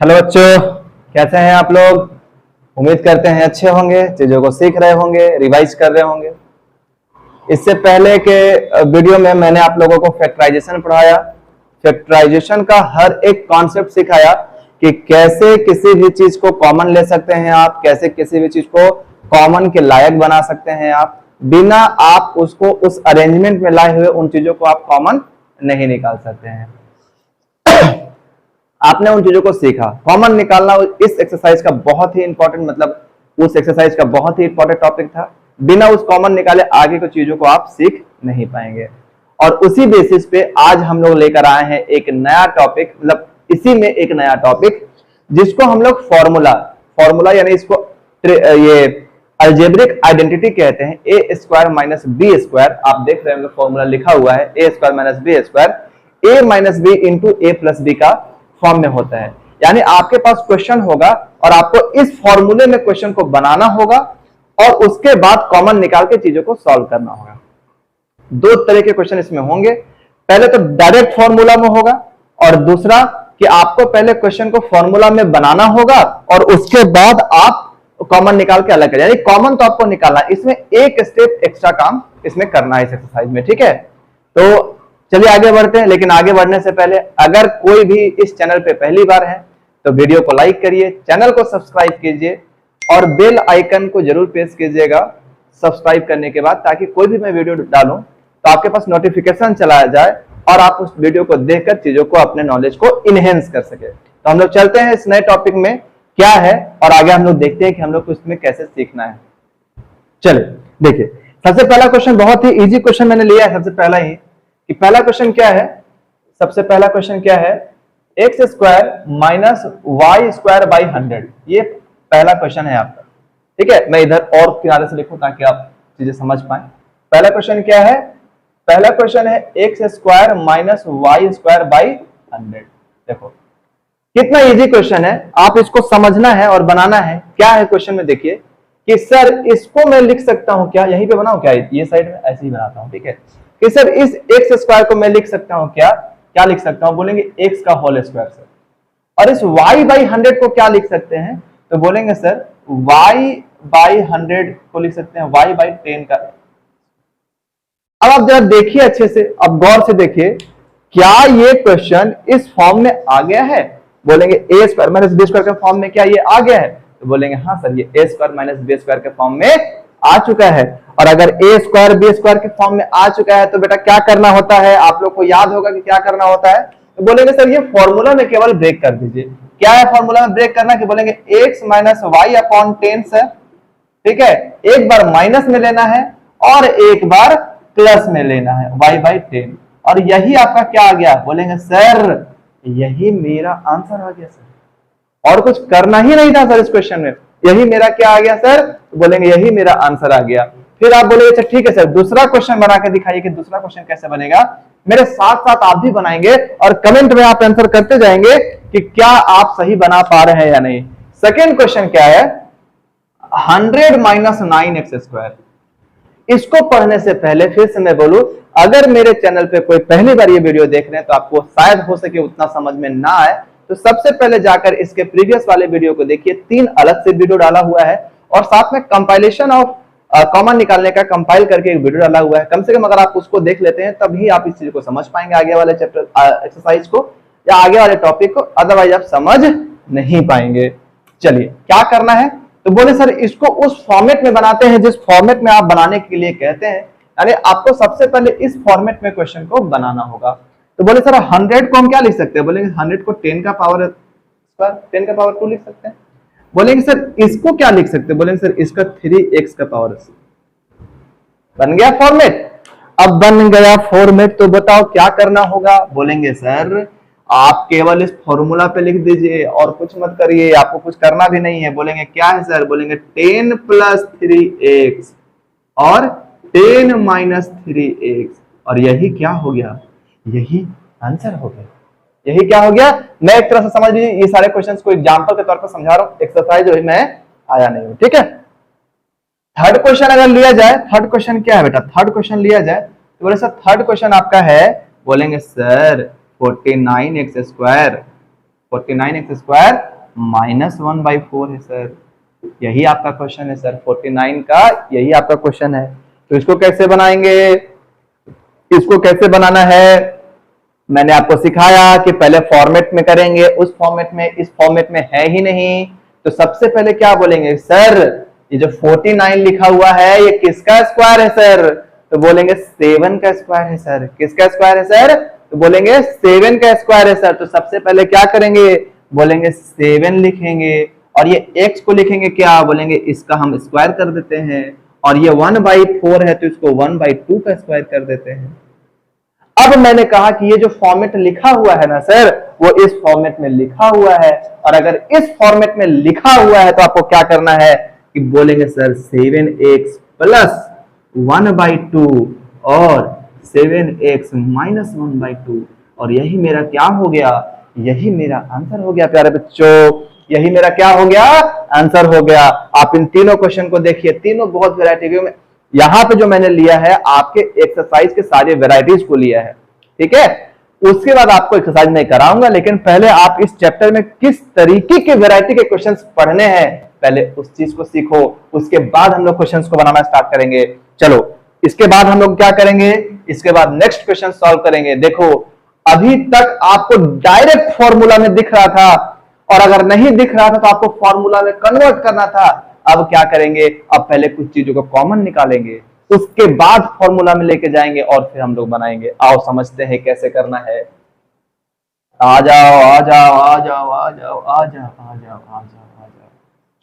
Hello बच्चों, कैसे हैं आप लोग। उम्मीद करते हैं अच्छे होंगे, चीजों को सीख रहे होंगे, रिवाइज कर रहे होंगे। इससे पहले के वीडियो में मैंने आप लोगों को फैक्टराइजेशन पढ़ाया। फैक्टराइजेशन का हर एक कॉन्सेप्ट सिखाया कि कैसे किसी भी चीज को कॉमन ले सकते हैं आप, कैसे किसी भी चीज को कॉमन के लायक बना सकते हैं आप, बिना आप उसको उस अरेंजमेंट में लाए हुए उन चीजों को आप कॉमन नहीं निकाल सकते हैं। आपने उन चीजों को सीखा। कॉमन निकालना इस एक्सरसाइज का बहुत ही इंपॉर्टेंट, मतलब उस एक्सरसाइज का बहुत ही इंपॉर्टेंट टॉपिक था। बिना उस कॉमन निकाले आगे की चीजों को आप सीख नहीं पाएंगे। और उसी बेसिस पे आज हम लोग लेकर आए हैं एक नया टॉपिक, मतलब इसी में एक नया टॉपिक जिसको हम लोग फॉर्मूला यानी इसको ये अलजेब्रिक आइडेंटिटी कहते हैं। ए स्क्वायर माइनस बी स्क्वायर, आप देख रहे होंगे फॉर्मूला लिखा हुआ है a square minus b square, A minus B into A plus b का फॉर्म में होता है। यानी आपके पास क्वेश्चन होगा और आपको इस फॉर्मूले में क्वेश्चन को बनाना होगा और उसके बाद कॉमन निकाल के चीजों को सॉल्व करना होगा। दो तरह के क्वेश्चन इसमें होंगे। पहले तो डायरेक्ट फॉर्मूला में होगा और दूसरा कि आपको पहले क्वेश्चन को फॉर्मूला में बनाना होगा और उसके बाद आप कॉमन निकाल के अलग करें। यानी कॉमन तो आपको निकालना है, इसमें एक स्टेप एक्स्ट्रा काम इसमें करना है इस एक्सरसाइज में, ठीक है। तो चलिए आगे बढ़ते हैं। लेकिन आगे बढ़ने से पहले अगर कोई भी इस चैनल पे पहली बार है तो वीडियो को लाइक करिए, चैनल को सब्सक्राइब कीजिए और बेल आइकन को जरूर प्रेस कीजिएगा सब्सक्राइब करने के बाद, ताकि कोई भी मैं वीडियो डालूं तो आपके पास नोटिफिकेशन चला जाए और आप उस वीडियो को देखकर चीजों को, अपने नॉलेज को इनहेंस कर सके। तो हम लोग चलते हैं इस नए टॉपिक में क्या है और आगे हम लोग देखते हैं कि हम लोग को इसमें कैसे सीखना है। चलिए देखिए, सबसे पहला क्वेश्चन बहुत ही इजी क्वेश्चन मैंने लिया है। सबसे पहला ही कि पहला क्वेश्चन क्या है, सबसे पहला क्वेश्चन क्या है, x square minus y square by 100। ये पहला क्वेश्चन है आपका, ठीक है। मैं इधर और किनारे से लिखूं ताकि आप चीजें समझ पाए। पहला क्वेश्चन क्या है, पहला क्वेश्चन है x square minus y square by 100। देखो कितना इजी क्वेश्चन है, आप इसको समझना है और बनाना है। क्या है क्वेश्चन में, देखिए कि सर इसको मैं लिख सकता हूं क्या, यहीं पे बनाऊं क्या, ये साइड में ऐसे ही बनाता हूं, ठीक है। कि सर इस एक्स स्क्वायर को मैं लिख सकता हूं क्या, क्या लिख सकता हूं, बोलेंगे एक्स का होल स्क्वायर सर। और इस y बाई 100 को क्या लिख सकते हैं, तो बोलेंगे सर y बाई 100 को लिख सकते हैं y बाई 10 का। अब आप जरा देखिए अच्छे से, अब गौर से देखिए, क्या ये क्वेश्चन इस फॉर्म में आ गया है। बोलेंगे ए स्क्वायर माइनस बी स्क्वायर के फॉर्म में क्या ये आ गया है, तो बोलेंगे हाँ सर ये ए स्क्वायर माइनस बी स्क्वायर के फॉर्म में आ चुका है। और अगर ए स्क्वायर बी स्क्वायर के फॉर्म में आ चुका है तो बेटा क्या करना होता है, आप लोग को याद होगा कि क्या करना होता है। तो बोलेंगे सर ये फॉर्मूला में केवल ब्रेक कर दीजिए। क्या है फॉर्मूला में ब्रेक करना, कि बोलेंगे x minus y upon 10 sir, ठीक है। एक बार माइनस में लेना है और एक बार प्लस में लेना है y बाई 10। और यही आपका क्या आ गया, बोलेंगे सर यही मेरा आंसर आ गया सर, और कुछ करना ही नहीं था सर इस क्वेश्चन में, यही मेरा क्या आ गया सर, तो बोलेंगे यही मेरा आंसर आ गया। फिर आप बोलेंगे अच्छा ठीक है सर दूसरा क्वेश्चन बना के दिखाइए कि दूसरा क्वेश्चन कैसे बनेगा। मेरे साथ साथ आप भी बनाएंगे और कमेंट में आप आंसर करते जाएंगे कि क्या आप सही बना पा रहे हैं या नहीं। सेकेंड क्वेश्चन क्या है, 100 माइनस 9x स्क्वायर। इसको पढ़ने से पहले फिर से मैं बोलूं, अगर मेरे चैनल पे कोई पहली बार ये वीडियो देख रहे हैं तो आपको शायद हो सके उतना समझ में ना आए, तो सबसे पहले जाकर इसके प्रीवियस वाले वीडियो को देखिए। 3 अलग से वीडियो डाला हुआ है और साथ में कंपाइलेशन ऑफ कॉमन निकालने का कंपाइल करके एक वीडियो डाला हुआ है। कम से कम अगर आप उसको देख लेते हैं तभी आप इस चीज को समझ पाएंगे, आगे वाले चैप्टर एक्सरसाइज को या आगे वाले टॉपिक को, अदरवाइज आप समझ नहीं पाएंगे। चलिए क्या करना है, तो बोले सर इसको उस फॉर्मेट में बनाते हैं जिस फॉर्मेट में आप बनाने के लिए कहते हैं। यानी आपको सबसे पहले इस फॉर्मेट में क्वेश्चन को बनाना होगा। तो बोले सर 100 को हम क्या लिख सकते हैं, बोलेंगे 100 को 10 का पावर स्क्वायर 10 का पावर 2 लिख सकते हैं। बोलेंगे सर इसको क्या लिख सकते हैं, बोलेंगे सर इसका 3x का पावर। बन गया फॉर्मेट। अब बन गया फॉर्मेट तो बताओ क्या करना होगा, बोलेंगे सर आप केवल इस फॉर्मूला पे लिख दीजिए और कुछ मत करिए, आपको कुछ करना भी नहीं है। बोलेंगे क्या है सर, बोलेंगे 10 प्लस 3x और 10 माइनस 3x, और यही क्या हो गया, यही आंसर हो गया। यही क्या हो गया, मैं एक तरह से समझ लीजिए ये सारे क्वेश्चंस को एग्जांपल के तौर पर समझा रहा हूं, एक्सरसाइज जो मैं आया नहीं हूं, ठीक है। थर्ड क्वेश्चन अगर लिया जाए, थर्ड क्वेश्चन क्या है बेटा, थर्ड क्वेश्चन लिया जाए तो बोले सर थर्ड क्वेश्चन आपका है, बोलेंगे sir 49x square 49x² minus 1/4 है सर। यही आपका क्वेश्चन है सर, 49 का यही आपका क्वेश्चन है। तो इसको कैसे बनाएंगे, इसको कैसे बनाना है, मैंने आपको सिखाया कि पहले फॉर्मेट में करेंगे, उस फॉर्मेट में, इस फॉर्मेट में है ही नहीं। तो सबसे पहले क्या बोलेंगे सर, ये जो 49 लिखा हुआ है ये किसका स्क्वायर है सर, तो बोलेंगे 7 का स्क्वायर है सर। किसका स्क्वायर है सर, तो बोलेंगे 7 का स्क्वायर है सर। तो सबसे पहले क्या करेंगे, बोलेंगे 7 लिखेंगे, और ये x को लिखेंगे क्या, बोलेंगे इसका हम स्क्वायर कर देते हैं, और ये 1/4 है तो इसको 1/2 का स्क्वायर कर देते हैं। अब मैंने कहा कि ये जो फॉर्मेट लिखा हुआ है ना सर, वो इस फॉर्मेट में लिखा हुआ है, और अगर इस फॉर्मेट में लिखा हुआ है तो आपको क्या करना है कि बोलेंगे सर 7x प्लस 1/2 और 7x माइनस 1/2, और यही मेरा क्या हो गया, यही मेरा आंसर हो गया प्यारे बच्चों, यही मेरा क्या हो गया, आंसर हो गया। आप इन तीनों क्वेश्चन को देखिए, तीनों बहुत वैरायटी में, यहां पे जो मैंने लिया है आपके एक्सरसाइज के सारे वेराइटीज को लिया है, ठीक है। उसके बाद आपको एक्सरसाइज नहीं कराऊंगा, लेकिन पहले आप इस चैप्टर में किस तरीके के वेराइटी के क्वेश्चंस पढ़ने हैं पहले उस चीज को सीखो, उसके बाद हम लोग क्वेश्चंस को बनाना स्टार्ट करेंगे। चलो इसके बाद हम लोग क्या करेंगे, इसके बाद नेक्स्ट क्वेश्चन सॉल्व करेंगे। देखो अभी तक आपको डायरेक्ट फॉर्मूला में दिख रहा था, और अगर नहीं दिख रहा था तो आपको फॉर्मूला में कन्वर्ट करना था। अब क्या करेंगे, अब पहले कुछ चीजों को कॉमन निकालेंगे, उसके बाद फॉर्मूला में लेके जाएंगे और फिर हम लोग बनाएंगे। आओ समझते हैं कैसे करना है। आ जाओ आ जाओ आ जाओ आ जाओ आ जाओ आ जाओ आ जाओ आ जाओ।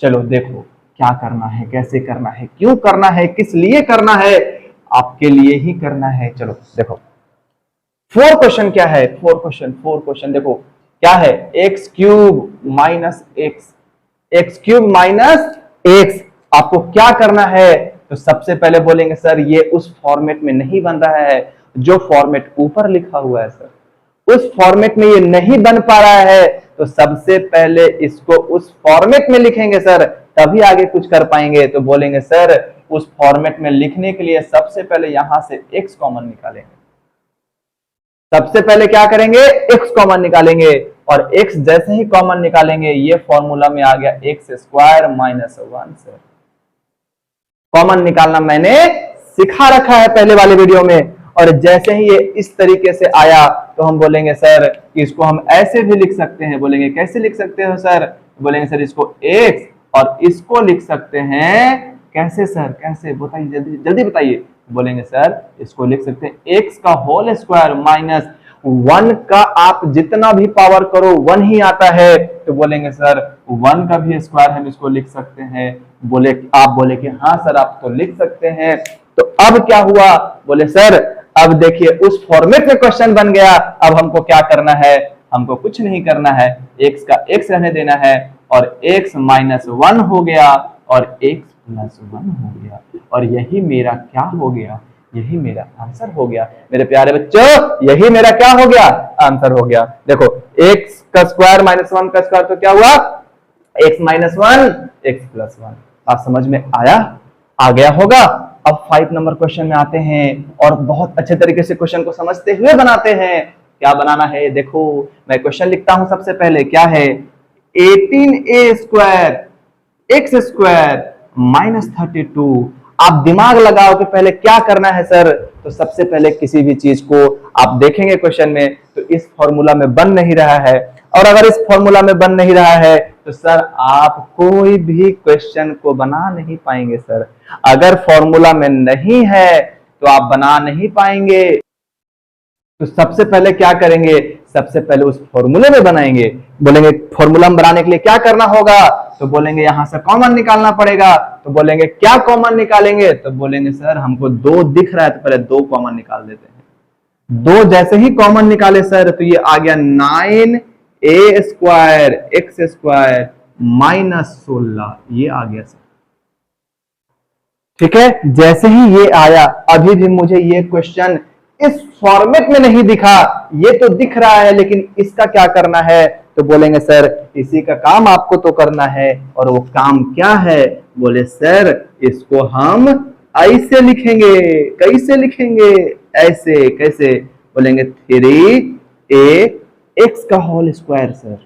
चलो देखो क्या करना है, कैसे करना है, क्यों करना है, किस लिए करना है, आपके लिए ही करना है। चलो देखो 4 क्वेश्चन क्या है, 4 क्वेश्चन देखो क्या है, x³ minus x³ minus x। आपको क्या करना है, तो सबसे पहले बोलेंगे सर ये उस फॉर्मेट में नहीं बन रहा है जो फॉर्मेट ऊपर लिखा हुआ है सर, उस फॉर्मेट में ये नहीं बन पा रहा है, तो सबसे पहले इसको उस फॉर्मेट में लिखेंगे सर, तभी आगे कुछ कर पाएंगे। तो बोलेंगे सर उस फॉर्मेट में लिखने के लिए सबसे पहले यहां से x कॉमन निकालेंगे, सबसे पहले क्या करेंगे, x कॉमन निकालेंगे, और x जैसे ही कॉमन निकालेंगे ये फॉर्मूला में आ गया x² माइनस 1 सर। कॉमन निकालना मैंने सिखा रखा है पहले वाले वीडियो में, और जैसे ही ये इस तरीके से आया तो हम बोलेंगे सर कि इसको हम ऐसे भी लिख सकते हैं। बोलेंगे कैसे लिख सकते हो सर, बोलेंगे सर इसको x और इसको लिख सकते हैं कैसे सर, कैसे बताइए, जल्दी जल्दी बताइए। बोलेंगे सर इसको लिख सकते हैं x का होल स्क्वायर माइनस 1 का आप जितना भी पावर करो 1 ही आता है, तो बोलेंगे सर 1 का भी स्क्वायर हम इसको लिख सकते हैं। बोले आप बोले कि हाँ सर आप तो लिख सकते हैं। तो अब क्या हुआ, बोले सर अब देखिए उस फॉर्मेट में क्वेश्चन बन गया। अब हमको क्या करना है, हमको कुछ नहीं करना है, x का x रहने देना है, और x माइनस 1 हो गया और x प्लस 1 हो गया, और यही मेरा क्या हो गया, यही मेरा आंसर हो गया। मेरे प्यारे बच्चों यही मेरा क्या हो गया, आंसर हो गया। देखो x का स्क्वायर माइनस 1 का स्क्वायर तो क्या हुआ, x माइनस 1 x प्लस 1। आप समझ में आया, आ गया होगा। अब 5 नंबर क्वेश्चन में आते हैं और बहुत अच्छे तरीके से क्वेश्चन को समझते हुए बनाते हैं। क्या बनाना है, देखो मैं क्वेश्चन लिखता हूं सबसे पहले, क्या है 18a² x² माइनस 32। आप दिमाग लगाओ कि पहले क्या करना है सर, तो सबसे पहले किसी भी चीज को आप देखेंगे क्वेश्चन में तो इस फॉर्मूला में बन नहीं रहा है, और अगर इस फॉर्मूला में बन नहीं रहा है तो सर आप कोई भी क्वेश्चन को बना नहीं पाएंगे सर। अगर फॉर्मूला में नहीं है तो आप बना नहीं पाएंगे। तो सबसे पहले क्या करेंगे, सबसे पहले उस फॉर्मूले में बनाएंगे। बोलेंगे फॉर्मूला में बनाने के लिए क्या करना होगा, तो बोलेंगे यहां से कॉमन निकालना पड़ेगा। तो बोलेंगे क्या कॉमन निकालेंगे, तो बोलेंगे सर हमको 2 दिख रहा है तो पहले 2 कॉमन निकाल देते हैं। 2 जैसे ही कॉमन निकाले सर तो ये आ गया 9a² x² माइनस 16, ये आ गया सर। ठीक है, जैसे ही ये आया, अभी भी मुझे ये क्वेश्चन इस फॉर्मेट में नहीं दिखा, ये तो दिख रहा है लेकिन इसका क्या करना है, तो बोलेंगे सर इसी का काम आपको तो करना है। और वो काम क्या है, बोले सर इसको हम ऐसे लिखेंगे। कैसे लिखेंगे, ऐसे कैसे, बोलेंगे 3a x का होल स्क्वायर सर।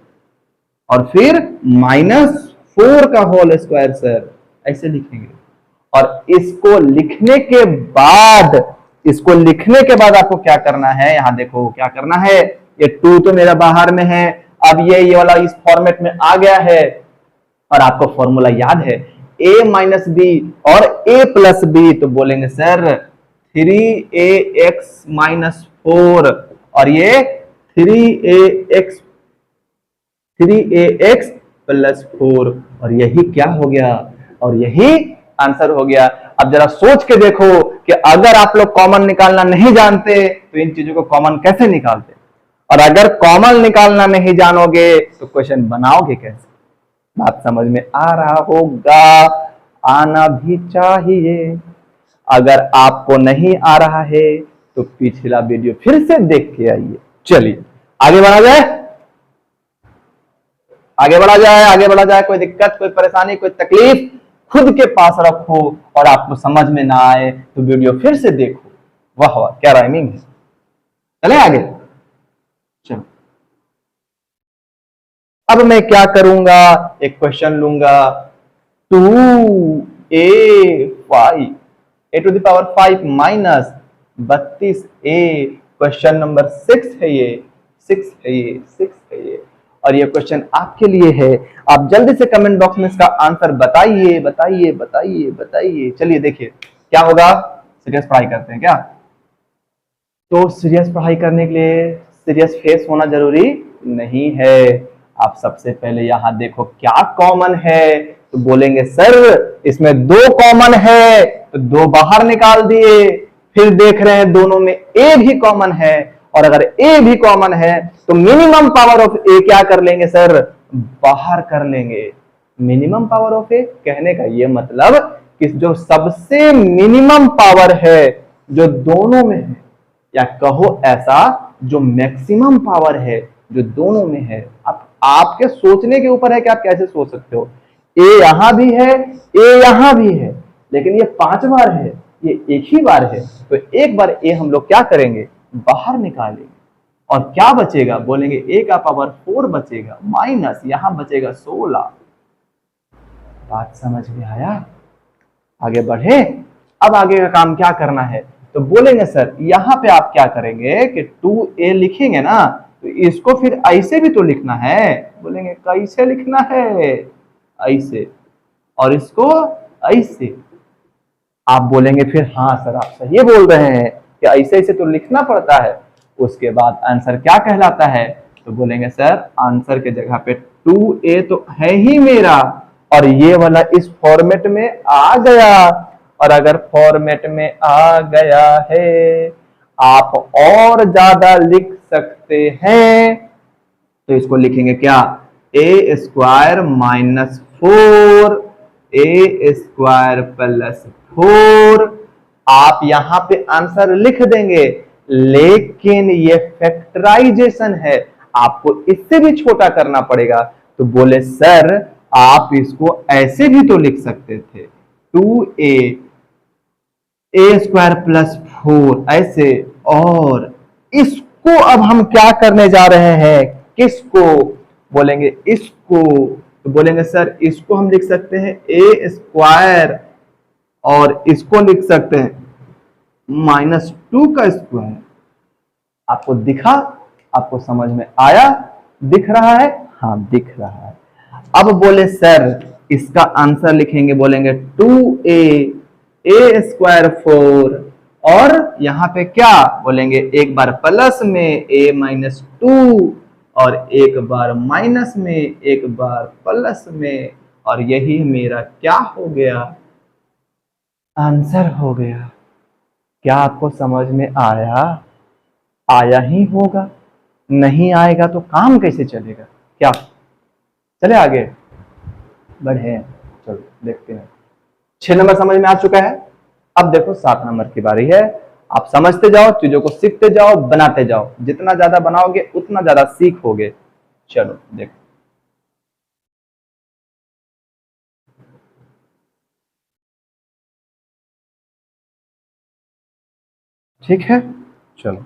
और फिर -4 का होल स्क्वायर सर, ऐसे लिखेंगे। और इसको लिखने के बाद आपको क्या करना है, यहां देखो क्या करना है, ये 2 तो मेरा बाहर में है, अब ये वाला इस फॉर्मेट में आ गया है, और आपको फॉर्मूला याद है a माइनस बी और a प्लस बी, तो बोलेंगे सर 3ax माइनस 4, और ये 3ax प्लस 4, और यही क्या हो गया, और यही आंसर हो गया। अब जरा सोच के देखो कि अगर आप लोग कॉमन निकालना नहीं जानते तो इन चीजों को कॉमन कैसे निकालते, और अगर कॉमन निकालना नहीं जानोगे तो क्वेश्चन बनाओगे कैसे। बात समझ में आ रहा होगा, आना भी चाहिए। अगर आपको नहीं आ रहा है तो पिछला वीडियो फिर से देख के आइए। चलिए आगे बढ़ा जाए, आगे बढ़ा जाए, आगे बढ़ा जाए। कोई दिक्कत, कोई परेशानी, कोई तकलीफ खुद के पास रखो, और आपको समझ में ना आए तो वीडियो फिर से देखो। वाह वाह, क्या राइमिंग है। चले आगे, चलो। अब मैं क्या करूंगा, एक क्वेश्चन लूंगा, 2a5 a⁵ minus 32a, question number 6 है ये, 6 है ये, 6 है ये, और ये क्वेश्चन आपके लिए है। आप जल्दी से कमेंट बॉक्स में इसका आंसर बताइए, बताइए, बताइए, बताइए। चलिए देखिए क्या होगा, सीरियस पढ़ाई करते हैं क्या। तो सीरियस पढ़ाई करने के लिए सीरियस फेस होना जरूरी नहीं है। आप सबसे पहले यहां देखो क्या कॉमन है, तो बोलेंगे सर इसमें 2 कॉमन है, तो 2 बाहर निकाल दिए। फिर देख रहे हैं दोनों में a भी कॉमन है, और अगर a भी कॉमन है तो मिनिमम पावर ऑफ a क्या कर लेंगे सर, बाहर कर लेंगे। मिनिमम पावर ऑफ a कहने का ये मतलब कि जो सबसे मिनिमम पावर है जो दोनों में है, या कहो ऐसा जो मैक्सिमम पावर है जो दोनों में है। अब आपके सोचने के ऊपर है कि आप कैसे सोच सकते हो। ए यहां भी है, ए यहां भी है, लेकिन ये 5 बार है, ये एक ही बार है, तो एक बार ए हम लोग क्या करेंगे, बाहर निकालेंगे, और क्या बचेगा, बोलेंगे ए का पावर 4 बचेगा, माइनस यहां बचेगा 16। बात समझ में आया। आगे बढ़े। अब आगे का काम क्या करना है, तो बोलेंगे सर यहां पे आप क्या करेंगे कि 2a लिखेंगे ना, तो इसको फिर ऐसे भी तो लिखना है। बोलेंगे कैसे लिखना है, ऐसे, और इसको ऐसे। आप बोलेंगे फिर हाँ सर आप सही बोल रहे हैं कि ऐसे ऐसे तो लिखना पड़ता है। उसके बाद आंसर क्या कहलाता है, तो बोलेंगे सर आंसर के जगह पे 2a तो है ही मेरा, और ये वाला इस फॉर्मेट में आ गया, और अगर फॉर्मेट में आ गया है आप और ज्यादा लिख सकते हैं, तो इसको लिखेंगे क्या, a² माइनस 4 a² प्लस 4। आप यहां पे आंसर लिख देंगे, लेकिन ये फैक्टराइजेशन है, आपको इससे भी छोटा करना पड़ेगा। तो बोले सर आप इसको ऐसे भी तो लिख सकते थे, 2a a² प्लस 4 ऐसे। और इसको अब हम क्या करने जा रहे हैं, किसको, बोलेंगे इसको, तो बोलेंगे सर इसको हम लिख सकते हैं a², और इसको लिख सकते हैं -2 का स्क्वायर। आपको दिखा, आपको समझ में आया, दिख रहा है, हाँ दिख रहा है। अब बोले सर इसका आंसर लिखेंगे, बोलेंगे 2a a² 4, और यहां पे क्या बोलेंगे, एक बार प्लस में a-2, और एक बार माइनस में, एक बार प्लस में, और यही मेरा क्या हो गया, आंसर हो गया। क्या आपको समझ में आया, आया ही होगा, नहीं आएगा तो काम कैसे चलेगा क्या। चले आगे बढ़े, चलो देखते हैं। 6 नंबर समझ में आ चुका है। अब देखो 7 नंबर की बारी है। आप समझते जाओ, चीजों को सीखते जाओ, बनाते जाओ, जितना ज्यादा बनाओगे उतना ज्यादा सीखोगे। चलो देखो, ठीक है। चलो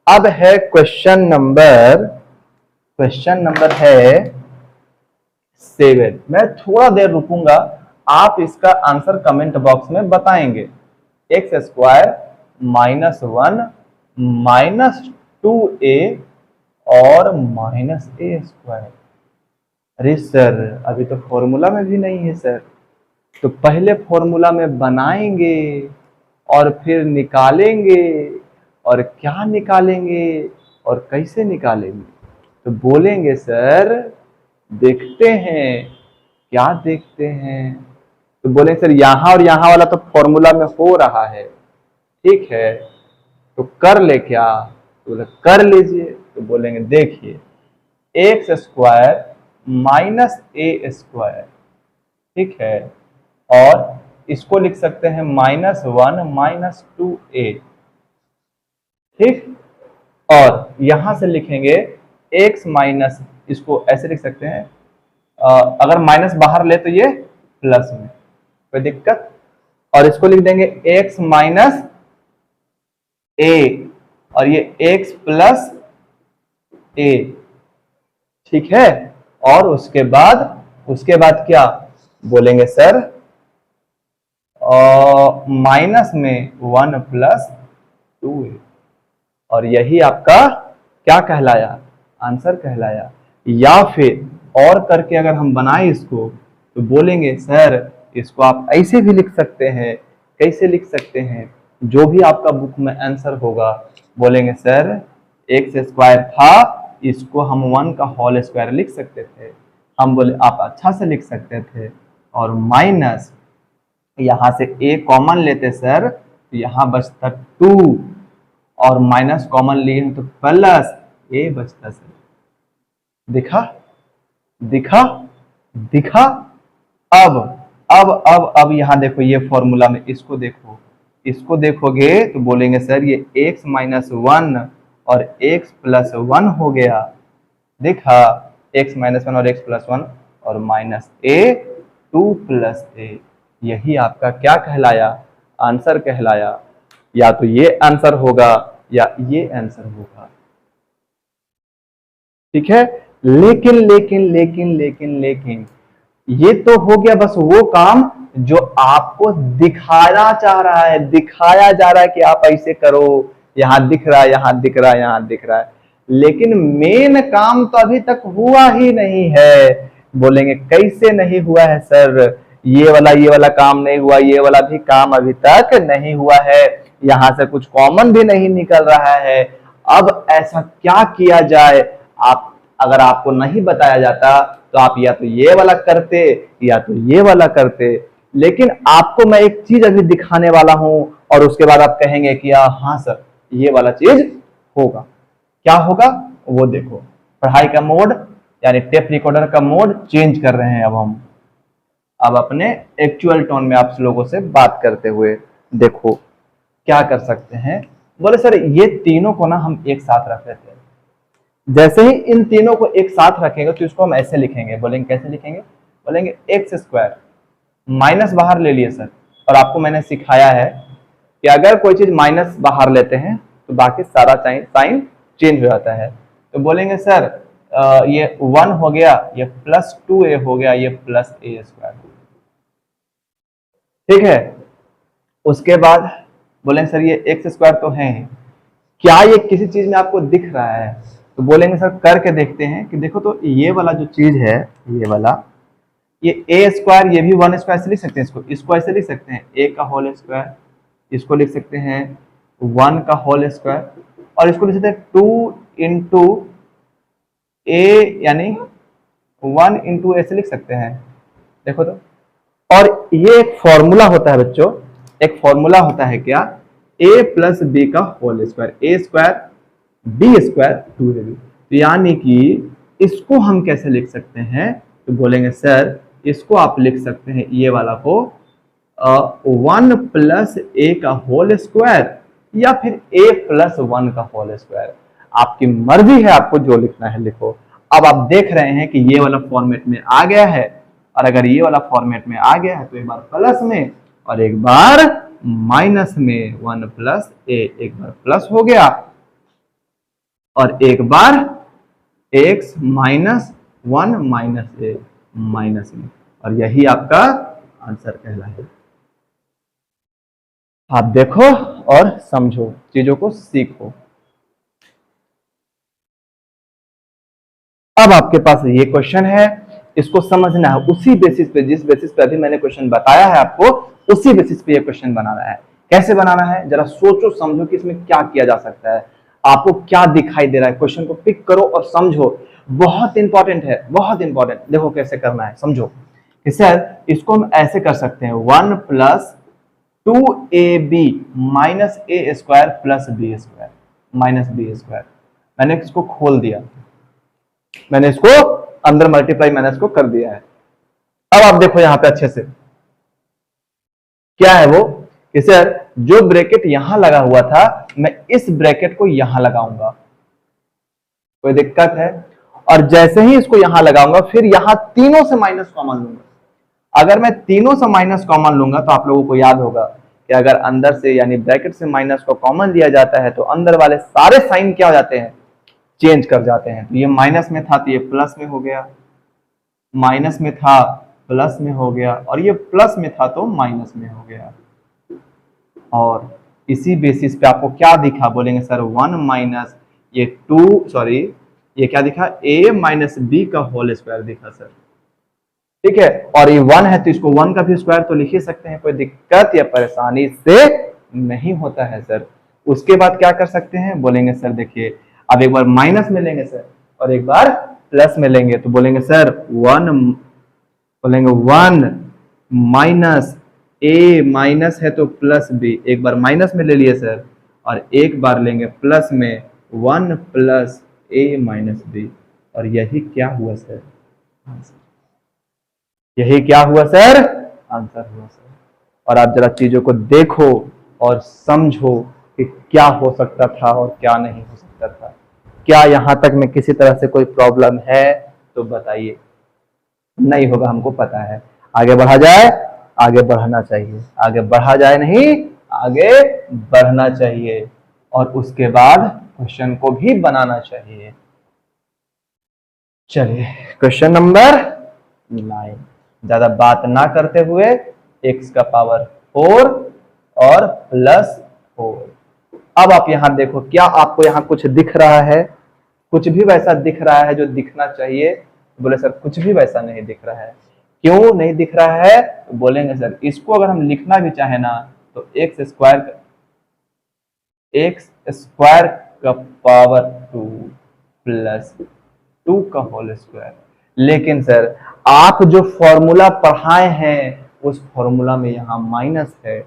अब है क्वेश्चन नंबर है 7। मैं थोड़ा देर रुकूंगा, आप इसका आंसर कमेंट बॉक्स में बताएंगे। X square minus 1 minus 2a और माइनस ए स्क्वायर। अरे सर अभी तो फॉर्मूला में भी नहीं है सर। तो पहले फॉर्मूला में बनाएंगे और फिर निकालेंगे, और क्या निकालेंगे और कैसे निकालेंगे। तो बोलेंगे सर देखते हैं, क्या देखते हैं। तो बोलेंगे सर यहां और यहां वाला तो फॉर्मूला में हो रहा है, ठीक है तो कर ले क्या। तो बोले कर लीजिए। तो बोलेंगे देखिए x square minus a square, ठीक है, और इसको लिख सकते हैं -1 माइनस 2a, ठीक। और यहां से लिखेंगे x माइनस, इसको ऐसे लिख सकते हैं, अगर माइनस बाहर ले तो ये प्लस में, कोई दिक्कत। और इसको लिख देंगे x माइनस a और ये x प्लस a, ठीक है। और उसके बाद क्या बोलेंगे सर, माइनस में 1 प्लस 2a, और यही आपका क्या कहलाया, आंसर कहलाया। या फिर और करके अगर हम बनाए इसको तो बोलेंगे सर इसको आप ऐसे भी लिख सकते हैं। कैसे लिख सकते हैं, जो भी आपका बुक में आंसर होगा, बोलेंगे सर एक्स स्क्वायर था, इसको हम 1 का होल स्क्वायर लिख सकते थे। हम बोले आप अच्छा से लिख सकते थे, और माइनस यहां से a कॉमन लेते सर तो यहां बचता 2, और माइनस कॉमन लिए हैं तो प्लस a बचता सर। दिखा दिखा दिखा। अब यहां देखो ये फॉर्मूला में इसको देखोगे तो बोलेंगे सर ये x माइनस 1 और x प्लस 1 हो गया। देखा x माइनस 1 और x प्लस 1 और माइनस a 2 प्लस a, यही आपका क्या कहलाया, आंसर कहलाया। या तो ये आंसर होगा या ये आंसर होगा, ठीक है। लेकिन लेकिन लेकिन लेकिन लेकिन ये तो हो गया बस वो काम जो आपको दिखाना चाह रहा है, दिखाया जा रहा है कि आप ऐसे करो, यहां दिख रहा है, यहां दिख रहा है, यहां दिख रहा है, लेकिन मेन काम तो अभी तक हुआ ही नहीं है। बोलेंगे कैसे नहीं हुआ है सर, ये वाला काम नहीं हुआ, ये वाला भी काम अभी तक नहीं हुआ है, यहां से कुछ कॉमन भी नहीं निकल रहा है। अब ऐसा क्या किया जाए, आप अगर आपको नहीं बताया जाता तो आप या तो ये वाला करते या तो ये वाला करते, लेकिन आपको मैं एक चीज अभी दिखाने वाला हूं और उसके बाद आप कहेंगे कि हाँ सर ये वाला चीज होगा। क्या होगा वो देखो, पढ़ाई का मोड यानी टेप रिकॉर्डर का मोड चेंज कर रहे हैं अब हम, अब अपने एक्चुअल टोन में आप लोगों से बात करते हुए देखो क्या कर सकते हैं। बोले सर ये तीनों को ना हम एक साथ रख लेते हैं। जैसे ही इन तीनों को एक साथ रखेंगे तो इसको हम ऐसे लिखेंगे, बोलेंगे कैसे लिखेंगे, बोलेंगे एक्स स्क्वायर, माइनस बाहर ले लिए सर, और आपको मैंने सिखाया है कि अगर कोई चीज माइनस बाहर लेते हैं तो बाकी सारा साइन चेंज हो जाता है। तो बोलेंगे सर ये 1 हो गया, ये प्लस 2a हो गया, ये प्लस a स्क्वायर, ठीक है। उसके बाद बोलेंगे सर ये एक्स स्क्वायर तो है, क्या ये किसी चीज में आपको दिख रहा है। तो बोलेंगे सर करके देखते हैं कि देखो तो ये वाला जो चीज है, ये वाला, ये a स्क्वायर, ये भी 1 स्क्वायर से लिख सकते हैं, इसको ऐसे लिख सकते हैं a का होल स्क्वायर, इसको लिख सकते हैं 1 का होल स्क्वायर, और इसको लिख सकते हैं 2 इंटू a यानी 1 इंटू ऐसे लिख सकते हैं। देखो तो, और ये एक फॉर्मूला होता है बच्चों, एक फॉर्मूला होता है क्या, a प्लस बी का whole square, a square b square 2ab। तो यानी कि इसको हम कैसे लिख सकते हैं, तो बोलेंगे सर इसको आप लिख सकते हैं ये वाला को 1 प्लस a का होल स्क्वायर या फिर a प्लस 1 का होल स्क्वायर, आपकी मर्जी है, आपको जो लिखना है लिखो। अब आप देख रहे हैं कि ये वाला फॉर्मेट में आ गया है, और अगर ये वाला फॉर्मेट में आ गया है तो एक बार प्लस में और एक बार माइनस में, 1 प्लस a, एक बार प्लस हो गया और एक बार x minus 1 minus a, minus में, और यही आपका आंसर कहलाएगा। आप देखो और समझो, चीजों को सीखो। अब आपके पास ये क्वेश्चन है, इसको समझना है उसी बेसिस पे, जिस बेसिस पे अभी मैंने क्वेश्चन बताया है आपको, उसी बेसिस पे ये क्वेश्चन बनाना है। कैसे बनाना है, जरा सोचो समझो कि इसमें क्या किया जा सकता है, आपको क्या दिखाई दे रहा है। क्वेश्चन को पिक करो और समझो, बहुत इंपॉर्टेंट है, बहुत इंपॉर्टेंट। देखो कैसे करना है, समझो कि सर इसको हम ऐसे कर सकते हैं, 1 plus 2ab minus a square plus b square minus b square. मैंने इसको खोल दिया, मैंने इसको अंदर मल्टीप्लाई मैंने इसको कर दिया है। अब आप देखो यहां पे अच्छे से क्या है वो कि सर जो ब्रैकेट यहां लगा हुआ था मैं इस ब्रैकेट को यहां लगाऊंगा, कोई दिक्कत है? और जैसे ही इसको यहां लगाऊंगा फिर यहां तीनों से माइनस कॉमन लूंगा। अगर मैं तीनों से माइनस कॉमन लूंगा तो आप लोगों को याद होगा कि अगर अंदर से यानी ब्रैकेट से माइनस को कॉमन लिया जाता है तो अंदर वाले सारे साइन क्या हो जाते हैं, चेंज कर जाते हैं। तो ये माइनस में था तो ये प्लस में हो गया, माइनस में था प्लस में हो गया, और ये प्लस में था तो माइनस में हो गया। और इसी बेसिस पे आपको क्या दिखा, बोलेंगे सर 1 माइनस ये 2 सॉरी ये क्या दिखा, a माइनस बी का होल स्क्वायर दिखा सर, ठीक है। और ये 1 है तो इसको 1 का भी स्क्वायर तो लिख ही सकते हैं, कोई दिक्कत या परेशानी से नहीं होता है सर। उसके बाद क्या कर सकते हैं, बोलेंगे सर देखिए अब एक बार माइनस में लेंगे सर और एक बार प्लस में लेंगे, तो बोलेंगे सर 1 माइनस ए माइनस है तो प्लस बी, एक बार माइनस में ले लिए सर और एक बार लेंगे प्लस में 1 प्लस ए माइनस बी, और यही क्या हुआ सर, यही क्या हुआ सर, आंसर हुआ सर। और आप जरा चीजों को देखो और समझो कि क्या हो सकता था और क्या नहीं हो सकता था। क्या यहां तक में किसी तरह से कोई प्रॉब्लम है तो बताइए, नहीं होगा हमको पता है। आगे बढ़ा जाए, आगे बढ़ना चाहिए, आगे बढ़ा जाए नहीं आगे बढ़ना चाहिए, और उसके बाद क्वेश्चन को भी बनाना चाहिए। चलिए क्वेश्चन नंबर 9, ज्यादा बात ना करते हुए x का पावर 4 और प्लस 4। अब आप यहां देखो, क्या आपको यहां कुछ दिख रहा है, कुछ भी वैसा दिख रहा है जो दिखना चाहिए? बोले सर कुछ भी वैसा नहीं दिख रहा है। क्यों नहीं दिख रहा है? तो बोलेंगे सर इसको अगर हम लिखना भी चाहे ना तो एक्स स्क्वायर का पावर 2 प्लस 2 का होल स्क्वायर। लेकिन सर आप जो फॉर्मूला पढ़ाए हैं उस फॉर्मूला में यहां माइनस है,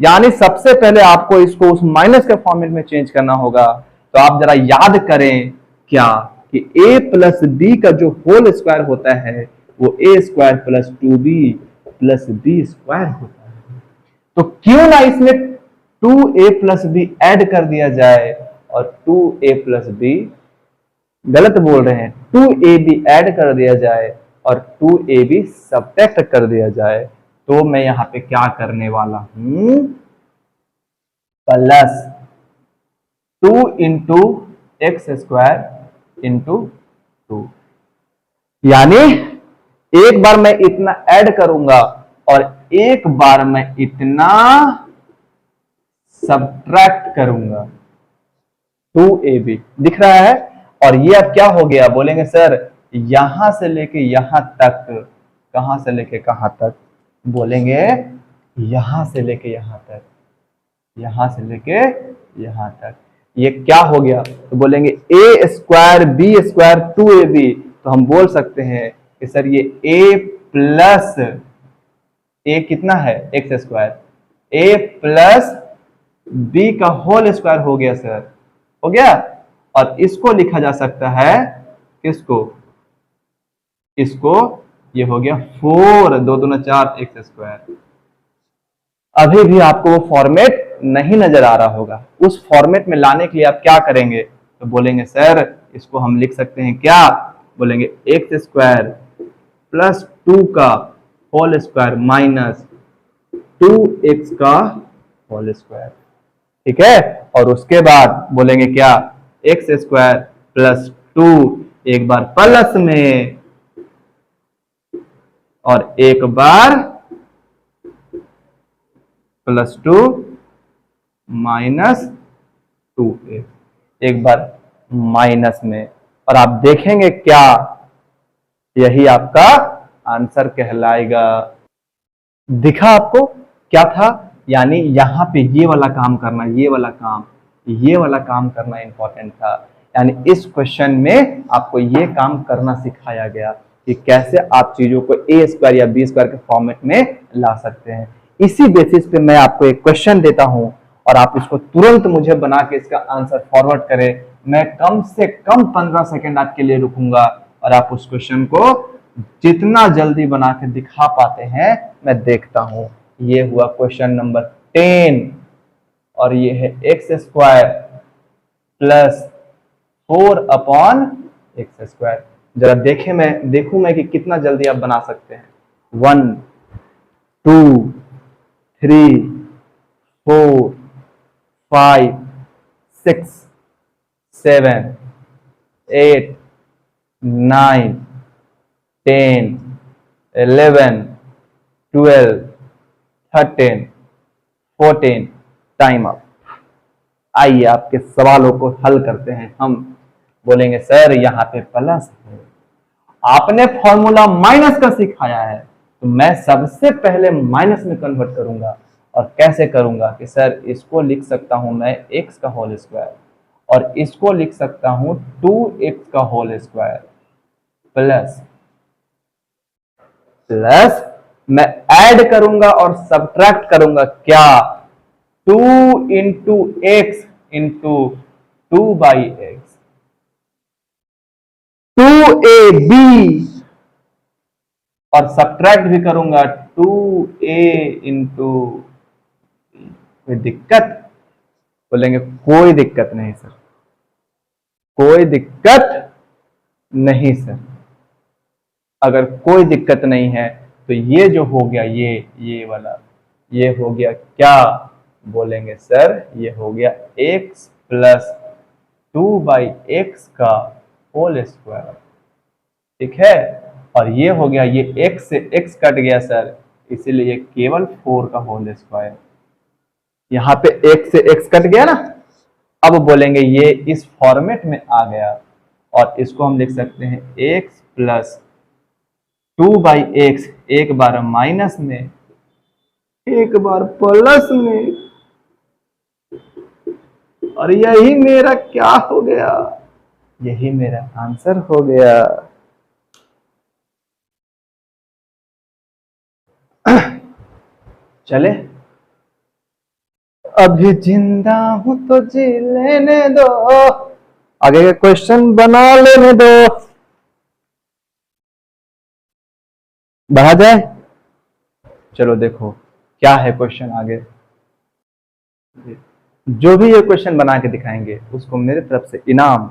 यानी सबसे पहले आपको इसको उस माइनस के फॉर्मेट में चेंज करना होगा। तो आप जरा याद करें क्या कि a प्लस बी का जो होल स्क्वायर होता है वो a square plus 2b plus b square होता है। तो क्यों ना इसमें 2a प्लस बी ऐड कर दिया जाए, और 2a प्लस बी गलत बोल रहे हैं, 2ab ऐड कर दिया जाए और 2ab सब्ट्रैक्ट कर दिया जाए। तो मैं यहां पे क्या करने वाला हूं, plus 2 into x square into 2, यानी एक बार मैं इतना ऐड करूंगा और एक बार मैं इतना सब्ट्रैक्ट करूंगा। 2ab दिख रहा है, और ये अब क्या हो गया, बोलेंगे सर यहां से लेके यहां तक, कहां से लेके कहां तक, बोलेंगे यहां से लेके यहां तक, यहां से लेके यहां तक, ये क्या हो गया? तो बोलेंगे a square b square 2ab, तो हम बोल सकते हैं कि सर ये a प्लस a कितना है x square, a plus b का होल स्क्वायर हो गया सर, हो गया। और इसको लिखा जा सकता है किसको, इसको, ये हो गया 4 2 दूना 4 एक्स स्क्वायर। अभी भी आपको वो फॉर्मेट नहीं नजर आ रहा होगा, उस फॉर्मेट में लाने के लिए आप क्या करेंगे, तो बोलेंगे सर इसको हम लिख सकते हैं क्या, बोलेंगे एक्स स्क्वायर प्लस 2 का होल स्क्वायर माइनस 2x का होल स्क्वायर, ठीक है। और उसके बाद बोलेंगे क्या, एक्स स्क्वायर प्लस 2 एक बार प्लस में और एक बार +2 -2x, एक बार माइनस में। और आप देखेंगे क्या, यही आपका आंसर कहलाएगा। दिखा आपको क्या था, यानी यहां पे ये वाला काम करना, ये वाला काम करना इंपॉर्टेंट था। यानी इस क्वेश्चन में आपको ये काम करना सिखाया गया कि कैसे आप चीजों को ए स्क्वायर या बी स्क्वायर के फॉर्मेट में ला सकते हैं। इसी बेसिस पे मैं आपको एक क्वेश्चन देता हूं और आप इसको तुरंत मुझे बना के इसका आंसर फॉरवर्ड करें। मैं कम से कम 15 सेकंड आपके लिए रुकूंगा और आप उस क्वेश्चन को जितना जल्दी बना के दिखा पाते हैं मैं देखता हूं। ये हुआ क्वेश्चन नंबर 10 और ये है x² + 4/x²। जरा देखूं मैं कि कितना जल्दी आप बना सकते हैं। 1 2 3 4 5 6 7 8 9 10 11 12 13 14। Time up. आइए आपके सवालों को हल करते हैं हम। बोलेंगे सर यहाँ पे प्लस है, आपने फॉर्मूला माइनस का सिखाया है, तो मैं सबसे पहले माइनस में कन्वर्ट करूंगा। और कैसे करूंगा कि सर इसको लिख सकता हूं मैं x का होल स्क्वायर और इसको लिख सकता हूं 2x का होल स्क्वायर प्लस मैं ऐड करूंगा और सब्ट्रैक्ट करूंगा क्या, 2 into x into 2/x 2ab और सब्ट्रैक्ट भी करूंगा 2a इंटू। कोई दिक्कत? बोलेंगे कोई दिक्कत नहीं सर, कोई दिक्कत नहीं सर। अगर कोई दिक्कत नहीं है तो ये जो हो गया ये वाला ये हो गया क्या, बोलेंगे सर ये हो गया x + 2/x का होल स्क्वायर। ठीक है, और ये हो गया, ये x से x कट गया सर, इसीलिए केवल 4 का होल स्क्वायर। यहां पे x से x कट गया ना। अब बोलेंगे ये इस फॉर्मेट में आ गया और इसको हम लिख सकते हैं x + 2/x, एक बार माइनस में एक बार प्लस में, और यही मेरा क्या हो गया, यही मेरा आंसर हो गया। चले, अभी जिंदा हूं तो जी लेने दो, आगे का क्वेश्चन बना लेने दो। बढ़ा जाए, चलो देखो क्या है क्वेश्चन आगे। जो भी ये क्वेश्चन बना के दिखाएंगे उसको मेरे तरफ से इनाम,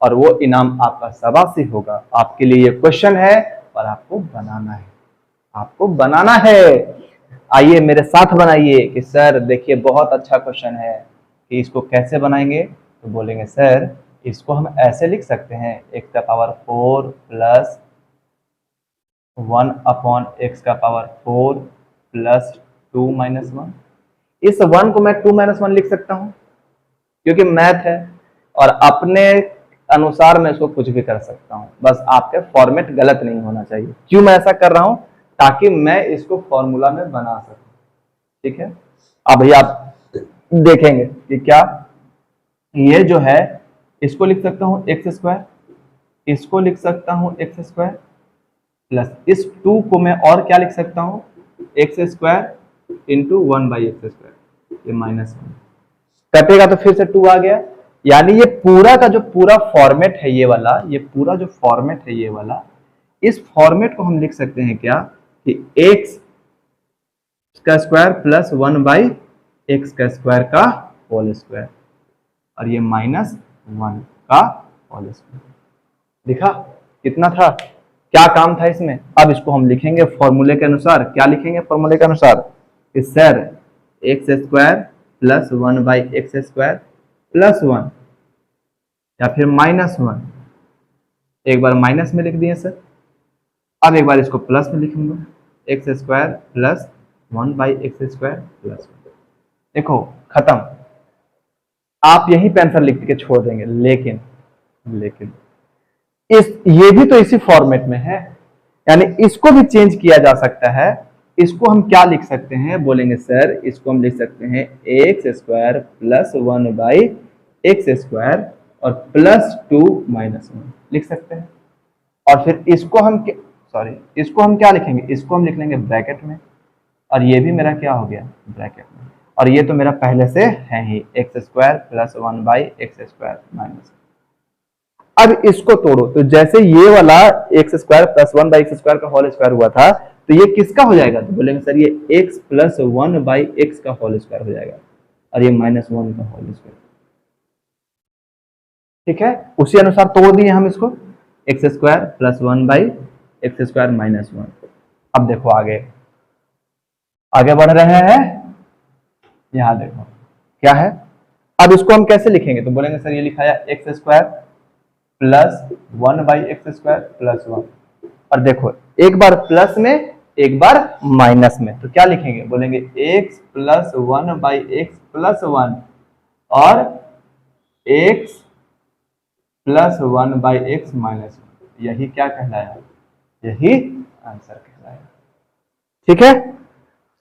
और वो इनाम आपका शाबाशी होगा। आपके लिए ये क्वेश्चन है और आपको बनाना है, आपको बनाना है। आइए मेरे साथ बनाइए कि सर देखिए बहुत अच्छा क्वेश्चन है, कि इसको कैसे बनाएंगे। तो बोलेंगे सर इसको हम ऐसे लिख सकते हैं x⁴ + 1/x⁴ + 2 - 1। इस 1 को मैं 2 - 1 लिख सकता हूं क्योंकि मैथ है, और अपने अनुसार मैं इसको कुछ भी कर सकता हूं, बस आपके फॉर्मेट गलत नहीं होना चाहिए। क्यों मैं ऐसा कर रहा हूं, ताकि मैं इसको फॉर्मूला में बना सकूं। ठीक है, अब भैया आप देखेंगे कि क्या ये जो है, इसको लिख सकता हूं x², इसको लिख सकता हूं x² प्लस इस 2 को मैं और क्या लिख सकता हूं, x² इंटू 1/x², ये -1 कटेगा तो फिर से 2 आ गया। यानी ये पूरा का जो पूरा फॉर्मेट है ये वाला, ये पूरा जो फॉर्मेट है ये वाला, इस फॉर्मेट को हम लिख सकते हैं क्या कि x² + 1/x² का होल स्क्वायर, और ये -1 का होल स्क्वायर। दिखा कितना था, क्या काम था इसमें। अब इसको हम लिखेंगे फॉर्मूले के अनुसार। क्या लिखेंगे फॉर्मूले के अनुसार कि सर x² + 1/x² + 1 या फिर -1, एक बार माइनस में लिख दिए सर, अब एक बार इसको प्लस में लिखूंगा, x square plus 1/x² plus 1। देखो खत्म। आप यहीं पे आंसर लिख के छोड़ देंगे, लेकिन लेकिन ये भी तो इसी फॉर्मेट में है, यानी इसको भी चेंज किया जा सकता है। इसको हम क्या लिख सकते हैं, बोलेंगे सर इसको हम लिख सकते हैं x² प्लस 1/x² और प्लस 2 माइनस 1 लिख सकते हैं। और फिर इसको हम इसको हम क्या लिखेंगे, इसको हम लिख लेंगे ब्रैकेट में, और ये भी मेरा क्या हो गया ब्रैकेट में, और ये तो मेरा पहले से है ही x² प्लस 1/x² माइनस। अब इसको तोड़ो, तो जैसे ये वाला x² प्लस 1/x² का होल स्क्वायर हुआ था, तो ये किसका हो जाएगा, तो बोलेंगे सर ये x प्लस 1/x का होल स्क्वायर हो जाएगा, और ये -1 का होल स्क्वायर। ठीक है, उसी अनुसार तोड़ दिए हम इसको, x² प्लस 1/x² माइनस 1। अब देखो आगे आगे बढ़ रहे हैं, यहां देखो क्या है। अब इसको हम कैसे लिखेंगे, तो बोलेंगे सर ये लिखा है x² प्लस 1/x² प्लस 1, और देखो एक बार प्लस में एक बार माइनस में, तो क्या लिखेंगे, बोलेंगे x प्लस 1/x प्लस 1 और x प्लस 1/x माइनस 1। यही क्या कहलाया, यही आंसर कहलाया। ठीक है,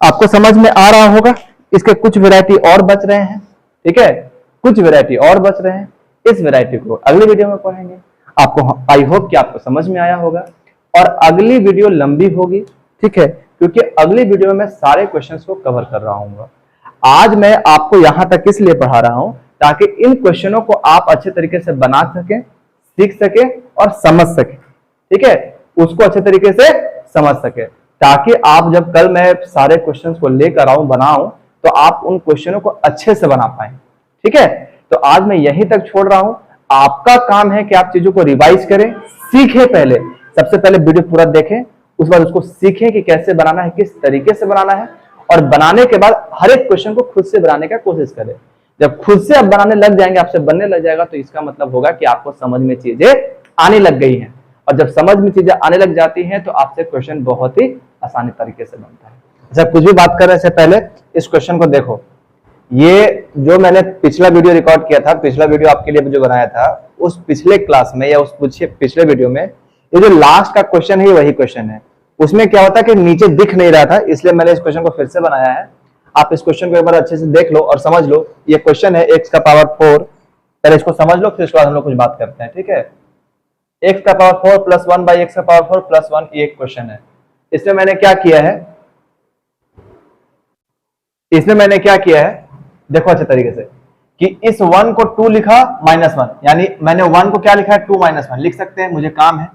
आपको समझ में आ रहा होगा। इसके कुछ वैरायटी और बच रहे हैं, ठीक है, कुछ वैरायटी और बच रहे हैं, इस वैरायटी को अगली वीडियो में पढ़ेंगे। आपको आई होप कि आपको समझ में आया होगा, और अगली वीडियो लंबी होगी, ठीक है, क्योंकि अगली वीडियो में मैं सारे क्वेश्चंस को कवर कर रहा हूँ। आज मैं आपको यहां तक इसलिए पढ़ा रहा हूं ताकि इन क्वेश्चनों को आप अच्छे तरीके से बना सकें, सीख सके और समझ सके। ठीक है, उसको अच्छे तरीके से समझ सके, ताकि आप जब कल मैं सारे क्वेश्चंस को लेकर आऊं बनाऊं, तो आप उन क्वेश्चनों को अच्छे से बना पाए। ठीक है, तो आज मैं यहीं तक छोड़ रहा हूं। आपका काम है कि आप चीजों को रिवाइज करें, सीखें। पहले सबसे पहले वीडियो पूरा देखें, उसके बाद उसको सीखें कि कैसे बनाना है, किस तरीके से बनाना है, और बनाने के बाद हर एक क्वेश्चन को खुद से बनाने का कोशिश करें। जब खुद से आप बनाने लग जाएंगे, आपसे बनने लग जाएगा, तो इसका मतलब होगा कि आपको समझ में चीजें आने लग गई हैं, और जब समझ में चीजें आने लग जाती हैं तो आपसे क्वेश्चन बहुत ही आसानी तरीके से बनता है। जब कुछ भी बात करने से पहले इस क्वेश्चन को देखो। ये जो मैंने पिछला वीडियो रिकॉर्ड किया था, पिछला वीडियो आपके लिए जो बनाया था, उस पिछले क्लास में या उस पिछले वीडियो में ये जो लास्ट का क्वेश्चन है वही क्वेश्चन है। उसमें क्या होता है कि नीचे दिख नहीं रहा था, इसलिए मैंने इस क्वेश्चन को फिर से बनाया है। आप इस क्वेश्चन को एक बार अच्छे से देख लो और समझ लो। ये क्वेश्चन है x का पावर 4, पहले इसको समझ लो, फिर इसके बाद हम लोग कुछ बात करते हैं। ठीक है, x का पावर 4 प्लस 1/x का पावर 4 प्लस 1, ये एक क्वेश्चन है। इसमें मैंने क्या किया है, देखो अच्छे तरीके से, कि इस 1 को 2 लिखा -1, यानी मैंने 1 को क्या लिखा है 2 - 1 लिख सकते हैं, मुझे काम है।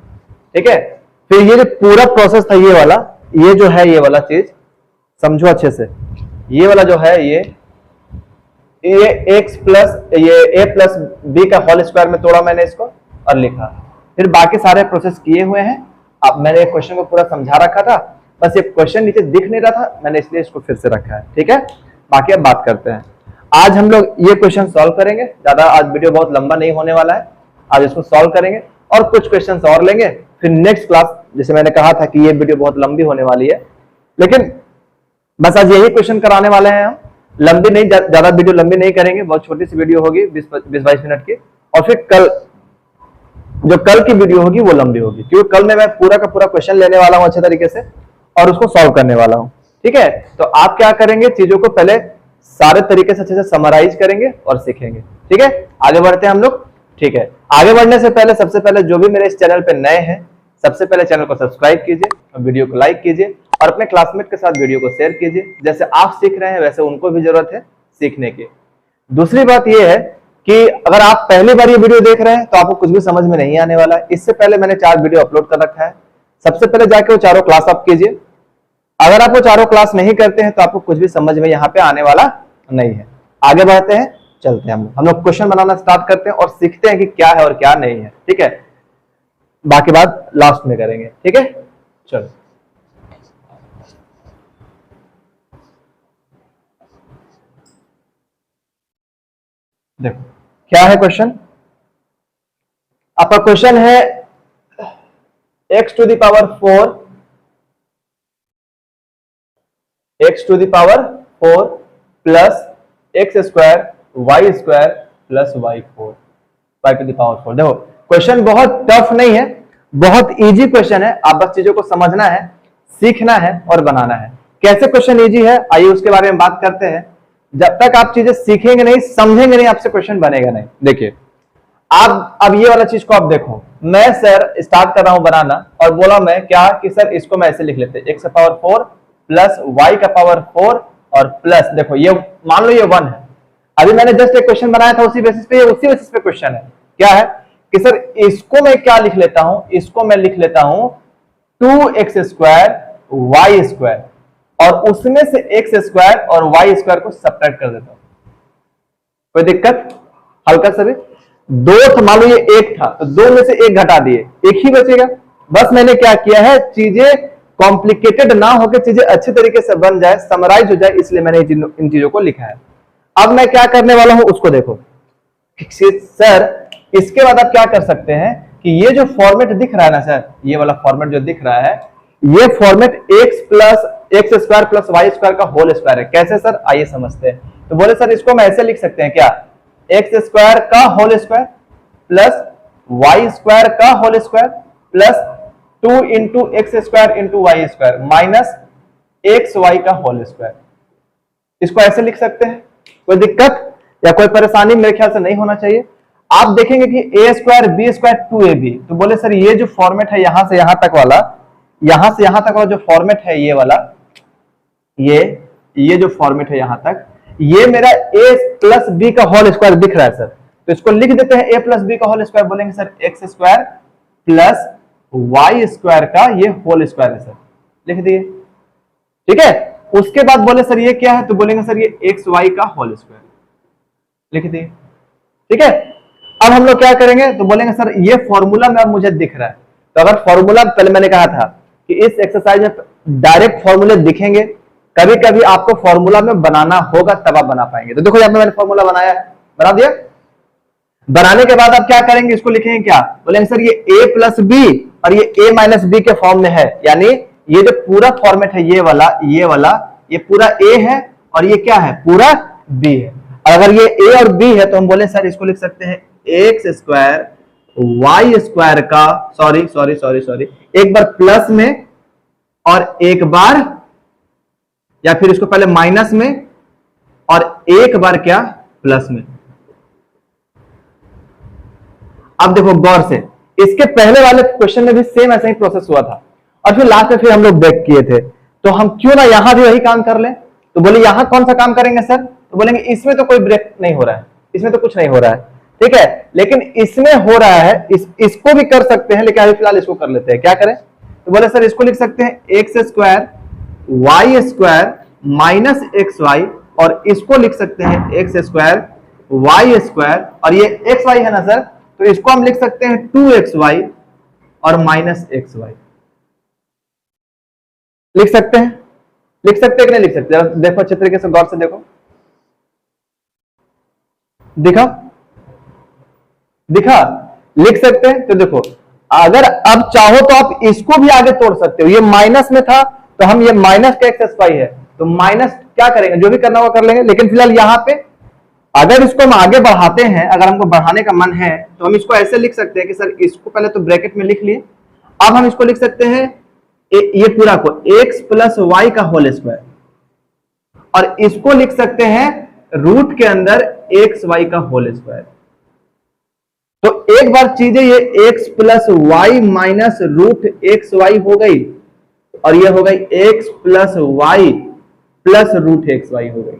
ठीक है, फिर ये जो पूरा प्रोसेस था, ये वाला, ये जो है, ये वाला चीज समझो अच्छे से। ये वाला जो है, ये x प्लस ये a प्लस b का होल स्क्वायर में तोड़ा मैंने इसको और लिखा। फिर बाकी सारे प्रोसेस किए हुए हैं। अब मैंने क्वेश्चन को पूरा समझा रखा था, बस ये क्वेश्चन नीचे दिख नहीं रहा था, मैंने इसलिए इसको फिर से रखा है। ठीक है, बाकी अब बात करते हैं। आज हम लोग ये क्वेश्चन सॉल्व करेंगे, ज्यादा आज वीडियो बहुत लंबा नहीं होने वाला है। आज इसको सॉल्व करेंगे और कुछ क्वेश्चन और लेंगे। फिर नेक्स्ट क्लास, जैसे मैंने कहा था कि ये वीडियो बहुत लंबी होने वाली है, लेकिन बस आज यही क्वेश्चन कराने वाले हैं हम। लंबी नहीं, ज्यादा वीडियो लंबी नहीं करेंगे, बहुत छोटी सी वीडियो होगी, 20-22 मिनट की। और फिर कल जो कल की वीडियो होगी वो लंबी होगी, क्योंकि कल में मैं पूरा का पूरा क्वेश्चन लेने वाला हूं अच्छे तरीके से और उसको सॉल्व करने वाला हूं। ठीक है, तो आप क्या करेंगे, चीजों को पहले सारे तरीके से अच्छे से समराइज करेंगे और सीखेंगे। ठीक है, आगे बढ़ते हैं हम लोग। ठीक है, आगे बढ़ने से पहले सबसे पहले जो भी मेरे इस चैनल पे नए हैं, सबसे पहले चैनल को सब्सक्राइब कीजिए और वीडियो को लाइक कीजिए और अपने क्लासमेट के साथ वीडियो को शेयर कीजिए। जैसे आप सीख रहे हैं वैसे उनको भी जरूरत है सीखने की। दूसरी बात यह है कि अगर आप पहली बार ये वीडियो देख रहे हैं तो आपको कुछ भी समझ में नहीं आने वाला है। इससे पहले मैंने 4 वीडियो अपलोड कर रखा है, सबसे पहले जाके वो चारों क्लास आप कीजिए। अगर आप वो चारों क्लास नहीं करते हैं तो आपको कुछ भी समझ में यहाँ पे आने वाला नहीं है। आगे बढ़ते हैं, चलते हैं हम लोग क्वेश्चन बनाना स्टार्ट करते हैं और सीखते हैं कि क्या है और क्या नहीं है। ठीक है, बाकी बात लास्ट में करेंगे। ठीक है, चलो देखो क्या है क्वेश्चन। आपका क्वेश्चन है x to the power 4 plus x square y square plus y 4 y to the power 4। देखो क्वेश्चन बहुत टफ नहीं है, बहुत इजी क्वेश्चन है। आप बस चीजों को समझना है, सीखना है और बनाना है। कैसे क्वेश्चन इजी है आइए उसके बारे में बात करते हैं। जब तक आप चीजें सीखेंगे नहीं, समझेंगे नहीं, आपसे क्वेश्चन बनेगा नहीं। देखिए आप अब ये वाला चीज को आप देखो, मैं सर स्टार्ट कर रहा हूं बनाना और बोला मैं क्या कि सर इसको मैं ऐसे लिख लेते, x का पावर 4 प्लस y का पावर 4 और प्लस, देखो ये मान लो ये 1 है। अभी मैंने जस्ट एक क्वेश्चन बनाया था उसी बेसिस पे, उसी बेसिस पे क्वेश्चन है। क्या है कि सर इसको मैं क्या लिख लेता हूं, इसको मैं लिख लेता हूं 2x स्क्वायर वाई स्क्वायर और उसमें से एक्स स्क्वायर और वाई स्क्वायर को सब्ट्रैक्ट कर देता हूं। कोई दिक्कत? हल्का सा भी दो था, मान लो ये एक था तो दो में से एक घटा दिए, एक ही बचेगा। बस मैंने क्या किया है, चीजें कॉम्प्लिकेटेड ना होकर चीजें अच्छे तरीके से बन जाए, समराइज हो जाए, इसलिए मैंने इन चीजों को लिखा है। अब मैं क्या करने वाला हूं उसको देखो सर। इसके बाद आप क्या कर सकते हैं कि ये जो फॉर्मेट दिख रहा है ना सर, ये वाला फॉर्मेट जो दिख रहा है, ये format x square plus y square का होल स्क्वायर है। कैसे सर, आइए समझते हैं। तो बोले सर इसको मैं ऐसे लिख सकते हैं क्या, एक्स स्क्वायर का whole square plus y square का whole square plus 2 into x square into y square minus x y का होल स्क्वायर। इसको ऐसे लिख सकते हैं। कोई दिक्कत या कोई परेशानी मेरे ख्याल से नहीं होना चाहिए। आप देखेंगे कि ए स्क्वायर बी स्क्वायर 2ab, तो बोले सर ये जो फॉर्मेट है यहां से यहां तक वाला, यहां से यहां तक वाला जो फॉर्मेट है ये वाला, ये जो फॉर्मेट है यहां तक, ये मेरा a प्लस बी का होल स्क्वायर दिख रहा है सर। तो इसको लिख देते हैं a प्लस बी का होल स्क्वायर, बोलेंगे sir x square plus y square का ये होल स्क्वायर है सर, लिख दिए। ठीक है, उसके बाद बोले सर ये क्या है, तो बोलेंगे सर ये एक्स वाई का होल स्क्वायर, लिख दिए। ठीक है, अब हम लोग क्या करेंगे, तो बोलेंगे सर ये फॉर्मूला में अब मुझे दिख रहा है। तो अगर फॉर्मूला, पहले मैंने कहा था कि इस एक्सरसाइज में डायरेक्ट फॉर्मूले दिखेंगे, कभी कभी आपको फॉर्मूला में बनाना होगा तब आप बना पाएंगे। तो देखो यहां पे मैंने फॉर्मूला बनाया है, बना दिया। बनाने के बाद आप क्या करेंगे, इसको लिखेंगे क्या, बोलेंगे सर ये a प्लस बी और ये a माइनस बी के फॉर्म में है, यानी ये जो पूरा फॉर्मेट है ये वाला ये पूरा a है और ये क्या है, पूरा b है। अगर ये a और b है तो हम बोले सर इसको लिख सकते हैं एक्स स्क्वायर वाई स्क्वायर का, सॉरी, एक बार प्लस में और एक बार, या फिर इसको पहले माइनस में और एक बार क्या, प्लस में। अब देखो गौर से, इसके पहले वाले क्वेश्चन में भी सेम ऐसा ही प्रोसेस हुआ था और फिर लास्ट में फिर हम लोग ब्रेक किए थे। तो हम क्यों ना यहां भी वही काम कर लें। तो बोले यहां कौन सा काम करेंगे सर, तो बोलेंगे इसमें तो कोई ब्रेक नहीं हो रहा है, इसमें तो कुछ नहीं हो रहा है, ठीक है, लेकिन इसमें हो रहा है, इसको भी कर सकते हैं, लेकिन अभी फिलहाल इसको कर लेते हैं। क्या करें, तो बोले सर इसको लिख सकते हैं x square y square minus x y, और इसको लिख सकते हैं एक्स स्क्वायर वाई स्क्वायर, और ये एक्स वाई है ना सर, तो इसको हम लिख सकते हैं 2xy और माइनस एक्स वाई। लिख सकते हैं कि नहीं लिख सकते, देखो अच्छे तरीके से गौर से देखो, दिखा, लिख सकते हैं। तो देखो अगर अब चाहो तो आप इसको भी आगे तोड़ सकते हो, ये माइनस में था तो हम ये माइनस का एक्स वाई है तो माइनस क्या करेंगे, जो भी करना होगा कर लेंगे, लेकिन फिलहाल यहां पे अगर इसको हम आगे बढ़ाते हैं, अगर हमको बढ़ाने का मन है तो हम इसको ऐसे लिख सकते हैं कि सर इसको पहले तो ब्रैकेट में लिख लिए, अब हम इसको लिख सकते हैं ये पूरा को x प्लस वाई का होल स्क्वायर, और इसको लिख सकते हैं रूट के अंदर एक्स वाई का होल स्क्वायर। तो एक बार चीजें ये x plus y minus root x y हो गई, और ये हो गई x plus y plus root x y हो गई,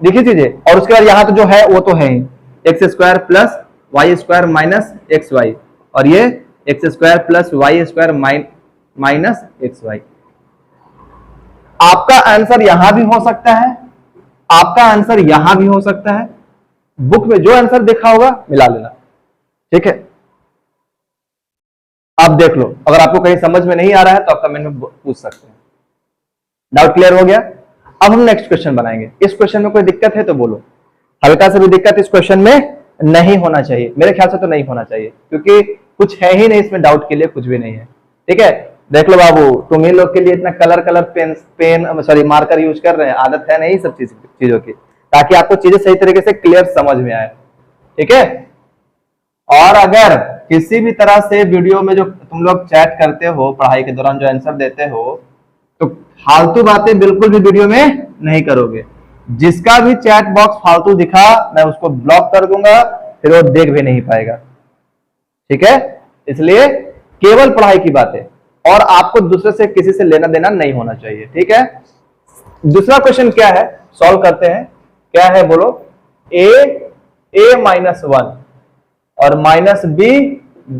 देखिए चीजें। और उसके बाद यहां तो जो है वो तो है ही x square plus y square minus x y, और ये x square plus y square minus x y. आपका आंसर यहां भी हो सकता है, आपका आंसर यहां भी हो सकता है, बुक में जो आंसर देखा होगा मिला लेना, ठीक है। आप देख लो, अगर आपको कहीं समझ में नहीं आ रहा है तो आप कमेंट में पूछ सकते हैं। डाउट क्लियर हो गया। अब हम नेक्स्ट क्वेश्चन बनाएंगे। इस क्वेश्चन में कोई दिक्कत है तो बोलो, हल्का से भी दिक्कत इस क्वेश्चन में नहीं होना चाहिए, मेरे ख्याल से तो नहीं होना चाहिए, क्योंकि कुछ है ही नहीं इसमें, डाउट के लिए कुछ भी नहीं है। ठीक है, देख लो बाबू, तुम ही लोग के लिए इतना कलर पेन मार्कर यूज कर रहे हैं, आदत है नहीं सब चीजों की, ताकि आपको चीजें सही तरीके से क्लियर समझ में आए। ठीक है, और अगर किसी भी तरह से वीडियो में जो तुम लोग चैट करते हो, पढ़ाई के दौरान जो आंसर देते हो, तो फालतू बातें बिल्कुल भी वीडियो में नहीं करोगे। जिसका भी चैट बॉक्स फालतू दिखा मैं उसको ब्लॉक कर दूंगा, फिर वो देख भी नहीं पाएगा। ठीक है, इसलिए केवल पढ़ाई की बातें, और आपको दूसरे से किसी से लेना देना नहीं होना चाहिए। ठीक है, दूसरा क्वेश्चन क्या है, सॉल्व करते हैं। क्या है बोलो, a -1 और b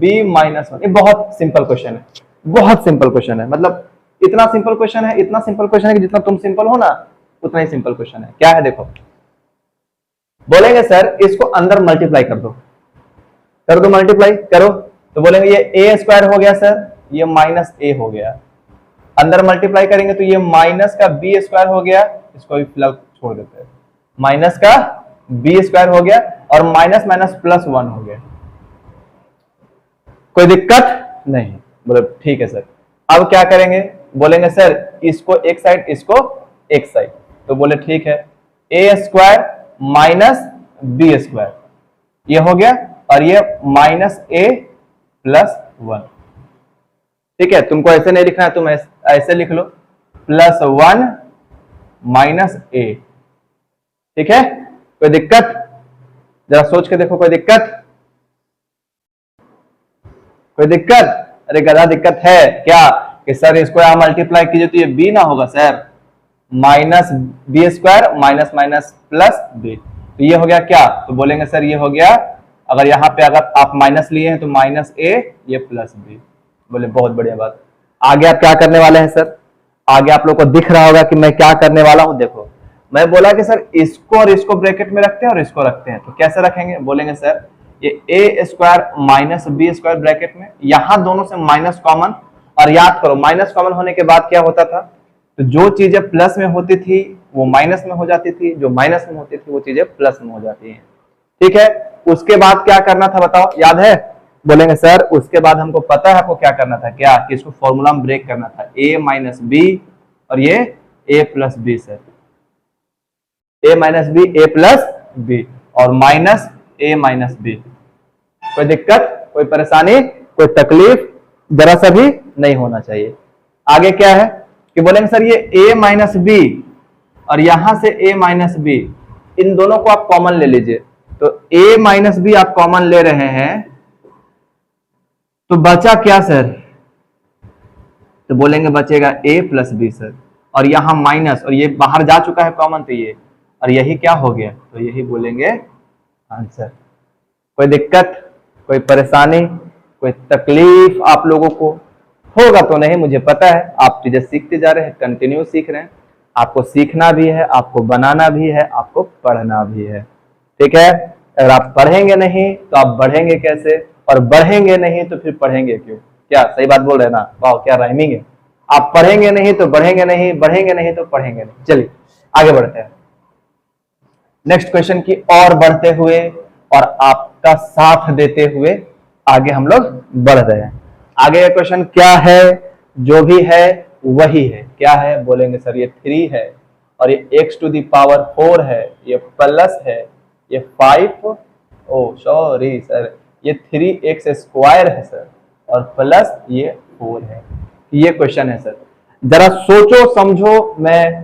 -1। ये बहुत सिंपल क्वेश्चन है, बहुत सिंपल क्वेश्चन है, मतलब इतना सिंपल क्वेश्चन है, इतना सिंपल क्वेश्चन है कि जितना तुम सिंपल हो ना उतना ही सिंपल क्वेश्चन है। क्या है देखो, बोलेंगे सर इसको अंदर मल्टीप्लाई कर दो, मल्टीप्लाई करो, तो बोलेंगे ये a² हो गया सर, ये -a हो गया। अंदर मल्टीप्लाई करेंगे तो ये माइनस का b² हो गया, इसको भी फिलहाल छोड़ देते हैं, माइनस का b² हो गया, और माइनस माइनस +1 हो गया। कोई दिक्कत नहीं, बोले ठीक है सर। अब क्या करेंगे, बोलेंगे सर इसको एक साइड, इसको एक साइड, तो बोले ठीक है, a² -b² ये हो गया, और ये -a+1। ठीक है, तुमको ऐसे नहीं लिखना है, तुम ऐसे लिख लो, +1 -a। ठीक है, कोई दिक्कत, जरा सोच के देखो, कोई दिक्कत, कोई दिक्कत? अरे गधा दिक्कत है क्या कि सर इसको यहां मल्टीप्लाई कीजिए तो ये b ना होगा sir, -b² minus minus plus b, तो ये हो गया क्या, तो बोलेंगे सर ये हो गया, अगर यहाँ पे अगर आप माइनस लिए हैं तो -a, ये +b। बोले बहुत बढ़िया बात। आगे आप क्या करने वाले हैं सर, आगे आप लोग को दिख रहा होगा कि मैं क्या करने वाला हूं। देखो, मैं बोला कि सर इसको और इसको ब्रैकेट में रखते हैं और इसको रखते हैं, तो कैसे रखेंगे, बोलेंगे सर ये a² -b² ब्रैकेट में, यहां दोनों से माइनस कॉमन, और याद करो माइनस कॉमन होने के बाद क्या होता था, तो जो चीजें प्लस में होती थी वो माइनस में हो जाती थी, जो माइनस में होती थी वो चीजें प्लस में हो जाती हैं। ठीक है, उसके बाद क्या करना था बताओ, याद है? बोलेंगे सर उसके बाद हमको पता है आपको क्या करना था, क्या कि इसको फॉर्मूला में ब्रेक करना था, a - b और ये a + b sir, a - b a + b और माइनस a - b। कोई दिक्कत, कोई परेशानी, कोई तकलीफ जरा सा भी नहीं होना चाहिए। आगे क्या है कि बोलेंगे सर ये a - b और यहां से a - b, इन दोनों को आप कॉमन ले लीजिए, तो a - b आप कॉमन ले रहे हैं तो बचा क्या सर, तो बोलेंगे बचेगा a + b सर, और यहां माइनस, और ये बाहर जा चुका है कॉमन, तो ये, और यही क्या हो गया, तो यही बोलेंगे आंसर। कोई दिक्कत, कोई परेशानी, कोई तकलीफ आप लोगों को होगा तो नहीं, मुझे पता है, आप चीजें सीखते जा रहे हैं, कंटिन्यू सीख रहे हैं, आपको सीखना भी है, आपको बनाना भी है, आपको पढ़ना भी है। ठीक है, अगर आप पढ़ेंगे नहीं तो आप बढ़ेंगे कैसे, और बढ़ेंगे नहीं तो फिर पढ़ेंगे क्यों? क्या सही बात बोल रहे हैं ना? वाह क्या राइमिंग है। आप पढ़ेंगे नहीं तो बढ़ेंगे नहीं, बढ़ेंगे नहीं तो पढ़ेंगे नहीं। चलिए आगे बढ़ते हैं, नेक्स्ट क्वेश्चन की ओर बढ़ते हुए और आपका साथ देते हुए आगे हम लोग बढ़ रहे हैं। आगे का क्वेश्चन क्या है, जो भी है वही है। क्या है, बोलेंगे सर ये 3 है और ये x⁴ है, ये प्लस है, ये 5, ओ सॉरी सर, ये 3x² है सर, और प्लस ये 4 है। ये क्वेश्चन है सर, जरा सोचो समझो, मैं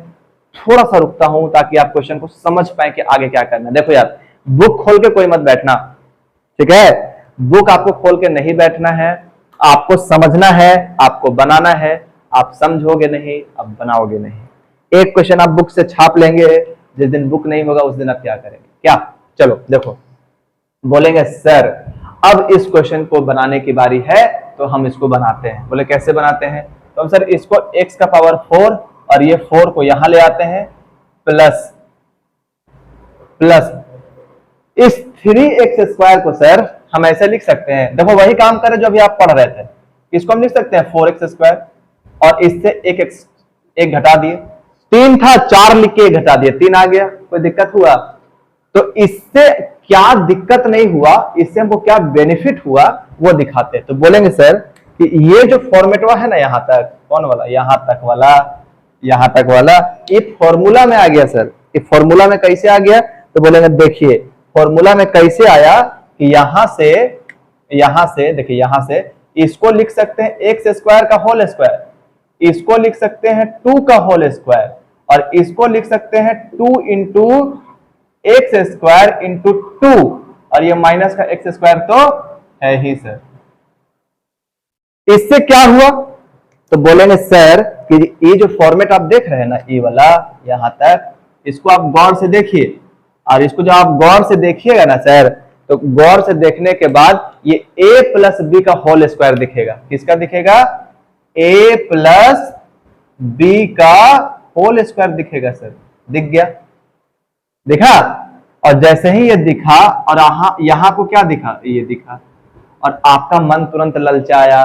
थोड़ा सा रुकता हूं ताकि आप क्वेश्चन को समझ पाए कि आगे क्या करना है। देखो यार, बुक खोल के कोई मत बैठना, ठीक है? बुक आपको खोल के नहीं बैठना है, आपको समझना है, आपको बनाना है। आप समझोगे नहीं, आप बनाओगे नहीं। एक क्वेश्चन आप बुक से छाप लेंगे, जिस दिन बुक नहीं होगा उस दिन आप क्या करेंगे? क्या, चलो देखो, बोलेंगे सर अब इस क्वेश्चन को बनाने की बारी है तो हम इसको बनाते हैं। बोले कैसे बनाते हैं? तो हम सर इसको x⁴ और ये 4 को यहां ले आते हैं, प्लस इस 3x² को सर हम ऐसे लिख सकते हैं, देखो वही काम करें जो अभी आप पढ़ रहे थे। इसको हम लिख सकते हैं 4x² और इससे एक घटा दिए, 3 था 4 लिख के घटा दिए, 3 आ गया। कोई दिक्कत हुआ? तो इससे क्या दिक्कत नहीं हुआ, इससे हमको क्या बेनिफिट हुआ वो दिखाते हैं। तो बोलेंगे सर कि ये जो फॉर्मेटवा है ना, यहां तक, कौन वाला, यहां तक वाला, यहां तक वाला, ये फॉर्मूला में आ गया सर। ये फॉर्मूला में कैसे आ गया? तो बोलेंगे देखिए फॉर्मूला में कैसे आया कि यहां से देखिए, यहां से इसको लिख सकते हैं एक्स स्क्वायर का होल स्क्वायर, इसको लिख सकते हैं 2 का होल स्क्वायर, और इसको लिख सकते हैं 2 इंटू एक्स स्क्वायर इंटू 2, और ये माइनस का एक्स स्क्वायर तो है ही सर। इससे क्या हुआ? तो बोलेंगे सर कि ये जो फॉर्मेट आप देख रहे हैं ना, ये वाला यहां तक, इसको आप गौर से देखिए, और इसको जब आप गौर से देखिएगा ना सर, तो गौर से देखने के बाद ये a प्लस बी का होल स्क्वायर दिखेगा। किसका दिखेगा? a प्लस बी का होल स्क्वायर दिखेगा सर। दिख गया? दिखा? और जैसे ही ये दिखा, और यहां को क्या दिखा? ये दिखा, और आपका मन तुरंत ललचाया,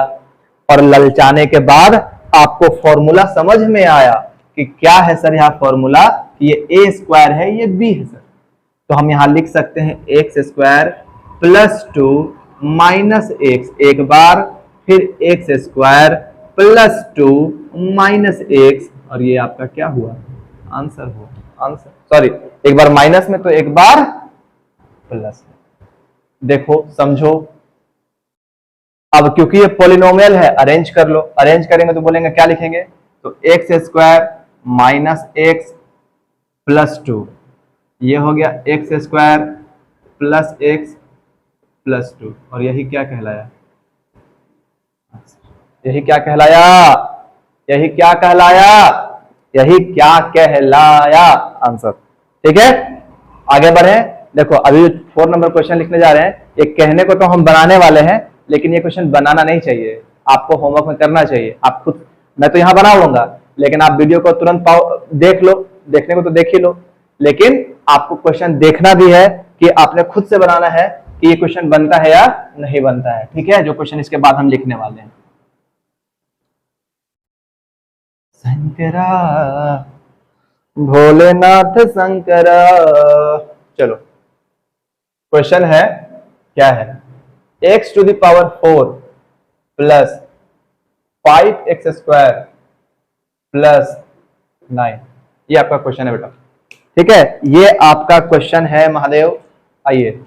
और ललचाने के बाद आपको फॉर्मूला समझ में आया कि क्या है सर यहाँ फॉर्मूला, ये a स्क्वायर है, ये b है सर। तो हम यहां लिख सकते हैं x square plus 2 minus x एक बार, फिर x square plus 2 minus x, और ये आपका क्या हुआ? आंसर हुआ। आंसर, सॉरी, एक बार माइनस में तो एक बार प्लस में। देखो समझो, अब क्योंकि ये पॉलिनोमियल है, अरेंज कर लो। अरेंज करेंगे तो बोलेंगे क्या लिखेंगे? तो x square minus x plus 2, ये हो गया x square plus x plus 2, और यही क्या कहलाया? यही क्या कहलाया? यही क्या कहलाया? यही क्या कहलाया? आंसर। ठीक है, आगे बढ़े। देखो अभी 4 नंबर क्वेश्चन लिखने जा रहे हैं। ये कहने को तो हम बनाने वाले हैं, लेकिन ये क्वेश्चन बनाना नहीं चाहिए, आपको होमवर्क में करना चाहिए। आप खुद, मैं तो यहाँ बना लूंगा, लेकिन आप वीडियो को तुरंत देख लो, देखने को तो देख ही लो, लेकिन आपको क्वेश्चन देखना भी है कि आपने खुद से बनाना है कि ये क्वेश्चन बनता है या नहीं बनता है। ठीक है, जो क्वेश्चन इसके बाद हम लिखने वाले हैं। शंकरा भोलेनाथ शंकरा। चलो क्वेश्चन है, क्या है? x to the power 4 plus 5x square plus 9, ये आपका क्वेश्चन है बेटा। ठीक है, ये आपका क्वेश्चन है महादेव। आइए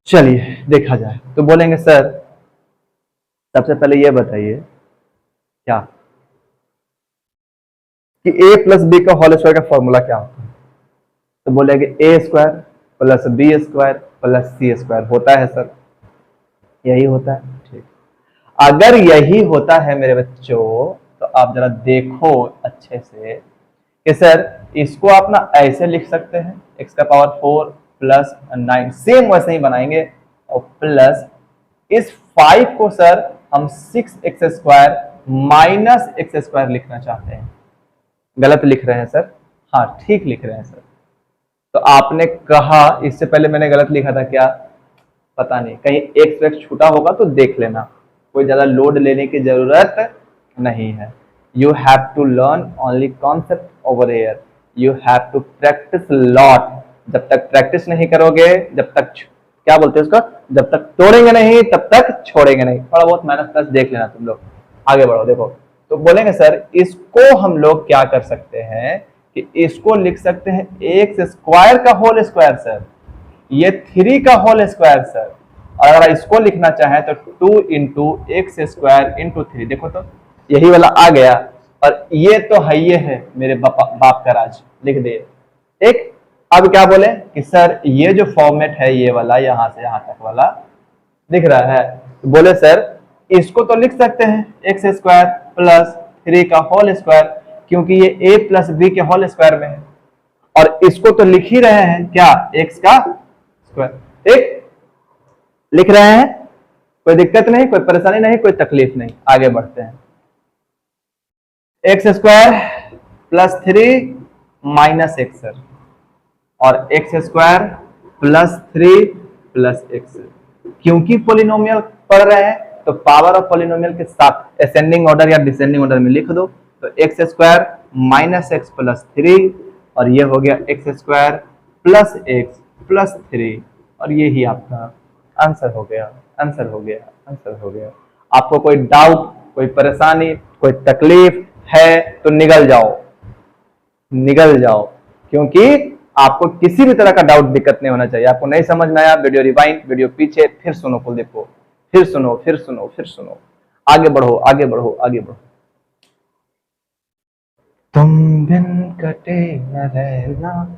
चलिए देखा जाए। तो बोलेंगे सर सबसे पहले ये बताइए क्या कि a प्लस बी का होल स्क्वायर का फॉर्मूला क्या होता है? तो बोलेंगे a square plus b square plus c square होता है सर, यही होता है। ठीक, अगर यही होता है मेरे बच्चों, तो आप जरा देखो अच्छे से कि सर इसको आप ना ऐसे लिख सकते हैं, x का पावर 4 प्लस 9, सेम वैसे ही बनाएंगे, और प्लस इस 5 को सर हम 6x square minus x square लिखना चाहते हैं। गलत लिख रहे हैं सर? हाँ ठीक लिख रहे हैं सर। तो आपने कहा, इससे पहले मैंने गलत लिखा था क्या? पता नहीं, कहीं एक्स वेक्स छूटा होगा तो देख लेना, कोई ज्यादा लोड लेने की जरूरत नहीं है। You have to learn only concept over here, you have to practice lot. जब तक प्रैक्टिस नहीं करोगे, जब तक, क्या बोलते हैं उसका, जब तक तोड़ेंगे नहीं तब तक छोड़ेंगे नहीं। थोड़ा बहुत माइनस प्लस देख लेना तुम लोग, आगे बढ़ो। देखो तो बोलेंगे सर इसको हम लोग क्या कर सकते हैं कि इसको लिख सकते हैं एक्स स्क्वायर का होल स्क्वायर सर, ये 3 का होल स्क्वायर सर, और अगर इसको लिखना चाहें तो 2 इंटू एक्स स्क्वायर इंटू 3। देखो तो यही वाला आ गया, और ये तो है, ये है मेरे बाप का राज, लिख दे। ठीक, अब क्या बोले कि सर ये जो फॉर्मेट है ये वाला, यहां से यहां तक वाला दिख रहा है, तो बोले सर इसको तो लिख सकते हैं एक्स स्क्वायर प्लस 3 का होल स्क्वायर, क्योंकि ये a प्लस बी के होल स्क्वायर में है, और इसको तो लिख ही रहे हैं क्या, x का स्क्वायर। ठीक, लिख रहे हैं, कोई दिक्कत नहीं, कोई परेशानी नहीं, कोई तकलीफ नहीं। आगे बढ़ते हैं। X square plus 3 minus x sir, और x square plus 3 plus x. क्योंकि पॉलिनोमियल पढ़ रहे हैं तो पावर ऑफ पॉलिनोमियल के साथ असेंडिंग ऑर्डर या डिसेंडिंग ऑर्डर में लिख दो। तो x square minus x plus 3, और ये हो गया एक्स स्क्वायर प्लस एक्स +3 और ये ही आपका आंसर हो गया, आंसर हो गया, आंसर हो गया। आपको कोई डाउट, कोई परेशानी, कोई तकलीफ है तो निकल जाओ, निकल जाओ, क्योंकि आपको किसी भी तरह का डाउट दिक्कत नहीं होना चाहिए। आपको नहीं समझ में आया, वीडियो रिवाइंड, वीडियो पीछे, फिर सुनो कुलदीप को, फिर सुनो, फिर सुनो, फिर सुनो, आगे बढ़ो, आगे बढ़ो, आगे बढ़ो। तुम बिन कटे न रहना,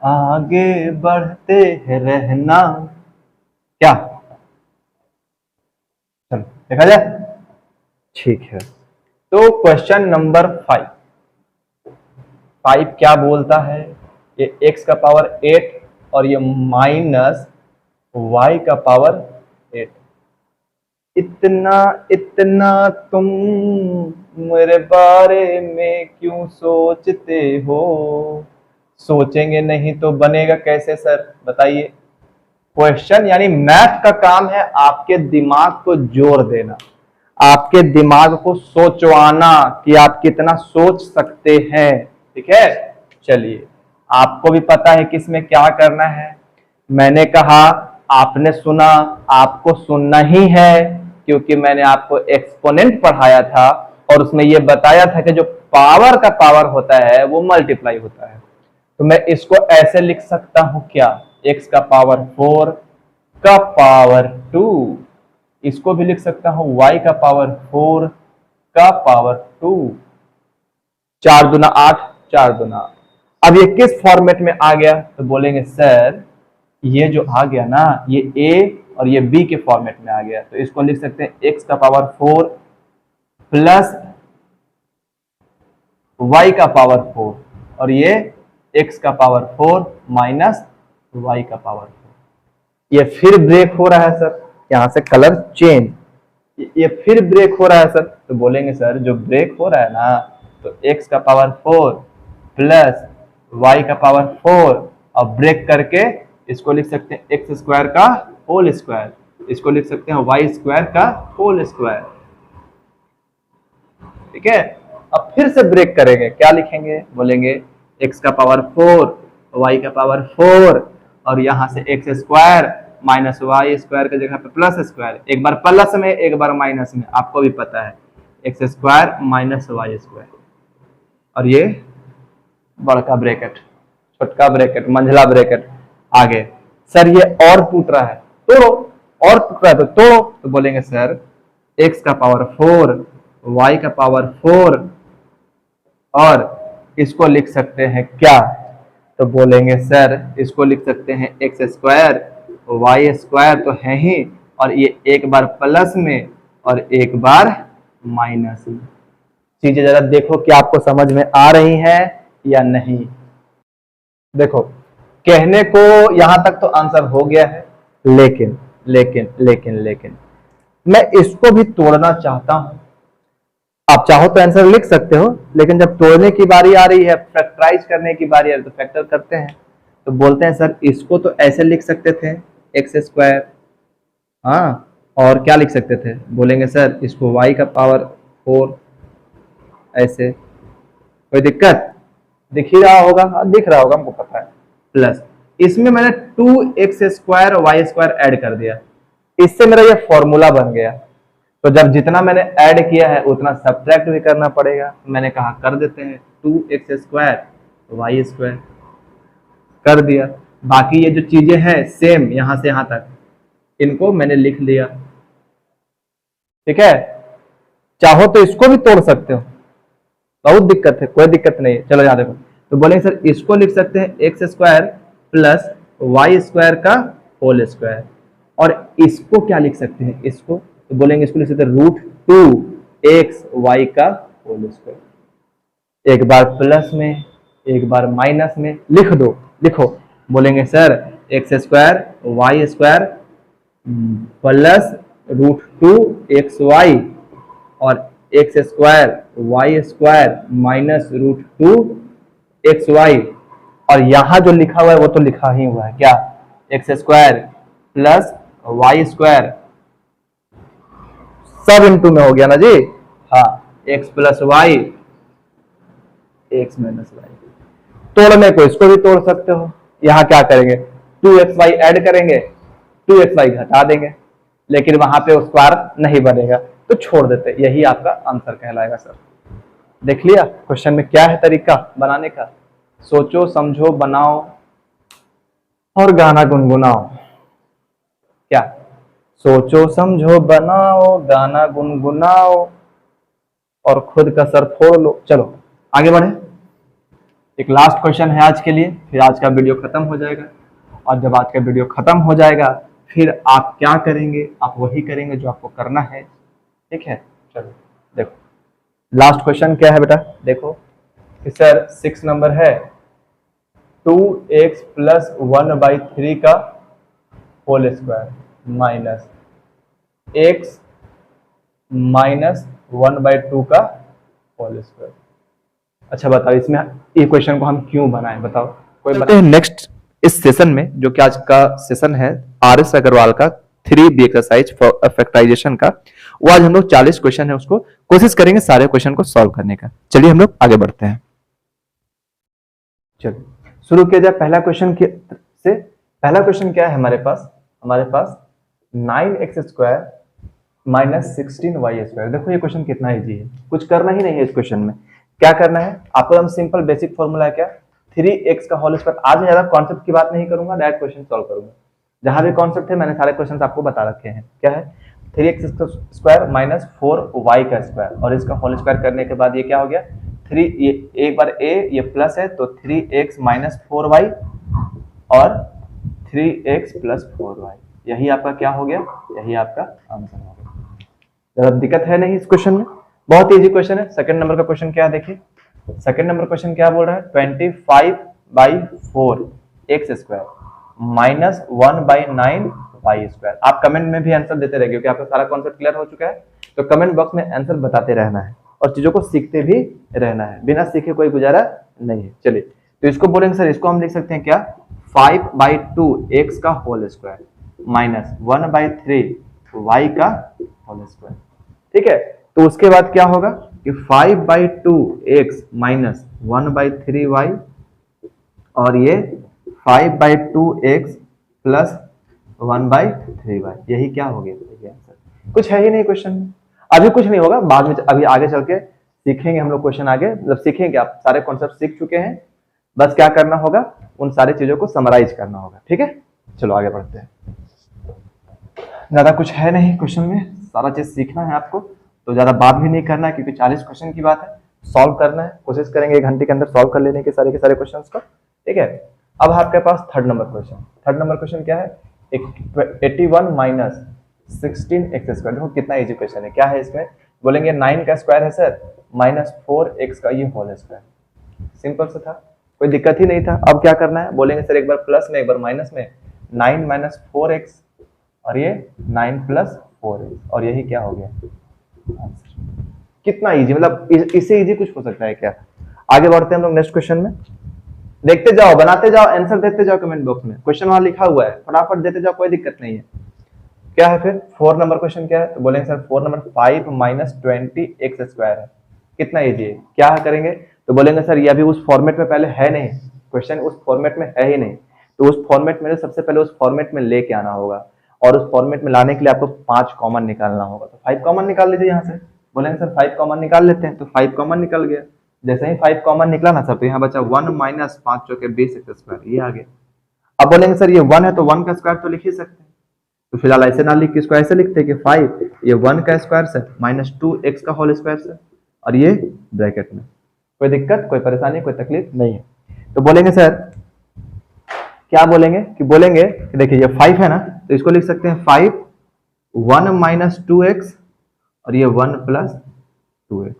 आगे बढ़ते रहना, क्या चलो देखा जाए। ठीक है, तो क्वेश्चन नंबर 5 क्या बोलता है, ये x का पावर 8 और ये माइनस y का पावर 8। इतना इतना तुम मेरे बारे में क्यों सोचते हो, सोचेंगे नहीं तो बनेगा कैसे सर, बताइए। क्वेश्चन यानी मैथ का काम है आपके दिमाग को जोर देना, आपके दिमाग को सोचवाना कि आप कितना सोच सकते हैं। ठीक है, चलिए, आपको भी पता है कि इसमें क्या करना है। मैंने कहा, आपने सुना, आपको सुनना ही है, क्योंकि मैंने आपको एक्सपोनेंट पढ़ाया था और उसमें यह बताया था कि जो पावर का पावर होता है वो मल्टीप्लाई होता है। तो मैं इसको ऐसे लिख सकता हूं क्या, x का पावर 4 का पावर 2, इसको भी लिख सकता हूं y का पावर 4 का पावर 2। 4 दूना 8, 4 दूना। अब ये किस फॉर्मेट में आ गया, तो बोलेंगे सर ये जो आ गया ना, ये a और ये b के फॉर्मेट में आ गया, तो इसको लिख सकते हैं x का पावर 4 प्लस y का पावर 4 और ये x का पावर 4 माइनस y का पावर 4। ये फिर ब्रेक हो रहा है सर, यहां से कलर चेंज, ये फिर ब्रेक हो रहा है सर, तो बोलेंगे सर जो ब्रेक हो रहा है ना, तो x का पावर 4 प्लस y का पावर 4 और ब्रेक करके इसको लिख सकते हैं x स्क्वायर का होल स्क्वायर, इसको लिख सकते हैं y स्क्वायर का होल स्क्वायर। ठीक है, अब फिर से ब्रेक करेंगे, क्या लिखेंगे, बोलेंगे x का पावर 4 y का पावर 4 और यहां से x square minus y square की जगह पे प्लस स्क्वायर, एक बार प्लस में एक बार माइनस में, आपको भी पता है x square minus y square और ये बड़का ब्रैकेट, छोटका ब्रैकेट, मंझला ब्रैकेट। आगे सर ये और टूट रहा है, तोड़ो, और टूट रहा है तो तोड़ो, तो बोलेंगे सर x का पावर 4 y का पावर 4 और इसको लिख सकते हैं क्या, तो बोलेंगे सर इसको लिख सकते हैं एक्स स्क्वायर वाई स्क्वायर तो है ही, और ये एक बार प्लस में और एक बार माइनस में। चीजें जरा देखो कि आपको समझ में आ रही हैं या नहीं। देखो, कहने को यहां तक तो आंसर हो गया है, लेकिन लेकिन लेकिन लेकिन मैं इसको भी तोड़ना चाहता हूं। आप चाहो तो आंसर लिख सकते हो, लेकिन जब तोड़ने की बारी आ रही है, फैक्टराइज करने की बारी आ रही है, तो फैक्टर करते हैं, तो बोलते हैं सर इसको तो ऐसे लिख सकते थे एक्स स्क्वायर, हाँ, और क्या लिख सकते थे, बोलेंगे सर इसको y का पावर 4 ऐसे। कोई दिक्कत दिख ही रहा होगा, दिख रहा होगा, हमको पता है। प्लस इसमें मैंने 2x square y square add कर दिया, इससे मेरा ये फॉर्मूला बन गया। तो जब जितना मैंने ऐड किया है उतना सब्ट्रैक्ट भी करना पड़ेगा, मैंने कहा कर देते हैं 2x स्क्वायर y स्क्वायर, कर दिया। बाकी ये जो चीजें हैं सेम यहां से यहां तक, इनको मैंने लिख लिया। ठीक है, चाहो तो इसको भी तोड़ सकते हो, बहुत दिक्कत है, कोई दिक्कत नहीं है। चलो यहां देखो, तो बोलेंगे सर इसको लिख सकते हैं x square plus y square का होल स्क्वायर, और इसको क्या लिख सकते हैं, इसको तो बोलेंगे इसको लिख सकते हैं √2x y का होल स्क्वायर। एक बार प्लस में एक बार माइनस में लिख दो, लिखो, बोलेंगे sir x square y square plus √2xy और x square y square minus √2xy, और यहां जो लिखा हुआ है वो तो लिखा ही हुआ है, क्या, x square plus y square, सब इंटू में हो गया ना जी, हाँ, x plus y x minus y. तोड़ने को इसको भी तोड़ सकते हो, यहां क्या करेंगे 2xy ऐड करेंगे, 2xy घटा देंगे, लेकिन वहां पे स्क्वायर नहीं बनेगा तो छोड़ देते। यही आपका आंसर कहलाएगा सर। देख लिया क्वेश्चन में क्या है तरीका बनाने का। सोचो समझो बनाओ और गाना गुनगुनाओ। क्या? सोचो समझो बनाओ गाना गुनगुनाओ और खुद का सर फोड़ लो। चलो आगे बढ़े। एक लास्ट क्वेश्चन है आज के लिए, फिर आज का वीडियो खत्म हो जाएगा। और जब आज का वीडियो खत्म हो जाएगा फिर आप क्या करेंगे? आप वही करेंगे जो आपको करना है। ठीक है, चलो देखो लास्ट क्वेश्चन क्या है बेटा। देखो कि सर 6 नंबर है 2x प्लस 1/3 का whole square minus x minus 1/2 का होल स्क्वायर। अच्छा बताओ इसमें ये क्वेश्चन को हम क्यों बनाएं? बताओ कोई बताए। नेक्स्ट इस सेशन में, जो कि आज का सेशन है RS अग्रवाल का 3B एक्सरसाइज फॉर फैक्टराइजेशन का, वो आज हम लोग 40 क्वेश्चन है उसको कोशिश करेंगे सारे क्वेश्चन को सॉल्व करने का। चलिए हम लोग आगे बढ़ते हैं। चलिए शुरू किया जाए पहला क्वेश्चन से। पहला क्वेश्चन क्या है हमारे पास? हमारे पास 9x square minus 16y square. देखो ये क्वेश्चन कितना इजी है, कुछ करना ही नहीं है इस क्वेश्चन में। क्या करना है आपको? हम सिंपल बेसिक फॉर्मूला है क्या, 3x का होल स्क्वायर। आज मैं ज्यादा कॉन्सेप्ट की बात नहीं करूंगा, डायरेक्ट क्वेश्चन सॉल्व करूंगा। जहां भी कॉन्सेप्ट है मैंने सारे क्वेश्चन आपको बता रखे हैं। क्या है? 3x स्क्वायर माइनस 4y का स्क्वायर और इसका होल स्क्वायर करने के बाद ये क्या हो गया? 3 ये एक बार a ये प्लस है तो 3x माइनस 4y और 3x प्लस 4y। यही आपका क्या हो गया? यही आपका आंसर हो गया। ज्यादा दिक्कत है नहीं इस क्वेश्चन में, बहुत इजी क्वेश्चन है। सेकंड नंबर का क्वेश्चन क्या है देखिए। सेकंड नंबर क्वेश्चन क्या बोल रहा है? 25/4 एक्स स्क्वायर माइनस 1/9 स्क्वायर। आप कमेंट में भी आंसर देते रहिए क्योंकि आपका सारा कॉन्सेप्ट क्लियर हो चुका है। तो कमेंट बॉक्स में आंसर बताते रहना है और चीजों को सीखते भी रहना है, बिना सीखे कोई गुजारा नहीं है। चलिए तो इसको बोलेंगे सर, इसको हम लिख सकते हैं क्या? 5/2 एक्स का होल स्क्वायर माइनस 1/3 वाई का होल स्क्वायर। ठीक है, तो उसके बाद क्या होगा कि 5/2 एक्स माइनस 1/3 वाई और ये 5/2 एक्स प्लस 1/3 वाई। यही क्या हो गया? यही आंसर। कुछ है ही नहीं क्वेश्चन में, अभी कुछ नहीं होगा, बाद में अभी आगे चल के सीखेंगे हम लोग क्वेश्चन। आगे मतलब सीखेंगे, आप सारे कॉन्सेप्ट सीख चुके हैं, बस क्या करना होगा? उन सारी चीजों को समराइज करना होगा। ठीक है, चलो आगे बढ़ते हैं। ज्यादा कुछ है नहीं क्वेश्चन में, सारा चीज सीखना है आपको, तो ज्यादा बात भी नहीं करना है क्योंकि 40 क्वेश्चन की बात है, सॉल्व करना है। कोशिश करेंगे 1 घंटे के अंदर सॉल्व कर लेने के सारे क्वेश्चन को। ठीक है, अब आपके पास third number question. Third number question क्या है? 81 माइनस 16 एक्स स्क्वायर। देखो कितना इजी क्वेश्चन है। क्या है इसमें? बोलेंगे 9 का स्क्वायर है सर माइनस 4x का ये होल स्क्वायर। सिंपल सा था, कोई दिक्कत ही नहीं था। अब क्या करना है? बोलेंगे सर एक बार प्लस में एक बार माइनस में, 9 माइनस 4x और ये 9 प्लस 4x और यही क्या हो गया? आंसर। कितना इजी, मतलब इससे इजी कुछ हो सकता है क्या? आगे बढ़ते हैं हम लोग नेक्स्ट क्वेश्चन में। देखते जाओ, बनाते जाओ, आंसर देते जाओ कमेंट बॉक्स में। क्वेश्चन वहां लिखा हुआ है, फटाफट देते जाओ, कोई दिक्कत नहीं है। क्या है फिर 4 नंबर क्वेश्चन क्या है? तो बोलेंगे sir 4 number 5 minus 20 x square है। कितना इजी है, क्या करेंगे? तो बोलेंगे सर ये अभी उस फॉर्मेट में पहले है नहीं, क्वेश्चन उस फॉर्मेट में है ही नहीं, तो उस फॉर्मेट में सबसे पहले उस फॉर्मेट में लेके आना होगा और उस फॉर्मेट में लाने के लिए आपको 5 कॉमन निकालना होगा। तो 5 कॉमन निकाल लीजिए यहाँ से। बोलेंगे सर 5 कॉमन निकाल लेते हैं, तो 5 कॉमन निकल गया। जैसे ही 5 कॉमन निकला ना सर, तो यहाँ बचा 1 माइनस 5 चौके 20 एक्स स्क्वायर, ये आ गया। अब बोलेंगे सर ये 1 है तो 1 का स्क्वायर तो लिख ही सकते हैं, तो फिलहाल ऐसे ना लिख के इसको ऐसे लिखते हैं कि 5 ये 1 का स्क्वायर से माइनस 2x का होल स्क्वायर से और ये ब्रैकेट में। कोई दिक्कत, कोई परेशानी, कोई तकलीफ नहीं है। तो बोलेंगे सर क्या बोलेंगे कि बोलेंगे कि देखिए ये 5 है ना, तो इसको लिख सकते हैं 5 1 माइनस 2x और ये 1 प्लस 2x।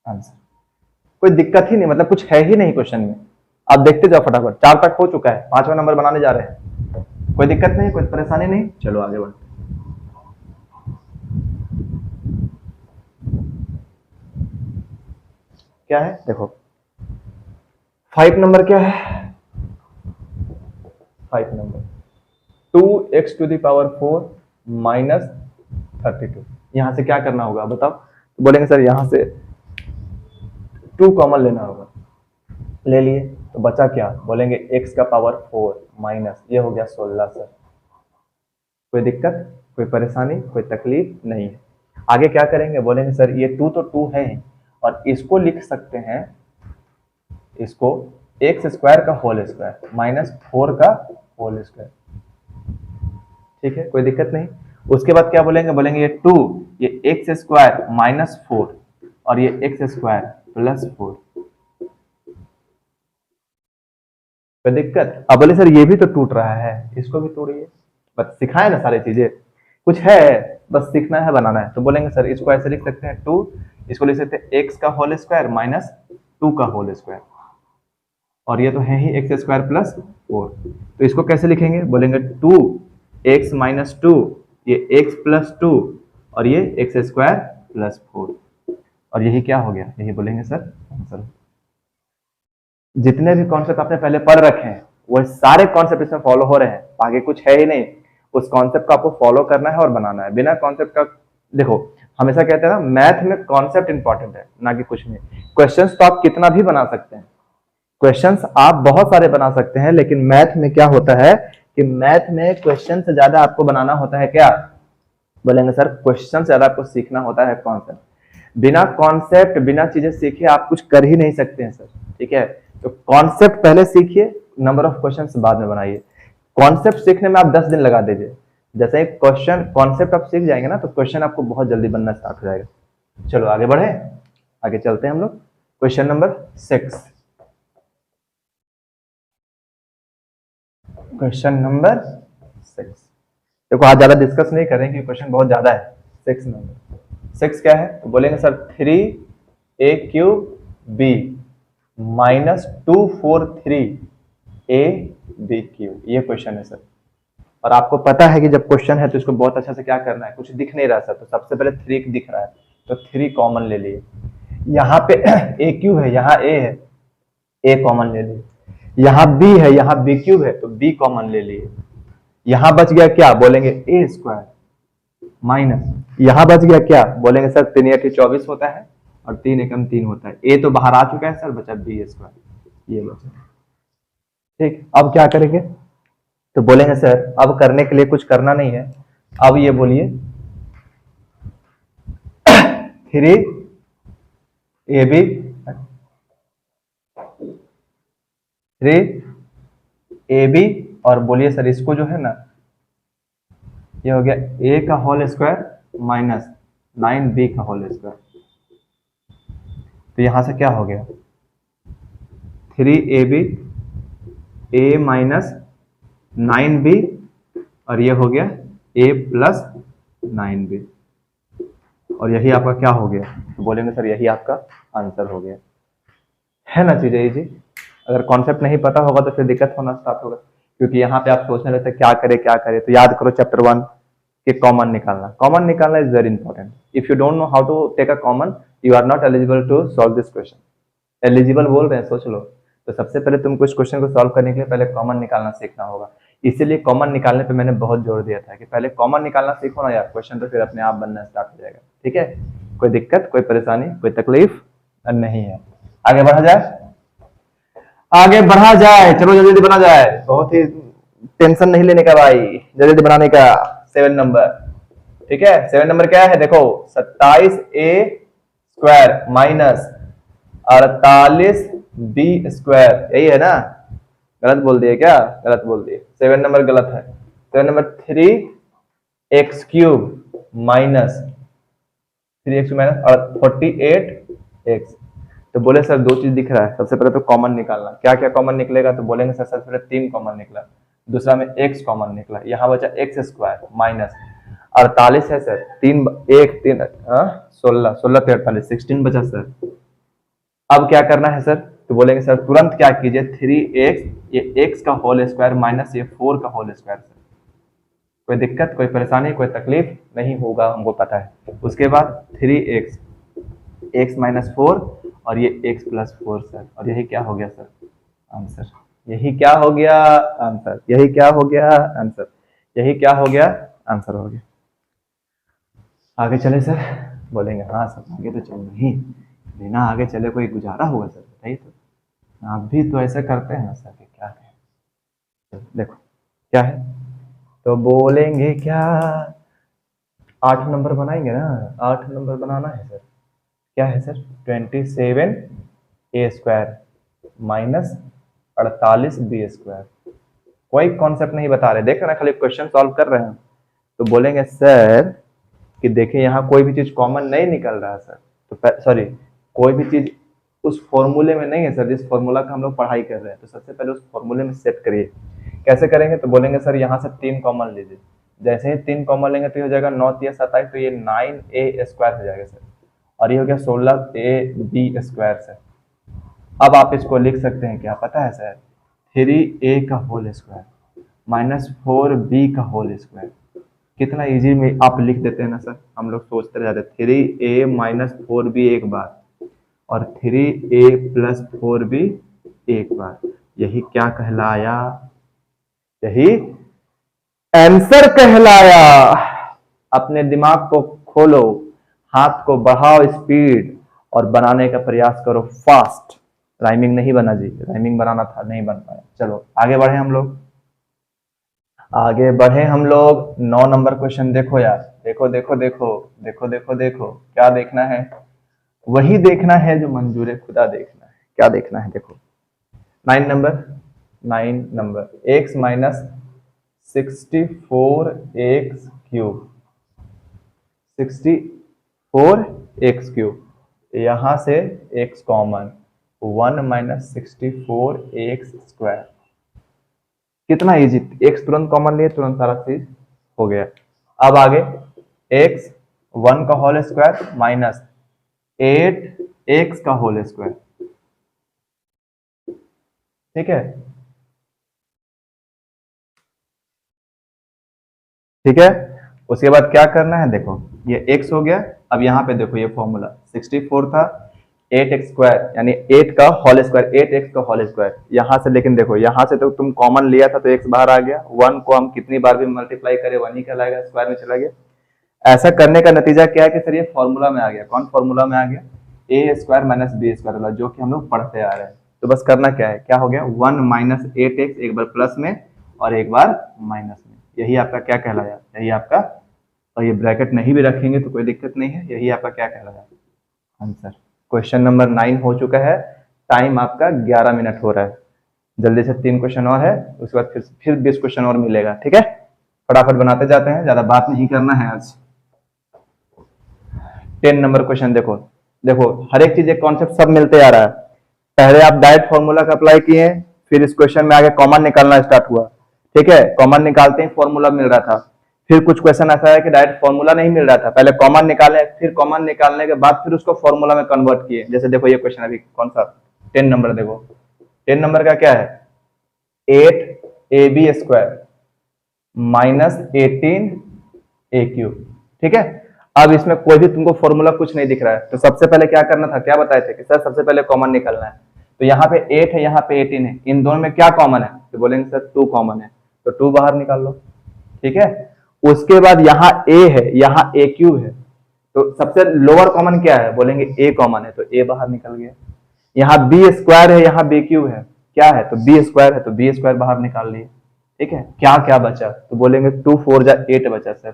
आंसर। कोई दिक्कत ही नहीं, मतलब कुछ है ही नहीं क्वेश्चन में। आप देखते जाओ फटाफट, 4 तक हो चुका है, 5वां नंबर बनाने जा रहे हैं। कोई दिक्कत नहीं, कोई परेशानी नहीं, चलो आगे बढ़ते। क्या है देखो 5 नंबर क्या है? 5 number 2x to the power 4 minus 32। यहां से क्या करना होगा बताओ? तो बोलेंगे सर यहां से 2 कॉमन लेना होगा, ले लिए तो बचा क्या, बोलेंगे x का पावर 4 माइनस ये हो गया 16 सर। कोई दिक्कत, कोई परेशानी, कोई तकलीफ नहीं है। आगे क्या करेंगे, बोलेंगे सर ये 2 तो 2 है और इसको लिख सकते हैं, इसको एक्स स्क्वायर का होल स्क्वायर माइनस 4 का होल स्क्वायर। ठीक है, कोई दिक्कत नहीं। उसके बाद क्या बोलेंगे, बोलेंगे ये 2 ये एक्स स्क्वायर माइनस 4 और ये एक्स स्क्वायर प्लस 4। कोई दिक्कत। अब बोले सर ये भी तो टूट रहा है, इसको भी तोड़िए। बस सिखाए ना सारी चीजें, कुछ है बस सीखना है बनाना है। तो बोलेंगे सर इसको ऐसे लिख सकते हैं 2, इसको लिख सकते हैं एक्स का होल स्क्वायर माइनस 2 का होल स्क्वायर और ये तो है ही एक्स स्क्वायर प्लस 4। तो इसको कैसे लिखेंगे, बोलेंगे 2 एक्स माइनस 2 ये एक्स प्लस 2 और ये एक्स स्क्वायर प्लस 4 और यही क्या हो गया, यही बोलेंगे सर आंसर। जितने भी कॉन्सेप्ट आपने पहले पढ़ रखे हैं वो सारे कॉन्सेप्ट इसमें फॉलो हो रहे हैं, आगे कुछ है ही नहीं। उस कॉन्सेप्ट को आपको फॉलो करना है और बनाना है। बिना कॉन्सेप्ट का, देखो हमेशा कहते हैं ना मैथ में कॉन्सेप्ट इंपॉर्टेंट है ना कि कुछ नहीं। क्वेश्चंस तो आप कितना भी बना सकते हैं, क्वेश्चंस आप बहुत सारे बना सकते हैं, लेकिन मैथ में क्या होता है कि मैथ में क्वेश्चन से ज्यादा आपको बनाना होता है क्या, बोलेंगे सर क्वेश्चन से ज्यादा आपको सीखना होता है कॉन्सेप्ट। बिना कॉन्सेप्ट बिना चीजें सीखे आप कुछ कर ही नहीं सकते हैं सर। ठीक है, तो कॉन्सेप्ट पहले सीखिए, नंबर ऑफ क्वेश्चंस बाद में बनाइए। कॉन्सेप्ट सीखने में आप 10 दिन लगा दीजिए, जैसे एक क्वेश्चन कॉन्सेप्ट आप सीख जाएंगे ना तो क्वेश्चन आपको बहुत जल्दी बनना स्टार्ट हो जाएगा। चलो आगे बढ़े, आगे चलते हैं हम लोग। Question number 6, question number 6। देखो आज ज्यादा डिस्कस नहीं करेंगे क्योंकि क्वेश्चन बहुत ज्यादा है। 6 नंबर 6 क्या है, तो बोलेंगे sir 3a cube b minus 243ab cube, ये क्वेश्चन है सर। और आपको पता है कि जब क्वेश्चन है तो इसको बहुत अच्छा से क्या करना है, कुछ दिख नहीं रहा सर, तो सबसे पहले 3 दिख रहा है तो 3 कॉमन ले लिए। यहाँ पे a क्यूब है, यहाँ a है, a कॉमन ले लिए। यहाँ b है, यहाँ b क्यूब है तो b कॉमन ले लिए। यहाँ बच गया क्या, बोलेंगे a स्क्वायर माइनस यहाँ बच गया क्या, बोलेंगे सर 3 या 24 होता है और 3 एकम 3 होता है। a तो बाहर आ चुका है सर, बचा b स्क्वायर, ये बचा। ठीक, अब क्या करेंगे, तो बोलेंगे सर अब करने के लिए कुछ करना नहीं है। अब ये बोलिए 3ab 3ab और बोलिए सर इसको जो है ना, ये हो गया a का होल स्क्वायर माइनस 9b का होल स्क्वायर। तो यहां से क्या हो गया 3ab a माइनस 9b और ये हो गया a प्लस 9b और यही आपका क्या हो गया, तो बोलेंगे सर यही आपका आंसर हो गया। है ना चीजें इजी। अगर कॉन्सेप्ट नहीं पता होगा तो फिर दिक्कत होना स्टार्ट होगा, क्योंकि यहाँ पे आप सोचने लगते क्या करे क्या करे। तो याद करो चैप्टर 1 के कॉमन निकालना, कॉमन निकालना is very important. If you don't know how to take a common you are not eligible to solve this question. Eligible बोल रहे हैं, सोच लो। तो सबसे पहले तुमको इस क्वेश्चन को सॉल्व करने के लिए पहले कॉमन निकालना सीखना होगा। इसीलिए कॉमन निकालने पे मैंने बहुत जोर दिया था कि पहले कॉमन निकालना सीखो ना यार, क्वेश्चन तो फिर अपने आप बनना स्टार्ट हो जाएगा। ठीक है, कोई दिक्कत, कोई परेशानी, कोई तकलीफ नहीं है। आगे बढ़ा जाए, आगे बढ़ा जाए, चलो जल्दी जल्दी बना जाए, बहुत ही टेंशन नहीं लेने का भाई, जल्दी जल्दी बनाने का। 7 नंबर, ठीक है 7 नंबर क्या है, देखो 27a square minus 48b square, यही है ना। गलत बोल दिए क्या, गलत बोल दिए, 7 नंबर गलत है। 7 number 3x cube minus 3x minus और 48x। तो बोले सर दो चीज दिख रहा है, सबसे पहले तो कॉमन निकालना, क्या क्या कॉमन निकलेगा, तो बोलेंगे सर सबसे पहले 3 कॉमन निकला, दूसरा में x कॉमन निकला, यहाँ बचा x स्क्वायर माइनस 48 है सर, 3 1 3 16 16 48 16 बचा सर। अब क्या करना है सर, तो बोलेंगे सर तुरंत क्या कीजिए 3x ये x का होल स्क्वायर माइनस ये 4 का होल स्क्वायर। सर कोई दिक्कत, कोई परेशानी, कोई तकलीफ नहीं होगा, हमको पता है। उसके बाद 3x x माइनस 4 और ये x प्लस 4 सर, और यही क्या हो गया सर आंसर, यही क्या हो गया आंसर, यही क्या हो गया आंसर, यही क्या हो गया आंसर हो गया। आगे चले सर, बोलेंगे हाँ सर आगे तो चल नहीं, बिना आगे चले कोई गुजारा होगा सर, बताइए तो। आप भी तो ऐसे करते हैं सर कि क्या है। देखो क्या है, तो बोलेंगे क्या, 8 नंबर बनाएंगे ना, 8 नंबर बनाना है सर। क्या है सर, 27 a² माइनस 48 b²। कोई कॉन्सेप्ट नहीं बता रहे, देख रहे हैं, खाली क्वेश्चन सॉल्व कर रहे हैं। तो बोलेंगे सर कि देखिए यहाँ कोई भी चीज कॉमन नहीं निकल रहा है सर, तो सॉरी, कोई भी चीज उस फॉर्मूले में नहीं है सर जिस फॉर्मूला का हम लोग पढ़ाई कर रहे हैं। तो सबसे पहले उस फॉर्मूले में सेट करिए। कैसे करेंगे, तो बोलेंगे सर यहाँ से 3 कॉमन लीजिए। जैसे ही 3 कॉमन लेंगे तो ये हो जाएगा 9×3=27, तो ये 9a² हो जाएगा सर। और ये हो गया 16ab² सर। अब आप इसको लिख सकते हैं क्या पता है सर, 3a² माइनस 4b²। कितना इजी में आप लिख देते हैं ना सर, हम लोग सोचते रह जाते, 3a माइनस 4b एक बार और 3a प्लस 4b एक बार। यही क्या कहलाया, यही आंसर कहलाया। अपने दिमाग को खोलो, हाथ को बढ़ाओ स्पीड और बनाने का प्रयास करो फास्ट। राइमिंग नहीं बना जी, राइमिंग बनाना था, नहीं बन पाया। चलो आगे बढ़े हम लोग, आगे बढ़े हम लोग। 9 नंबर क्वेश्चन देखो यार, देखो देखो देखो देखो देखो देखो, क्या देखना है, वही देखना है जो मंजूर खुदा देखना है। क्या देखना है, देखो 9 number, 9 number, x minus 64x³ 64x³ यहां से x कॉमन, 1 माइनस 64x²। कितना इजी, x तुरंत कॉमन लिए तुरंत सारा चीज हो गया। अब आगे x 1 का होल स्क्वायर माइनस 8x का होल स्क्वायर। ठीक है, ठीक है। उसके बाद क्या करना है, देखो ये x हो गया। अब यहाँ पे देखो ये फॉर्मूला 64 था, 8x² यानी 8 का होल स्क्वायर, 8x का होल स्क्वायर यहाँ से। लेकिन देखो यहाँ से तो तुम कॉमन लिया था तो x बाहर आ गया, 1 को हम कितनी बार भी मल्टीप्लाई करें 1 ही कहलाएगा, स्क्वायर में चला गया। ऐसा करने का नतीजा क्या है कि सर ये फॉर्मूला में आ गया। कौन फॉर्मूला में आ गया, a² माइनस b² वाला, जो कि हम लोग पढ़ते आ रहे हैं। तो बस करना क्या है, क्या हो गया, 1 माइनस 8x, एक बार प्लस में और एक बार माइनस में। यही आपका क्या कहलाया, यही आपका, और ये ब्रैकेट नहीं भी रखेंगे तो कोई दिक्कत नहीं है, यही आपका क्या कहलाया, आंसर। क्वेश्चन नंबर 9 हो चुका है, टाइम आपका 11 मिनट हो रहा है। जल्दी से 3 क्वेश्चन और है, उसके बाद फिर 20 क्वेश्चन और मिलेगा। ठीक है, फटाफट बनाते जाते हैं, ज्यादा बात नहीं करना है आज। 10 नंबर क्वेश्चन देखो, देखो हर एक चीज, एक कॉन्सेप्ट सब मिलते आ रहा है। पहले आप डायरेक्ट फॉर्मूला का अप्लाई किए, फिर इस क्वेश्चन में आगे कॉमन निकालना स्टार्ट हुआ। ठीक है, कॉमन निकालते ही फॉर्मूला मिल रहा था। फिर कुछ क्वेश्चन ऐसा है कि डायरेक्ट फॉर्मूला नहीं मिल रहा था, पहले कॉमन निकाले, फिर कॉमन निकालने के बाद फिर उसको फॉर्मूला में कन्वर्ट किए। जैसे देखो ये क्वेश्चन अभी कौन सा, 10 नंबर देखो, 10 नंबर का क्या है, 8ab² माइनस 18a³। ठीक है, अब इसमें कोई भी तुमको फॉर्मूला कुछ नहीं दिख रहा है, तो सबसे पहले क्या करना था, क्या बताए थे कि सर सबसे पहले कॉमन निकालना है। तो यहाँ पे 8 है, यहाँ पे 18 है, इन दोनों में क्या कॉमन है, तो बोलेंगे सर 2 कॉमन है, तो 2 बाहर निकाल लो। ठीक है, उसके बाद यहाँ a है, यहाँ a³ है, तो सबसे लोअर कॉमन क्या है, बोलेंगे a कॉमन है, तो a बाहर निकल गया। यहाँ b² है, यहाँ b³ है, क्या है, तो b² है, तो b² बाहर निकाल लिए। ठीक है, क्या क्या बचा, तो बोलेंगे 2 4 जा 8 बचा सर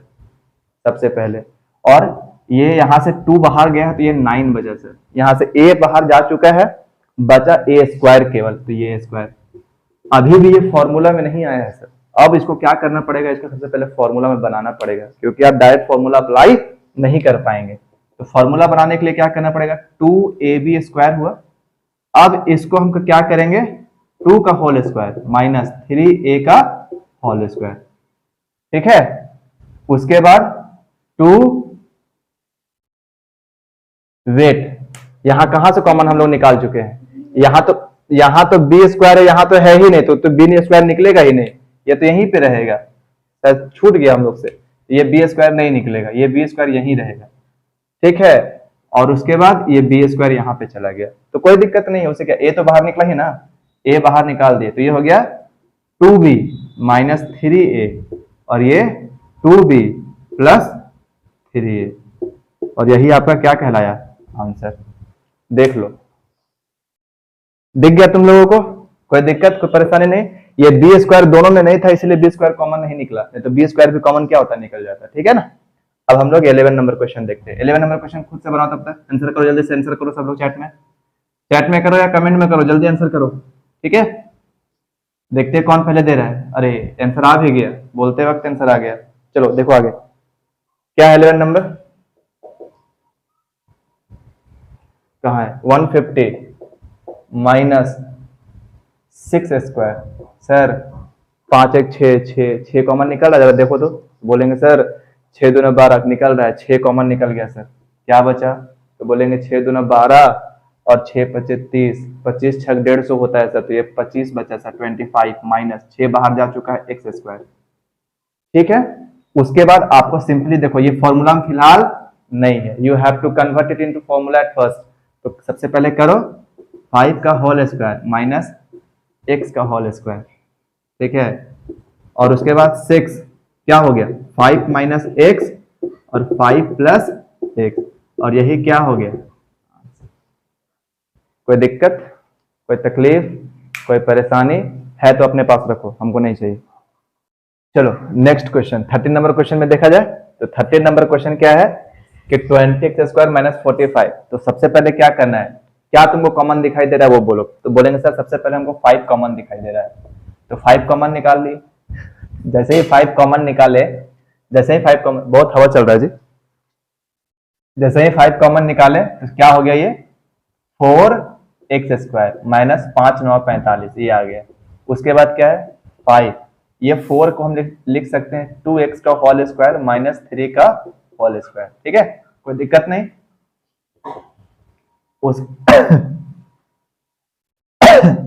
सबसे पहले। और ये यहाँ से 2 बाहर गया है तो ये 9 बचा सर। यहाँ से a बाहर जा चुका है, बचा a² केवल, तो ये a²। अभी भी ये फॉर्मूला में नहीं आया है सर। अब इसको क्या करना पड़ेगा, इसको सबसे पहले फॉर्मूला में बनाना पड़ेगा, क्योंकि आप डायरेक्ट फॉर्मूला अप्लाई नहीं कर पाएंगे। तो फॉर्मूला बनाने के लिए क्या करना पड़ेगा, 2ab² हुआ। अब इसको हम क्या करेंगे, 2 का होल स्क्वायर माइनस 3a का होल स्क्वायर। ठीक है, उसके बाद 2 वेट, यहां कहां से कॉमन हम लोग निकाल चुके हैं, यहां तो b² है, यहां तो है ही नहीं, तो b² निकलेगा ही नहीं, ये तो यहीं पे रहेगा। शायद छूट गया हम लोग से, ये b² नहीं निकलेगा, ये b² यहीं रहेगा। ठीक है, और उसके बाद ये b² यहाँ पे चला गया, तो कोई दिक्कत नहीं है। उसे क्या, a तो बाहर निकला ही ना, a बाहर निकाल दिए, तो ये हो गया 2b माइनस 3a, और ये 2b प्लस 3a, और यही आपका क्या कहलाया, आंसर। देख लो। दिख गया तुम लोगों को? कोई दिक्कत, कोई परेशानी नहीं? ये बी स्क्वायर दोनों में नहीं था, इसलिए बी स्क्वायर कॉमन नहीं निकला, नहीं तो बी स्क्वायर भी कॉमन क्या होता है, निकल जाता है। ठीक है ना? अब हम लोग 11 नंबर क्वेश्चन देखते हैं। 11 नंबर क्वेश्चन खुद से बनाओ, तब तक आंसर करो, जल्दी से आंसर करो सब लोग। चैट में करो या कमेंट में करो, जल्दी आंसर करो। ठीक है, देखते हैं कौन पहले दे रहा है। अरे आंसर आ भी गया, बोलते वक्त आंसर आ गया। चलो देखो आगे क्या है। 11 नंबर कहाँ है? 150 माइनस 6 स्क्वायर। सर 5 1 6 6 कॉमन निकल रहा है, जरा देखो तो। बोलेंगे सर 6 दूना 12 निकल रहा है, 6 कॉमन निकल गया सर, क्या बचा? तो बोलेंगे 6 दूना 12 और 6 25 30, 25 6 150 होता है सर, तो ये 25 बचा सर, 25 माइनस 6 बाहर जा चुका है एक्स स्क्वायर। ठीक है, उसके बाद आपको सिंपली देखो, ये फॉर्मूला में फिलहाल नहीं है, you have to convert it into formula at first. तो सबसे पहले करो 5 का होल स्क्वायर माइनस एक्स का होल स्क्वायर। ठीक है, और उसके बाद 6 क्या हो गया? 5 माइनस एक्स और 5 प्लस एक्स, और यही क्या हो गया? कोई दिक्कत, कोई तकलीफ, कोई परेशानी है तो अपने पास रखो, हमको नहीं चाहिए। चलो नेक्स्ट क्वेश्चन, 13 नंबर क्वेश्चन में देखा जाए तो 13 नंबर क्वेश्चन क्या है कि 20x स्क्वायर माइनस 45। तो सबसे पहले क्या करना है, क्या तुमको कॉमन दिखाई दे रहा है वो बोलो। तो बोलेंगे सर सबसे पहले हमको 5 कॉमन दिखाई दे रहा है, तो 5 कॉमन निकाल ली। जैसे ही 5 कॉमन निकाले, जैसे ही 5 कॉमन, बहुत हवा चल रहा है जी, जैसे ही 5 कॉमन निकाले तो क्या हो गया? ये 4x स्क्वायर माइनस 5 9 45, ये आ गया। उसके बाद क्या है? 5, ये 4 को हम लिख सकते हैं 2x का होल स्क्वायर माइनस 3 का होल स्क्वायर। ठीक है, कोई दिक्कत नहीं।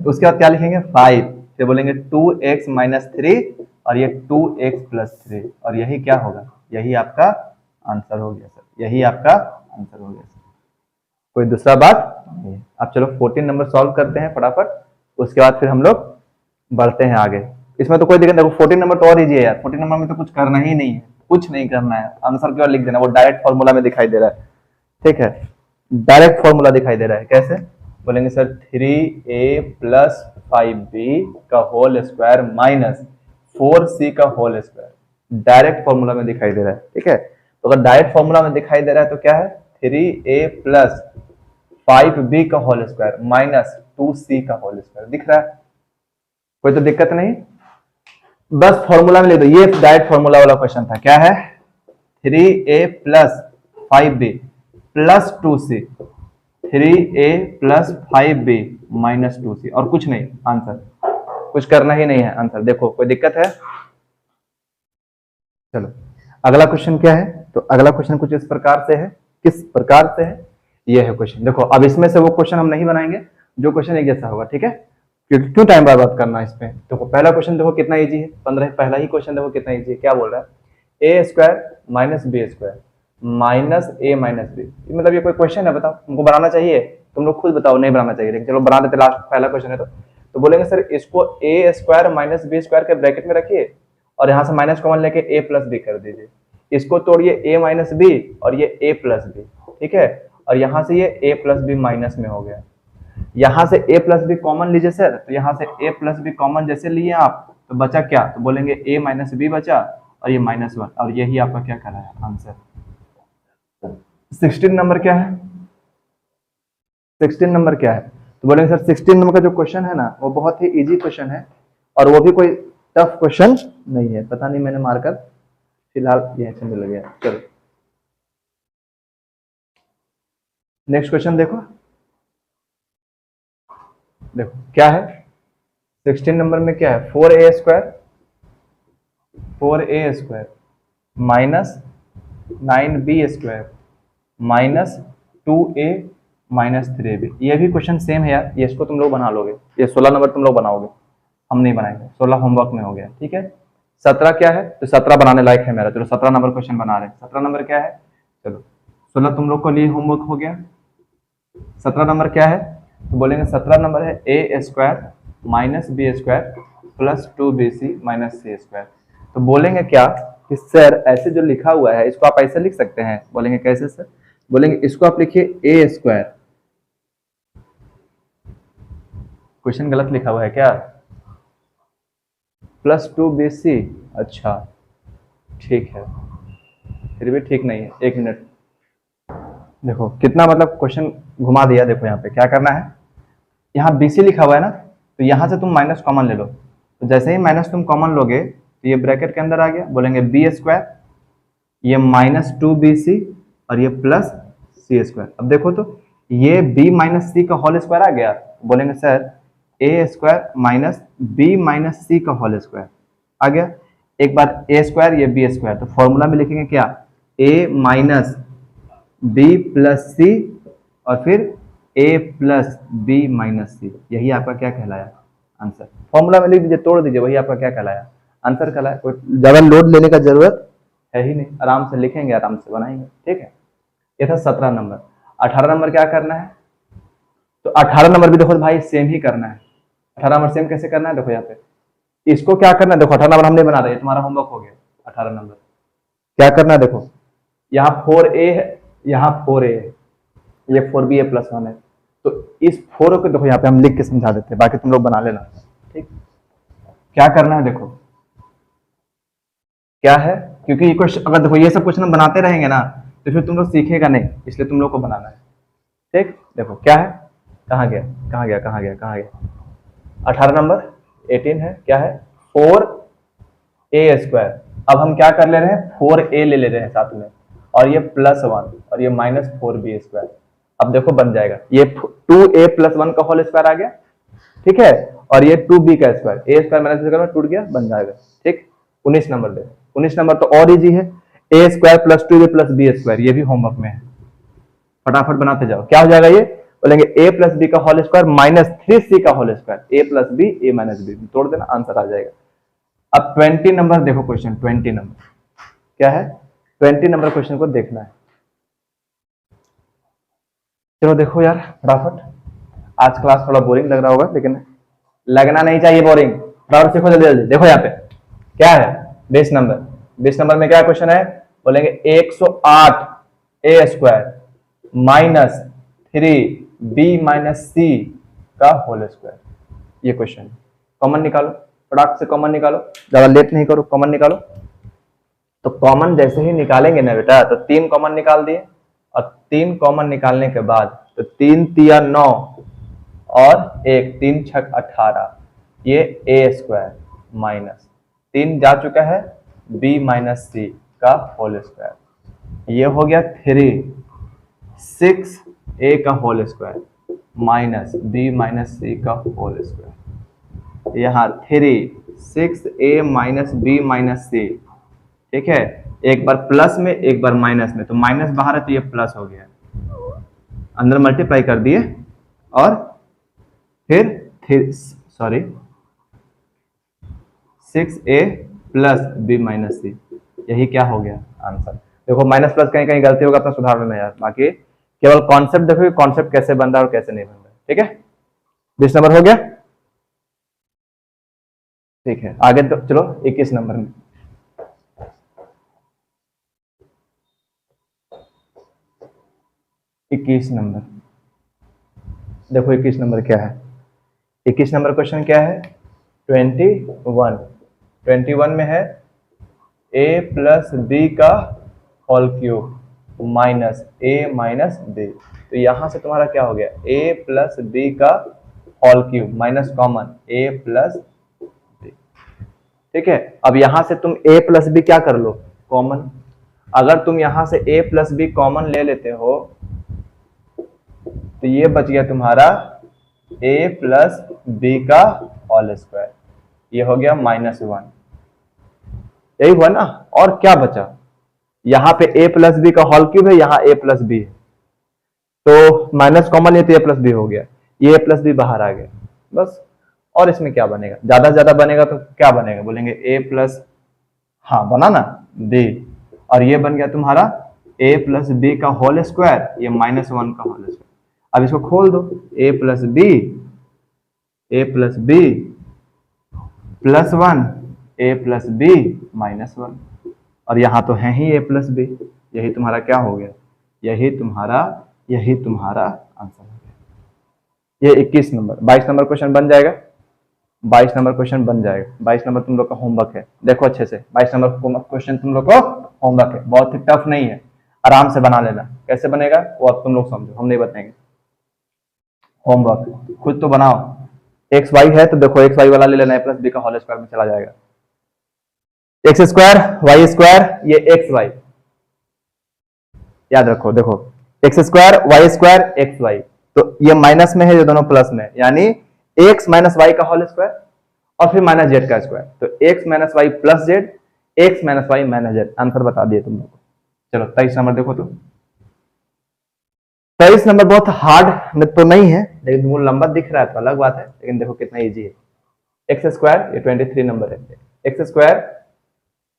उसके बाद क्या लिखेंगे? 5, फिर बोलेंगे 2x माइनस 3 और ये 2x प्लस 3, और यही क्या होगा? यही आपका आंसर हो गया सर, यही आपका आंसर हो गया सर। कोई दूसरा बात नहीं। अब चलो 14 नंबर सॉल्व करते हैं फटाफट, उसके बाद फिर हम लोग बढ़ते हैं आगे। इसमें तो कोई दिक्कत नहीं, 14 नंबर तो और इजी है यार, 14 नंबर में तो कुछ करना ही नहीं है, कुछ नहीं करना है, आंसर क्यों लिख देना, वो डायरेक्ट फॉर्मूला में दिखाई दे रहा है। ठीक है, डायरेक्ट फॉर्मूला दिखाई दे रहा है। कैसे? बोलेंगे सर 3a प्लस 5b का होल स्क्वायर माइनस 4c का होल स्क्वायर, डायरेक्ट फॉर्मूला में दिखाई दे रहा है। ठीक है, तो अगर डायरेक्ट फॉर्मूला में दिखाई दे रहा है तो क्या है? 3a प्लस 5b का होल स्क्वायर माइनस 2c का होल स्क्वायर दिख रहा है, कोई तो दिक्कत नहीं। बस फॉर्मूला में ले दो, ये डायरेक्ट फॉर्मूला वाला क्वेश्चन था। क्या है? 3a plus 5b plus 2c, 3a plus 5b minus 2c, और कुछ नहीं, आंसर कुछ करना ही नहीं है, आंसर देखो। कोई दिक्कत है? चलो अगला क्वेश्चन क्या है, तो अगला क्वेश्चन कुछ इस प्रकार से है। किस प्रकार से है? ये है क्वेश्चन। देखो अब इसमें से वो क्वेश्चन हम नहीं बनाएंगे जो क्वेश्चन एक जैसा होगा। ठीक है, क्यों टाइम बर्बाद करना इस पे। देखो पहला क्वेश्चन देखो कितना इजी है, 15, पहला ही क्वेश्चन देखो कितना इजी है। क्या बोल रहा है? A square minus b square minus a minus b, मतलब ये कोई क्वेश्चन है? बताओ, तुमको बनाना चाहिए, तुम लोग खुद बताओ नहीं बनाना चाहिए, लेकिन चलो बना देते, लास्ट पहला क्वेश्चन है तो बोलेंगे सर इसको ए स्क्वायर माइनस बी स्क्वायर के ब्रैकेट में रखिए और यहाँ से माइनस कॉमन लेके ए प्लस बी कर दीजिए। इसको तोड़िए ए माइनस बी और ये ए प्लस बी। ठीक है, और यहाँ से ये ए प्लस बी माइनस में हो गया, यहाँ से ए प्लस बी कॉमन लीजिए सर, तो यहाँ से ए प्लस बी कॉमन जैसे लिए आप तो बचा क्या? तो बोलेंगे ए माइनस बी बचा और ये -1, और यही आपका क्या कर रहा है? आंसर। 16 नंबर क्या है? 16 नंबर क्या है? तो बोलेंगे सर 16 नंबर का जो क्वेश्चन है ना वो बहुत ही इजी क्वेश्चन है, और वो भी कोई टफ क्वेश्चन नहीं है। पता नहीं मैंने मारकर फिलहाल ये ऐसे मिल गया। चलो नेक्स्ट क्वेश्चन देखो, देखो क्या है 16 नंबर में क्या है? 4a square minus 9b square minus 2a minus 3b। ये भी क्वेश्चन सेम है यार, ये इसको तुम लोग बना लोगे, ये 16 नंबर तुम लोग बनाओगे, हम नहीं बनाएंगे, 16 होमवर्क में हो गया। ठीक है, 17 क्या है? तो 17 बनाने लायक है मेरा, चलो 17 नंबर क्वेश्चन बना रहे हैं। 17 नंबर क्या है? चलो 16 तुम लोग को लिए होमवर्क हो गया। 17 नंबर क्या है? तो बोलेंगे 17 नंबर है a square minus b square plus 2bc minus c square. तो बोलेंगे क्या कि सर ऐसे जो लिखा हुआ है इसको आप ऐसे लिख सकते हैं। बोलेंगे कैसे सर? बोलेंगे इसको आप लिखिए ए स्क्वायर क्वेश्चन गलत लिखा हुआ है क्या? +2bc, अच्छा ठीक है, फिर भी ठीक नहीं है। 1 मिनट, देखो कितना मतलब क्वेश्चन घुमा दिया। देखो यहाँ पे क्या करना है, यहाँ BC लिखा हुआ है ना, तो यहाँ से तुम माइनस कॉमन ले लो। तो जैसे ही माइनस तुम कॉमन लोगे तो ये ब्रैकेट के अंदर आ गया, बोलेंगे b², ये -2bc और ये +c²। अब देखो तो ये b - c का होल स्क्वायर आ गया, बोलेंगे सर a² - b - c का होल स्क्वायर आ गया। एक बार a² ये b², तो फॉर्मूला में लिखेंगे क्या, a - b + c और फिर a + b - c। यही आपका क्या कहलाया, आंसर। फॉर्मूला में लिख दीजिए, तोड़ दीजिए, वही आपका क्या कहलाया, आंसर कहलाया। कोई ज्यादा लोड लेने का जरूरत है ही नहीं, आराम से लिखेंगे, आराम से बनाएंगे, ठीक है। ये था 17 नंबर। 18 नंबर क्या करना है, तो 18 नंबर भी देखो भाई सेम ही करना है। 18 नंबर सेम कैसे करना है, देखो यहाँ पे इसको क्या करना है, देखो 18 नंबर हमने बना दिया, तुम्हारा होमवर्क हो गया। 18 नंबर क्या करना है, देखो यहाँ 4a है, यहाँ 4a है, ये 4b a + 1 है। तो इस 4 को देखो यहाँ पे हम लिख के समझा देते हैं, बाकी तुम लोग बना लेना, ठीक। क्या करना है, देखो क्या है, क्योंकि ये क्वेश्चन अगर देखो ये सब क्वेश्चन हम बनाते रहेंगे ना तो फिर तुम लोग सीखेगा नहीं, इसलिए तुम लोग को बनाना है, ठीक। देखो क्या है, कहाँ गया कहाँ गया कहाँ गया कहाँ गया, 18 नंबर 18 है, क्या है 4a²। अब हम क्या कर ले रहे हैं, 4a ले रहे हैं साथ में, और ये +1 और ये -4b²। अब देखो बन जाएगा, ये 2a + 1 का होल स्क्वायर आ गया, ठीक है, और ये 2b का स्क्वायर, a² - b टूट गया, बन जाएगा, ठीक। 19 नंबर दे, 19 नंबर तो और इजी है, a² + 2b + b², ये भी होमवर्क में है, फटाफट बनाते जाओ। क्या हो जाएगा ये, बोलेंगे a + b का होल स्क्वायर -3c का whole square, a + b a - b, तोड़ देना, आंसर आ जाएगा। अब 20 नंबर देखो क्वेश्चन, 20 नंबर क्या है, 20 नंबर क्वेश्चन को देखना है। चलो देखो यार फटाफट, आज क्लास थोड़ा बोरिंग लग रहा होगा, लेकिन लगना नहीं चाहिए बोरिंग, फटाफट सीखो जल्दी जल्दी। देखो यहाँ पे क्या है, 20 नंबर, 20 नंबर में क्या क्वेश्चन है, बोलेंगे 108a² -3b - c का होल स्क्वायर, ये क्वेश्चन। कॉमन निकालो, फटाक से कॉमन निकालो, ज्यादा लेट नहीं करो, कॉमन निकालो। तो कॉमन जैसे ही निकालेंगे ना बेटा, तो 3 कॉमन निकाल दिए, और 3 कॉमन निकालने के बाद तो 3 तिया 9 और 1 3 छक 18, ये a² माइनस 3 जा चुका है b - c का होल स्क्वायर, ये हो गया 3 6a का होल स्क्वायर -b - c का होल स्क्वायर, यहाँ 3 6a - b - c, ठीक है। एक बार प्लस में एक बार माइनस में, तो माइनस बाहर है तो ये प्लस हो गया, अंदर मल्टीप्लाई कर दिए, और फिर 6a + b - c, यही क्या हो गया, आंसर। देखो माइनस प्लस कहीं कहीं गलती होगा, अपना सुधार लेना यार, बाकी केवल कॉन्सेप्ट देखो, कॉन्सेप्ट कैसे बन रहा है और कैसे नहीं बन रहा है, ठीक है। 20 नंबर हो गया, ठीक है। आगे तो चलो 21 नंबर में, 21 नंबर देखो, 21 नंबर क्या है, 21 नंबर क्वेश्चन क्या है, 21 में है a + b का whole cube minus a - b। तो यहां से तुम्हारा क्या हो गया, a + b का whole cube minus common a + b, ठीक है। अब यहां से तुम a + b क्या कर लो, कॉमन। अगर तुम यहां से a + b कॉमन ले लेते हो तो ये बच गया तुम्हारा a + b का होल स्क्वायर, ये हो गया -1, यही हुआ ना, और क्या बचा, यहाँ पे a + b का होल क्यूब है, यहाँ a + b है, तो माइनस कॉमन है तो a + b हो गया, ये a + b बाहर आ गया, बस। और इसमें क्या बनेगा, ज्यादा से ज्यादा बनेगा तो क्या बनेगा, बोलेंगे a + हाँ बना ना b, और ये बन गया तुम्हारा a + b का होल स्क्वायर, ये -1 का होल स्क्वायर। अब इसको खोल दो, a + b +1 a + b -1, और यहाँ तो है ही a + b, यही तुम्हारा क्या हो गया, यही तुम्हारा आंसर हो गया। ये 21 नंबर, 22 नंबर क्वेश्चन बन जाएगा, 22 नंबर क्वेश्चन बन जाएगा। 22 नंबर तुम लोग का होमवर्क है, देखो अच्छे से, 22 नंबर क्वेश्चन तुम लोग को होमवर्क है, बहुत ही टफ नहीं है, आराम से बना लेना। कैसे बनेगा वो अब तुम लोग समझो, हम नहीं बताएंगे। होमवर्क खुद तो बनाओ। एक्स वाई है तो देखो एक्स वाई वाला ले लेना, ए प्लस बी का होल स्क्वायर में चला जाएगा। एक्स स्क्वायर वाई स्क्वायर, ये एक्स वाई याद रखो, देखो x square y square x y, तो ये माइनस में है, ये दोनों प्लस में, यानी एक्स माइनस वाई का होल स्क्वायर और फिर माइनस जेड का स्क्वायर, तो x minus y plus z, x minus y minus z. Answer बता दिए तुम लोग को। चलो 23 नंबर देखो, तो 23 नंबर बहुत हार्ड में तो नहीं है, लेकिन मूल नंबर दिख रहा है तो अलग बात है, लेकिन देखो कितना इजी है। एक्स स्क्वायर, ये 23 नंबर है, x square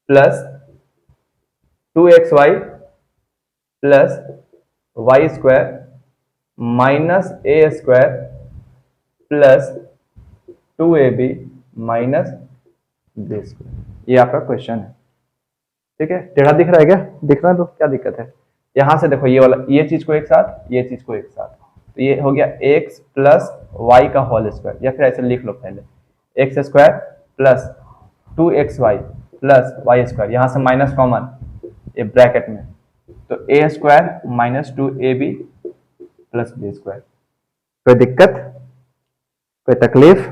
plus 2xy plus y square minus a square plus 2ab minus b square, ये आपका क्वेश्चन है। ठीक है, टेढ़ा दिख रहा है क्या? दिख रहा है तो क्या दिक्कत है। यहां से देखो ये वाला, ये चीज को एक साथ, ये चीज को एक साथ, तो ये हो गया x प्लस वाई का होल स्क्वायर, या फिर ऐसे लिख लो पहले, x square plus 2xy plus y square, यहां से माइनस कॉमन, ये ब्रैकेट में, तो a square minus 2ab plus b square. कोई दिक्कत, कोई तकलीफ,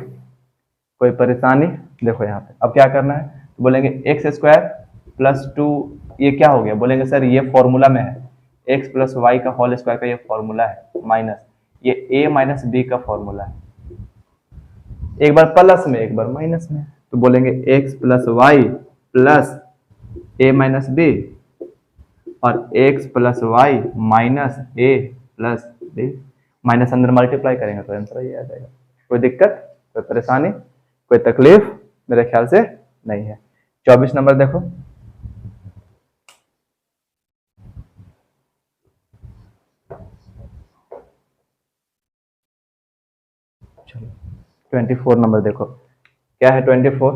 कोई परेशानी? देखो यहाँ पे अब क्या करना है, तो बोलेंगे एक्स स्क्वायर प्लस 2, ये क्या हो गया, बोलेंगे सर ये फॉर्मूला में है, एक्स प्लस वाई का होल स्क्वायर का ये फॉर्मूला है, माइनस ये ए माइनस बी का फॉर्मूला है, एक बार प्लस में एक बार माइनस में, तो बोलेंगे एक्स प्लस वाई प्लस ए माइनस बी और एक्स प्लस वाई माइनस ए प्लस बी, माइनस अंदर मल्टीप्लाई करेंगे तो आंसर ये आ जाएगा। कोई दिक्कत, कोई परेशानी, कोई तकलीफ? मेरे ख्याल से नहीं है। 24 नंबर देखो, चलो 24 नंबर देखो, क्या है 24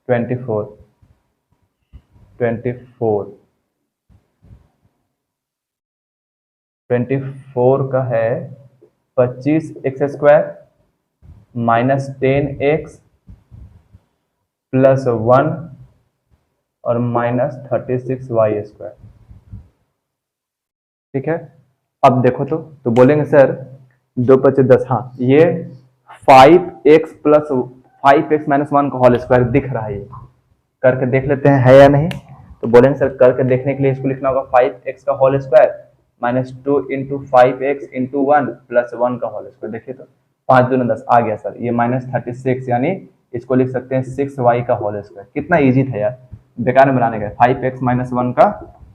24 24 24 का है 25x square minus 10x plus 1 और माइनस 36y स्क्वायर। ठीक है, अब देखो तो बोलेंगे सर 2×5 = 10, हाँ ये 5x प्लस 5x माइनस 1 का होल स्क्वायर दिख रहा है, ये करके देख लेते हैं है या नहीं। तो बोलेंगे सर करके देखने के लिए इसको लिखना होगा 5x का whole square minus 2 into 5x into 1 plus 1 का होल स्क्वायर। देखिए तो 5 दूनी 10 आ गया सर, ये माइनस 36, यानी इसको लिख सकते हैं 6y का होल स्क्वायर। कितना इजी था यार, बेकार में बनाने का। 5x माइनस 1 का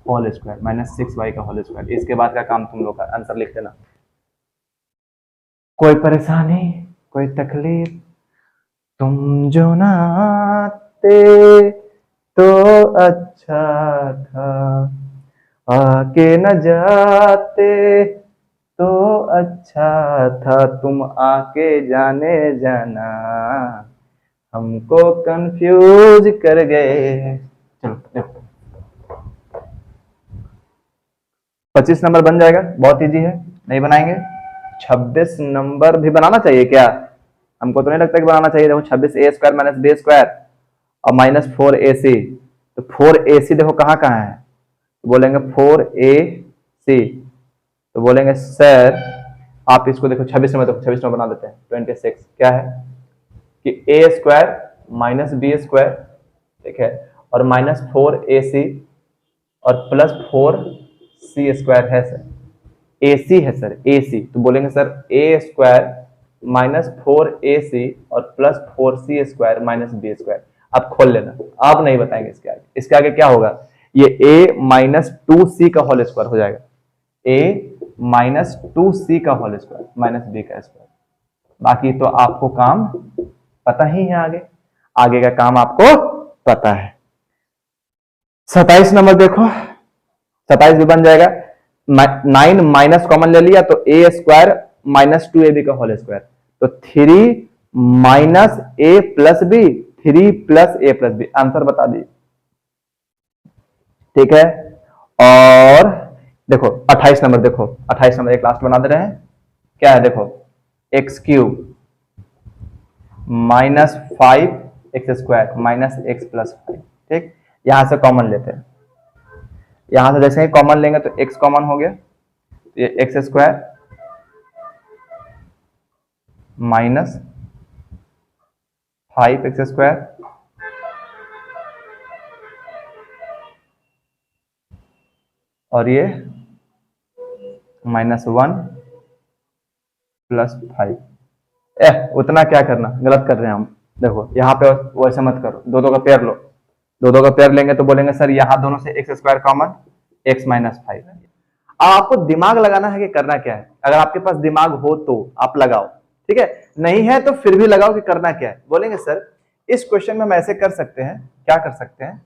होल स्क्वायर माइनस 6y का होल स्क्वायर, इसके बाद का काम तुम लोग का, आंसर लिख देना। कोई परेशानी, कोई तकलीफ? तुम जो ना आते तो अच्छा था, आके न जाते तो अच्छा था, तुम आके जाने जाना हमको कंफ्यूज कर गए। चलो देखो 25 नंबर बन जाएगा, बहुत इजी है, नहीं बनाएंगे। 26 नंबर भी बनाना चाहिए क्या? हमको तो नहीं लगता कि बनाना चाहिए। देखो 26a square minus b square और माइनस 4ac, तो 4ac देखो कहाँ कहाँ है, तो बोलेंगे 4ac, तो बोलेंगे सर आप इसको देखो 26 नंबर, देखो 26 नंबर बना देते हैं। 26 क्या है कि a square minus b square, ठीक है, और माइनस 4ac और प्लस 4c स्क्वायर है सर, ac है सर, ac, तो बोलेंगे sir a square minus 4ac और plus 4c square minus b square. आप खोल लेना, आप नहीं बताएंगे इसके आगे। इसके आगे क्या होगा, ये a माइनस 2c का होल स्क्वायर हो जाएगा, a माइनस 2c का होल स्क्वायर माइनस b का स्क्वायर। बाकी तो आपको काम पता ही है, आगे आगे का काम आपको पता है। 27 नंबर देखो, 27 भी बन जाएगा। 9 माइनस कॉमन ले लिया तो a स्क्वायर माइनस 2ab का होल स्क्वायर, तो 3 minus a plus b, 3 plus a plus b, answer बता दी। ठीक है, और देखो 28 नंबर देखो, 28 नंबर एक लास्ट बना दे रहे हैं। क्या है देखो, x cube minus 5x² minus x plus 5। ठीक, यहां से कॉमन लेते हैं, यहां से जैसे ही कॉमन लेंगे तो x कॉमन हो गया, तो ये x² माइनस 5x² और ये -1 + 5। उतना क्या करना, गलत कर रहे हैं हम। देखो यहाँ पे वैसे मत करो, दो का पेयर लो, दो का पेयर लेंगे तो बोलेंगे सर यहाँ दोनों से x² कॉमन, x - 5। अब आपको दिमाग लगाना है कि करना क्या है। अगर आपके पास दिमाग हो तो आप लगाओ, ठीक है, नहीं है तो फिर भी लगाओ कि करना क्या है। बोलेंगे सर इस क्वेश्चन में हम ऐसे कर सकते हैं, क्या कर सकते हैं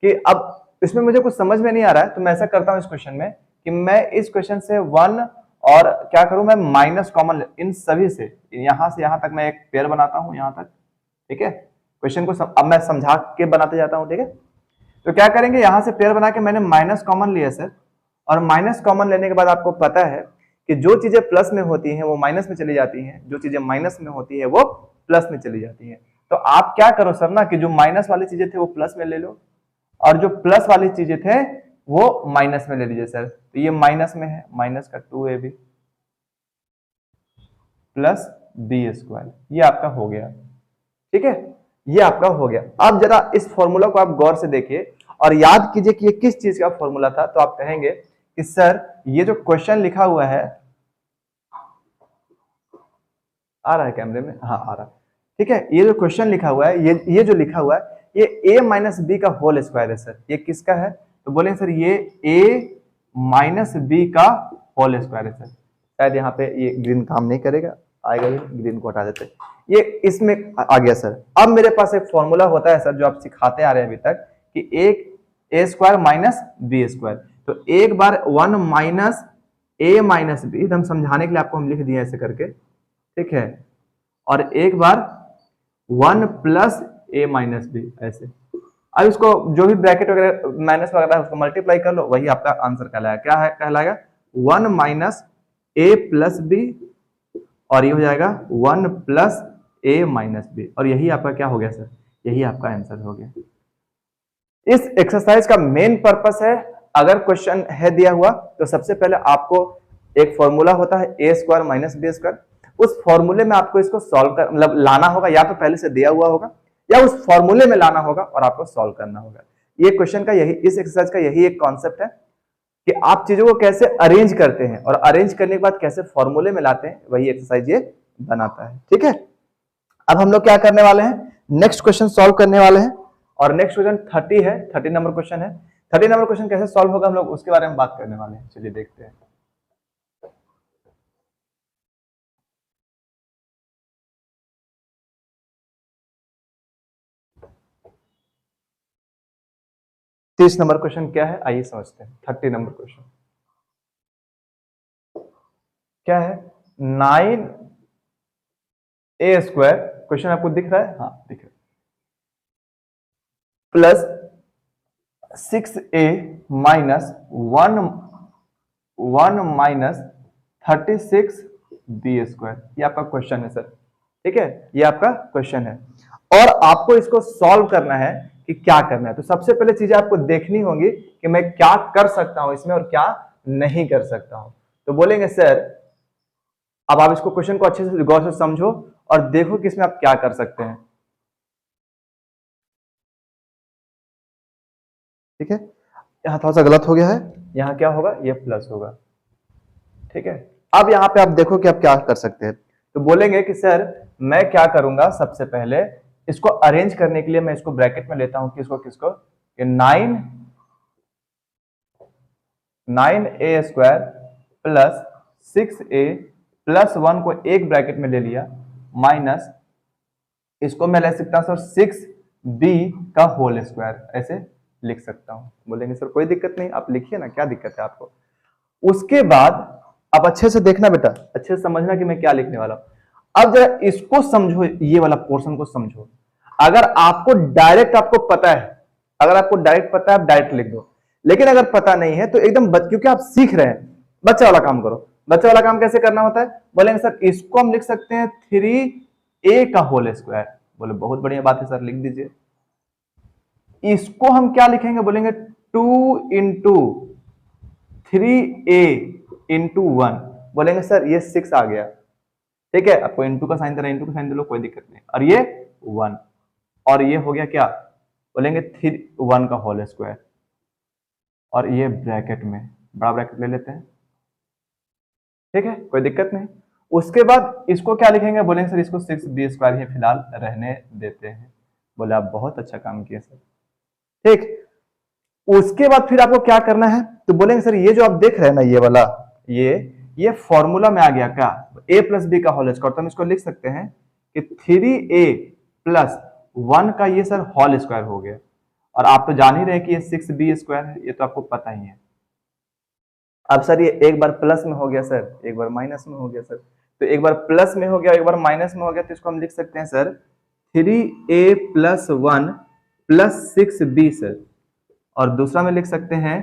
कि अब इसमें मुझे कुछ समझ में नहीं आ रहा है, तो मैं ऐसा करता हूं इस क्वेश्चन में कि मैं इस क्वेश्चन से 1 और क्या करूं, मैं माइनस कॉमन इन सभी से, यहां से यहां तक मैं एक पेयर बनाता हूं यहां तक। ठीक है, क्वेश्चन को अब मैं समझा के बनाते जाता हूं। ठीक है, तो क्या करेंगे, यहां से पेयर बना के मैंने माइनस कॉमन लिया सर, और माइनस कॉमन लेने के बाद आपको पता है कि जो चीजें प्लस में होती हैं वो माइनस में चली जाती हैं, जो चीजें माइनस में होती है वो प्लस में चली जाती हैं। तो आप क्या करो सर ना कि जो माइनस वाली चीजें थे वो प्लस में ले लो, और जो प्लस वाली चीजें थे वो माइनस में ले लीजिए सर। तो ये माइनस में है, माइनस का 2ab प्लस b², ये आपका हो गया। ठीक है, ये आपका हो गया। अब जरा इस फॉर्मूला को आप गौर से देखिए और याद कीजिए कि ये किस चीज का फॉर्मूला था। तो आप कहेंगे कि सर ये जो क्वेश्चन लिखा हुआ है, आ रहा है कैमरे में, हाँ आ रहा है। ठीक है, ये जो क्वेश्चन लिखा हुआ है, ये जो लिखा हुआ है ये a - b का होल स्क्वायर है सर। ये किसका है, तो बोलेंगे सर ये a - b का होल स्क्वायर है सर। शायद यहाँ पे ये ग्रीन काम नहीं करेगा, आएगा भी, ग्रीन को हटा देते, ये इसमें आ गया सर। अब मेरे पास एक फॉर्मूला होता है सर जो आप सिखाते आ रहे हैं अभी तक कि एक a² माइनस b²। तो एक बार 1 माइनस a माइनस b, एकदम समझाने के लिए आपको हम लिख दिए ऐसे करके, ठीक है, और एक बार 1 प्लस a माइनस b ऐसे। अब इसको जो भी ब्रैकेट वगैरह माइनस वगैरह उसको मल्टीप्लाई कर लो, वही आपका आंसर कहलाएगा। क्या है, कहलाएगा 1 माइनस a प्लस b, और ये हो जाएगा 1 प्लस a माइनस b, और यही आपका क्या हो गया सर, यही आपका आंसर हो गया। इस एक्सरसाइज का मेन पर्पस है, अगर क्वेश्चन है दिया हुआ तो सबसे पहले आपको एक फॉर्मूला होता है a² माइनस b², उस फॉर्मूले में आपको इसको सॉल्व कर मतलब लाना होगा, या तो पहले से दिया हुआ होगा या उस फॉर्मूले में लाना होगा और आपको सॉल्व करना होगा। ये क्वेश्चन का यही, इस एक्सरसाइज का यही एक कॉन्सेप्ट है कि आप चीजों को कैसे अरेंज करते हैं और अरेंज करने के बाद कैसे फॉर्मूले में लाते हैं, वही एक्सरसाइज ये बनाता है। ठीक है, अब हम लोग क्या करने वाले हैं, नेक्स्ट क्वेश्चन सॉल्व करने वाले हैं, और नेक्स्ट क्वेश्चन 30 है, 30 नंबर क्वेश्चन है। 30 नंबर क्वेश्चन कैसे सॉल्व होगा हम लोग उसके बारे में बात करने वाले हैं। चलिए देखते हैं। तीस नंबर क्वेश्चन क्या है, आइए समझते हैं। 30 नंबर क्वेश्चन क्या है, 9a², क्वेश्चन आपको दिख रहा है, हाँ दिख रहा है, plus 6a minus 1 minus 36b², ये आपका क्वेश्चन है सर। ठीक है, ये आपका क्वेश्चन है और आपको इसको सॉल्व करना है कि क्या करना है। तो सबसे पहले चीजें आपको देखनी होंगी कि मैं क्या कर सकता हूं इसमें और क्या नहीं कर सकता हूं। तो बोलेंगे सर अब आप इसको क्वेश्चन को अच्छे से गौर से समझो और देखो कि इसमें आप क्या कर सकते हैं। ठीक है, यहां थोड़ा सा गलत हो गया है, यहां क्या होगा, ये प्लस होगा। ठीक है, अब यहां पे आप देखो कि आप क्या कर सकते हैं। तो बोलेंगे कि सर मैं क्या करूंगा, सबसे पहले इसको अरेंज करने के लिए मैं इसको ब्रैकेट में लेता हूं, किसको किसको, 9a² प्लस 6a प्लस 1 को एक ब्रैकेट में ले लिया, माइनस इसको मैं ले सकता हूं सर 6b का होल स्क्वायर, ऐसे लिख सकता हूं। बोलेंगे सर कोई दिक्कत नहीं, आप लिखिए ना, क्या दिक्कत है आपको। उसके बाद अब अच्छे से देखना बेटा, अच्छे से समझना कि मैं क्या लिखने वाला हूं। अब जरा इसको समझो, ये वाला पोर्शन को समझो। अगर आपको डायरेक्ट आपको पता है, अगर आपको डायरेक्ट पता है आप डायरेक्ट लिख दो, लेकिन अगर पता नहीं है तो एकदम क्योंकि आप सीख रहे हैं, बच्चा वाला काम करो, बच्चे वाला काम कैसे करना होता है? बोलेंगे सर इसको हम लिख सकते हैं 3a का होल स्क्वायर। बोले बहुत बढ़िया बात है सर, लिख दीजिए। इसको हम क्या लिखेंगे? बोलेंगे 2 इंटू 3a इंटू 1। बोलेंगे सर ये 6 आ गया, ठीक है, आपको इंटू का साइन देना, इंटू का साइन दे लो, कोई दिक्कत नहीं। और ये 1, और ये हो गया क्या? बोलेंगे 1 का होल स्क्वायर, और ये ब्रैकेट में बड़ा ब्रैकेट ले लेते हैं, ठीक है, कोई दिक्कत नहीं। उसके बाद इसको क्या लिखेंगे? बोलेंगे सर इसको 6b स्क्वायर ही फिलहाल रहने देते हैं। बोले आप बहुत अच्छा काम किए सर, ठीक। उसके बाद फिर आपको क्या करना है? तो बोलेंगे सर ये जो आप देख रहे हैं ना, ये वाला, ये फॉर्मूला में आ गया क्या? a प्लस बी का होल स्क्वायर। तो हम इसको लिख सकते हैं कि 3a प्लस 1 का ये सर होल स्क्वायर हो गया। और आप तो जान ही रहे हैं कि ये 6b स्क्वायर है, ये तो आपको पता ही है। अब सर ये एक बार प्लस में हो गया सर, एक बार माइनस में हो गया सर। तो एक बार प्लस में हो गया, एक बार माइनस में हो गया, तो इसको हम लिख सकते हैं sir 3a plus 1 plus 6b sir. और दूसरा में लिख सकते हैं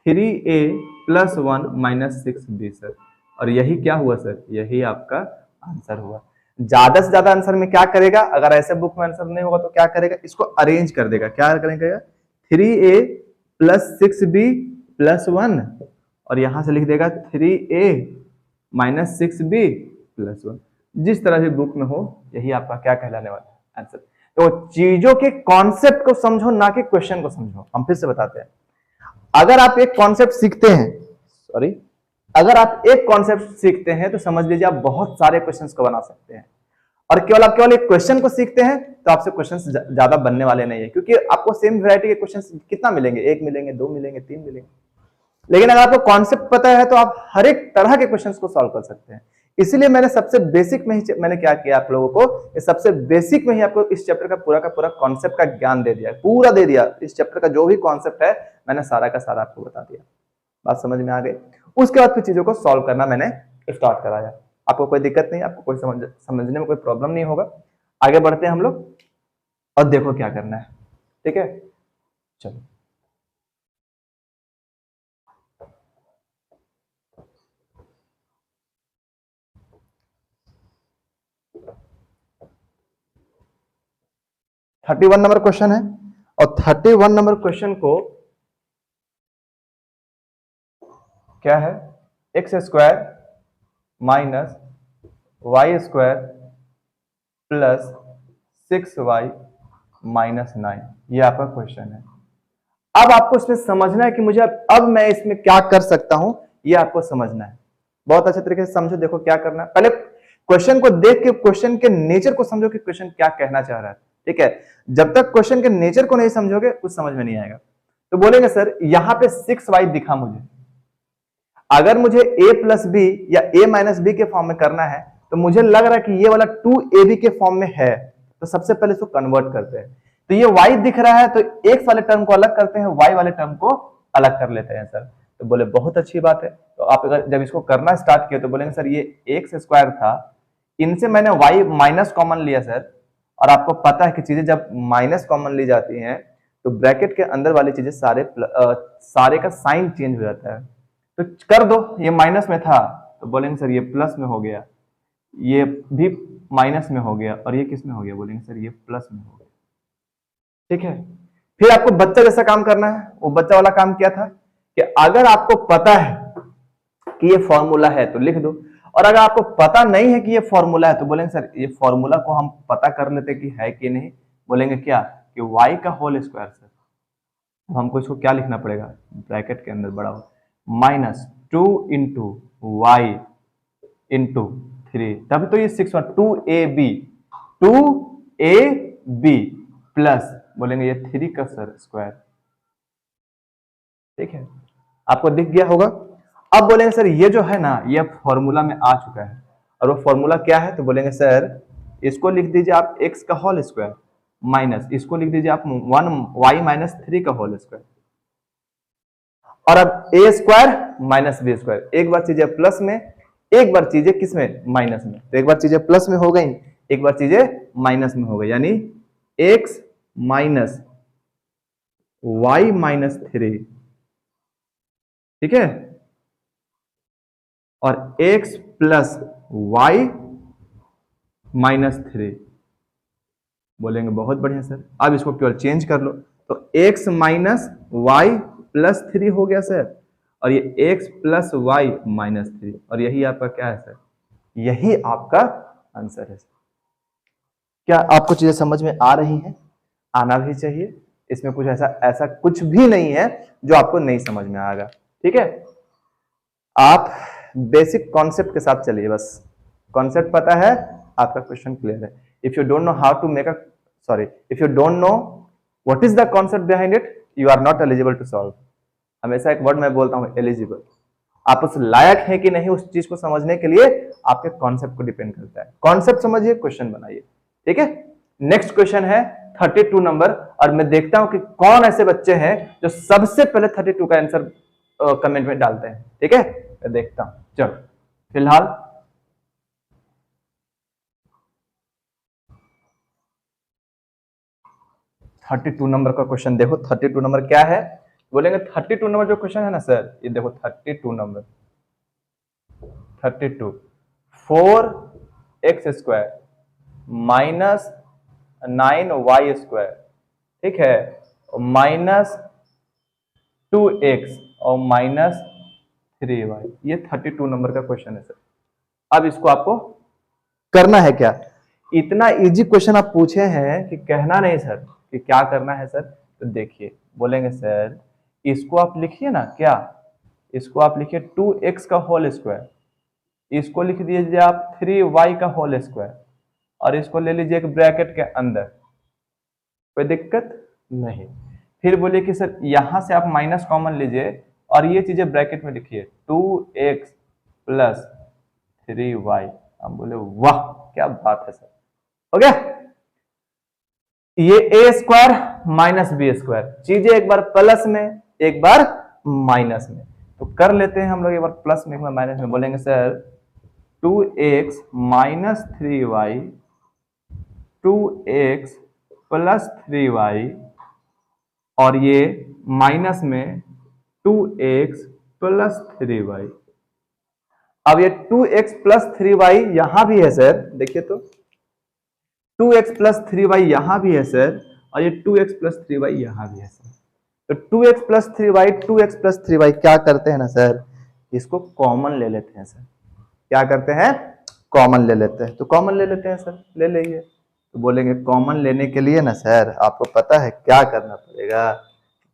3a plus 1 minus 6b sir. और यही क्या हुआ सर? यही आपका आंसर हुआ। ज्यादा से ज्यादा आंसर में क्या करेगा? अगर ऐसे बुक में आंसर नहीं होगा तो क्या करेगा? इसको अरेंज कर देगा। क्या करेगा? 3a प्लस 6b प्लस 1, और यहां से लिख देगा 3a माइनस 6b प्लस 1। जिस तरह से बुक में हो, यही आपका क्या कहलाने वाला है? आंसर। तो चीजों के कॉन्सेप्ट को समझो, ना कि क्वेश्चन को समझो। हम फिर से बताते हैं, अगर आप एक कॉन्सेप्ट सीखते हैं, सॉरी, अगर आप एक कॉन्सेप्ट सीखते हैं तो समझ लीजिए आप बहुत सारे क्वेश्चंस को बना सकते हैं। और केवल एक क्वेश्चन को सीखते हैं तो आपसे क्वेश्चंस ज्यादा बनने वाले नहीं है, क्योंकि आपको सेम वैरायटी के क्वेश्चंस कितना मिलेंगे? 1 मिलेंगे, 2 मिलेंगे, 3 मिलेंगे। लेकिन अगर आपको कॉन्सेप्ट पता है तो आप हर एक तरह के क्वेश्चंस को सॉल्व कर सकते हैं। इसीलिए मैंने सबसे बेसिक में ही मैंने क्या किया आप लोगों को, सबसे बेसिक में ही आपको इस चैप्टर का पूरा कॉन्सेप्ट का ज्ञान दे दिया, पूरा दे दिया। इस चैप्टर का जो भी कॉन्सेप्ट है मैंने सारा का सारा आपको बता दिया। बात समझ में आ गई? उसके बाद फिर चीजों को सॉल्व करना मैंने स्टार्ट कराया। आपको कोई दिक्कत नहीं, आपको कोई समझने में कोई प्रॉब्लम नहीं होगा। आगे बढ़ते हैं हम लोग, और देखो क्या करना है, ठीक है? चलो, थर्टी 31 नंबर क्वेश्चन है, और 31 नंबर क्वेश्चन को क्या है? X square minus y square plus 6y minus 9, ये आपका क्वेश्चन है। अब आपको इसमें समझना है कि मुझे अब मैं इसमें क्या कर सकता हूं, ये आपको समझना है। बहुत अच्छे तरीके से समझो। देखो क्या करना है, पहले क्वेश्चन को देख के क्वेश्चन के नेचर को समझो कि क्वेश्चन क्या कहना चाह रहा है, ठीक है? जब तक क्वेश्चन के नेचर को नहीं समझोगे कुछ समझ में नहीं आएगा। तो बोलेंगे सर यहां पे 6y दिखा मुझे, अगर मुझे a प्लस बी या a माइनस बी के फॉर्म में करना है तो मुझे लग रहा है कि ये वाला 2ab के फॉर्म में है, तो सबसे पहले इसको कन्वर्ट करते हैं। तो ये y दिख रहा है तो x वाले टर्म को अलग करते हैं, y वाले टर्म को अलग कर लेते हैं सर। तो बोले बहुत अच्छी बात है। तो आप अगर जब इसको करना स्टार्ट किया तो बोलेंगे सर ये एक्स स्क्वायर था, इनसे मैंने y माइनस कॉमन लिया सर। और आपको पता है कि चीजें जब माइनस कॉमन ली जाती हैं तो ब्रैकेट के अंदर वाली चीजें सारे का साइन चेंज हो जाता है। तो कर दो, ये माइनस में था तो बोलेंगे सर ये प्लस में हो गया, ये भी माइनस में हो गया, और ये किस में हो गया? बोलेंगे सर ये प्लस में हो गया, ठीक है? फिर आपको बच्चा जैसा काम करना है। वो बच्चा वाला काम क्या था कि अगर आपको पता है कि ये फॉर्मूला है तो लिख दो, और अगर आपको पता नहीं है कि ये फॉर्मूला है तो बोलेंगे सर ये फॉर्मूला को हम पता कर लेते कि है कि नहीं। बोलेंगे क्या? कि y का होल स्क्वायर सर। तो हमको इसको क्या लिखना पड़ेगा? ब्रैकेट के अंदर बड़ा माइनस 2 इंटू वाई इंटू 3, तभी तो ये 6 2ab प्लस बोलेंगे ये 3 का सर स्क्वायर, ठीक है? आपको दिख गया होगा। अब बोलेंगे सर ये जो है ना ये फॉर्मूला में आ चुका है, और वो फॉर्मूला क्या है? तो बोलेंगे सर इसको लिख दीजिए आप x का होल स्क्वायर माइनस इसको लिख दीजिए आप 1y माइनस 3 का होल स्क्वायर, और अब ए स्क्वायर माइनस बी स्क्वायर। एक बार चीजें प्लस में, एक बार चीजें किस में? माइनस में। तो एक बार चीजें प्लस में हो गई, एक बार चीजें माइनस में हो गई, यानी x माइनस वाई माइनस 3, ठीक है? और x प्लस वाई माइनस 3। बोलेंगे बहुत बढ़िया सर, अब इसको केवल चेंज कर लो, तो x माइनस वाई प्लस 3 हो गया सर, और ये x प्लस वाई माइनस 3, और यही आपका क्या है सर, यही आपका आंसर है सर। क्या आपको चीजें समझ में आ रही हैं? आना भी चाहिए, इसमें कुछ ऐसा कुछ भी नहीं है जो आपको नहीं समझ में आएगा। ठीक है, आप बेसिक कॉन्सेप्ट के साथ चलिए, बस कॉन्सेप्ट पता है आपका क्वेश्चन क्लियर है। If you don't know how to make if you don't know what is the concept behind it, you are not eligible to solve. हमेशा एक वर्ड मैं बोलता हूं, एलिजिबल। आप उस लायक हैं कि नहीं उस चीज को समझने के लिए आपके कॉन्सेप्ट को डिपेंड करता है। कॉन्सेप्ट समझिए, क्वेश्चन बनाइए। ठीक है, नेक्स्ट क्वेश्चन है 32 नंबर, और मैं देखता हूं कि कौन ऐसे बच्चे हैं जो सबसे पहले 32 का आंसर कमेंट में डालते हैं। ठीक है, मैं देखता हूं। चलो फिलहाल थर्टी टू नंबर का क्वेश्चन देखो। 32 नंबर क्या है, बोलेंगे 32 नंबर जो क्वेश्चन है ना सर, ये देखो 32 number, 32 4x square minus 9y square, ठीक है, माइनस 2x और माइनस 3y, ये 32 नंबर का क्वेश्चन है सर। अब इसको आपको करना है क्या, इतना इजी क्वेश्चन आप पूछे हैं कि कहना नहीं सर कि क्या करना है सर। तो देखिए, बोलेंगे सर इसको आप लिखिए ना, क्या इसको आप लिखिए 2x का होल स्क्वायर, इसको लिख दीजिए आप 3y का होल स्क्वायर, और इसको ले लीजिए एक ब्रैकेट के अंदर, कोई दिक्कत नहीं। फिर बोलिए कि सर यहां से आप माइनस कॉमन लीजिए और ये चीजें ब्रैकेट में लिखिए 2x प्लस 3y। हम बोले वाह क्या बात है सर, हो गया। ये a square minus b square, चीजें एक बार प्लस में एक बार माइनस में, तो कर लेते हैं हम लोग एक बार प्लस में एक बार माइनस में। बोलेंगे sir 2x minus 3y 2x plus 3y, और ये माइनस में 2x प्लस 3y। अब ये 2x प्लस 3y यहां भी है सर, देखिए तो 2x प्लस 3y यहां भी है सर, और ये 2x प्लस 3y यहां भी है सर। तो 2x plus 3y 2x plus 3y क्या करते हैं ना सर, इसको कॉमन ले लेते हैं सर। क्या करते हैं, कॉमन ले लेते हैं। तो कॉमन ले लेते हैं सर, ले लेंगे। तो बोलेंगे कॉमन लेने के लिए ना सर आपको पता है क्या करना पड़ेगा,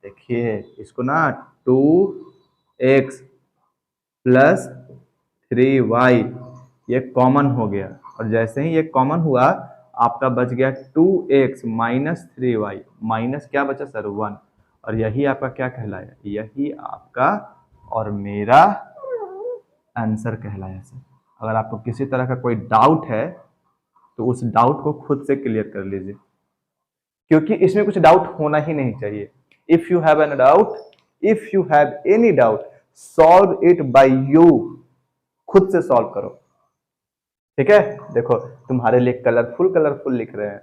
देखिए इसको ना 2x प्लस 3y ये कॉमन हो गया, और जैसे ही ये कॉमन हुआ आपका बच गया 2x माइनस 3y, माइनस क्या बचा सर 1, और यही आपका क्या कहलाया, यही आपका और मेरा आंसर कहलाया सर। अगर आपको किसी तरह का कोई डाउट है तो उस डाउट को खुद से क्लियर कर लीजिए, क्योंकि इसमें कुछ डाउट होना ही नहीं चाहिए। If you have an doubt, if you have any doubt, solve it by you, खुद से सॉल्व करो। ठीक है, देखो तुम्हारे लिए कलरफुल कलरफुल लिख रहे हैं,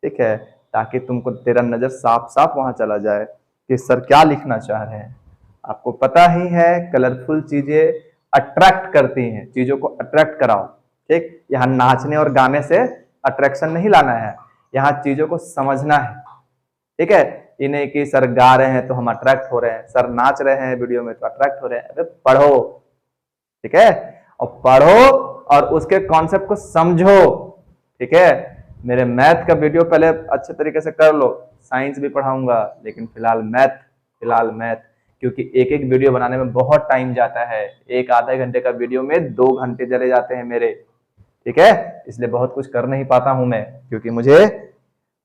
ठीक है, ताकि तुमको तेरा नजर साफ साफ वहां चला जाए कि सर क्या लिखना चाह रहे हैं। आपको पता ही है कलरफुल चीजें अट्रैक्ट करती हैं, चीजों को अट्रैक्ट कराओ। ठीक, यहाँ नाचने और गाने से अट्रैक्शन नहीं लाना है, यहाँ चीजों को समझना है। ठीक है, ये नहीं कि सर गा रहे हैं तो हम अट्रैक्ट हो रहे हैं, सर नाच रहे हैं वीडियो में तो अट्रैक्ट हो रहे हैं। अरे पढ़ो, ठीक है, और पढ़ो और उसके कॉन्सेप्ट को समझो। ठीक है, मेरे मैथ का वीडियो पहले अच्छे तरीके से कर लो, साइंस भी पढ़ाऊंगा, लेकिन फिलहाल मैथ, क्योंकि एक एक वीडियो बनाने में बहुत टाइम जाता है, एक आधे घंटे का वीडियो में 2 घंटे चले जाते हैं मेरे। ठीक है, इसलिए बहुत कुछ कर नहीं पाता हूं मैं, क्योंकि मुझे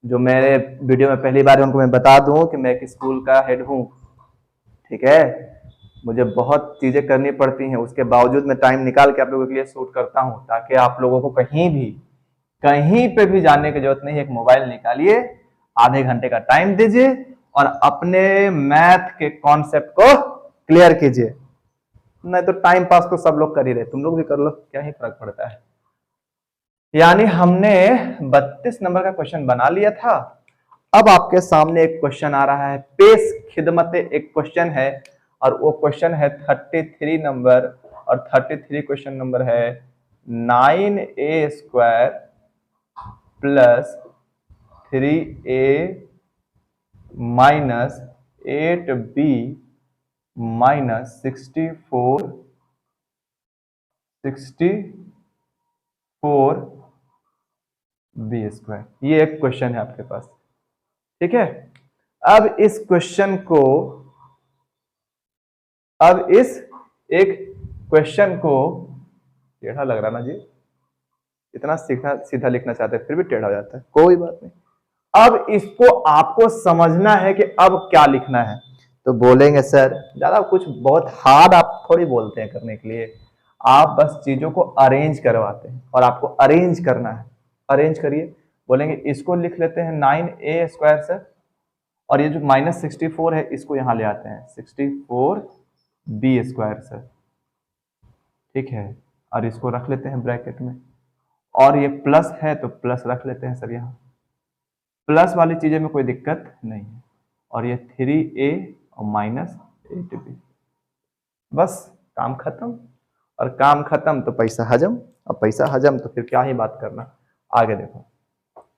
जो मेरे वीडियो में पहली बार उनको मैं बता दूं कि मैं एक स्कूल का हेड हूं। ठीक है, मुझे बहुत चीजें करनी पड़ती हैं, उसके बावजूद मैं टाइम निकाल के आप लोगों के लिए शूट करता हूं, ताकि आप लोगों को कहीं पे भी जाने की जरूरत नहीं। एक मोबाइल निकालिए, आधे घंटे का टाइम दीजिए और अपने मैथ के कॉन्सेप्ट को क्लियर कीजिए। नहीं तो टाइम पास तो सब लोग कर ही रहे, तुम लोग भी कर लो, क्या ही फर्क पड़ता है। यानी हमने 32 नंबर का क्वेश्चन बना लिया था। अब आपके सामने एक क्वेश्चन आ रहा है, पेश खिदमत एक क्वेश्चन है, और वो क्वेश्चन है 33 नंबर, और 33 क्वेश्चन नंबर है 9a² plus 3a minus 8b minus 64b²। ये एक क्वेश्चन है आपके पास, ठीक है। अब इस क्वेश्चन को, अब इस एक क्वेश्चन को, टेढ़ा लग रहा ना जी, इतना सीधा सीधा लिखना चाहते हैं फिर भी टेढ़ा हो जाता है, कोई बात नहीं। अब इसको आपको समझना है कि अब क्या लिखना है। तो बोलेंगे सर ज्यादा कुछ बहुत हार्ड आप थोड़ी बोलते हैं करने के लिए, आप बस चीजों को अरेंज करवाते हैं और आपको अरेंज करना है। अरेंज करिए। बोलेंगे इसको लिख लेते हैं 9a² सर, और ये जो -64 है इसको यहां ले आते हैं 64b² सर, ठीक है। और इसको रख लेते हैं ब्रैकेट में, और ये प्लस है तो प्लस रख लेते हैं सर यहाँ, प्लस वाली चीजें में कोई दिक्कत नहीं है। और ये 3a और माइनस 8b, बस काम खत्म। और काम खत्म तो पैसा हजम, और पैसा हजम तो फिर क्या ही बात करना। आगे देखो,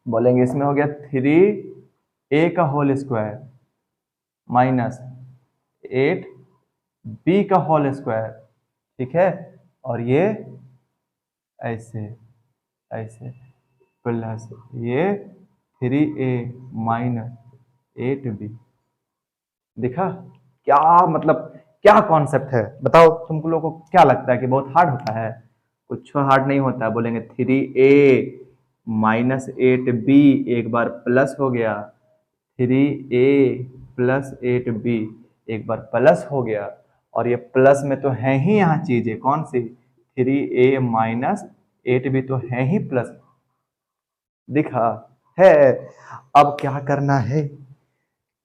बोलेंगे इसमें हो गया 3a² माइनस 8b², ठीक है। और ये ऐसे ऐसे प्लस ये 3a माइनस 8b। देखा क्या मतलब, क्या कॉन्सेप्ट है बताओ। तुम लोगों को क्या लगता है कि बहुत हार्ड होता है? कुछ हार्ड नहीं होता है। बोलेंगे 3a माइनस 8b, एक बार प्लस हो गया, 3a प्लस 8b एक बार प्लस हो गया, और ये प्लस में तो है ही यहाँ चीजें, कौन सी? 3a माइनस 8b तो है ही प्लस, दिखा है। अब क्या करना है?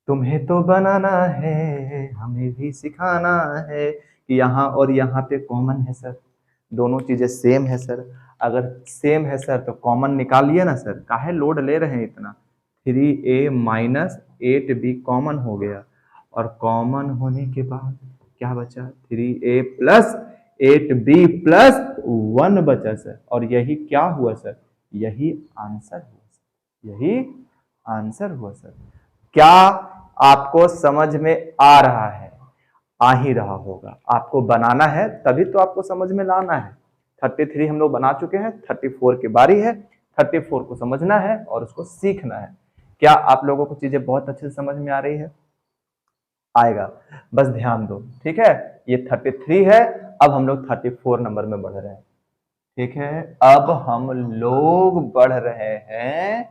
तुम्हें तो बनाना है, हमें भी सिखाना है कि यहाँ और यहाँ पे कॉमन है सर, दोनों चीजें सेम है सर। अगर सेम है सर तो कॉमन निकालिए ना सर, काहे लोड ले रहे हैं इतना। 3a माइनस 8b कॉमन हो गया, और कॉमन होने के बाद क्या बचा? 3a प्लस 8b प्लस 1 बचा सर। और यही क्या हुआ सर? यही आंसर हुआ सर, यही आंसर हुआ सर। क्या आपको समझ में आ रहा है? आ ही रहा होगा। आपको बनाना है तभी तो आपको समझ में लाना है। 33 हम लोग बना चुके हैं, 34 की बारी है। 34 को समझना है और उसको सीखना है। क्या आप लोगों को चीजें बहुत अच्छे से समझ में आ रही है? आएगा, बस ध्यान दो, ठीक है। ये 33 है, अब हम लोग 34 नंबर में बढ़ रहे हैं, ठीक है। अब हम लोग बढ़ रहे हैं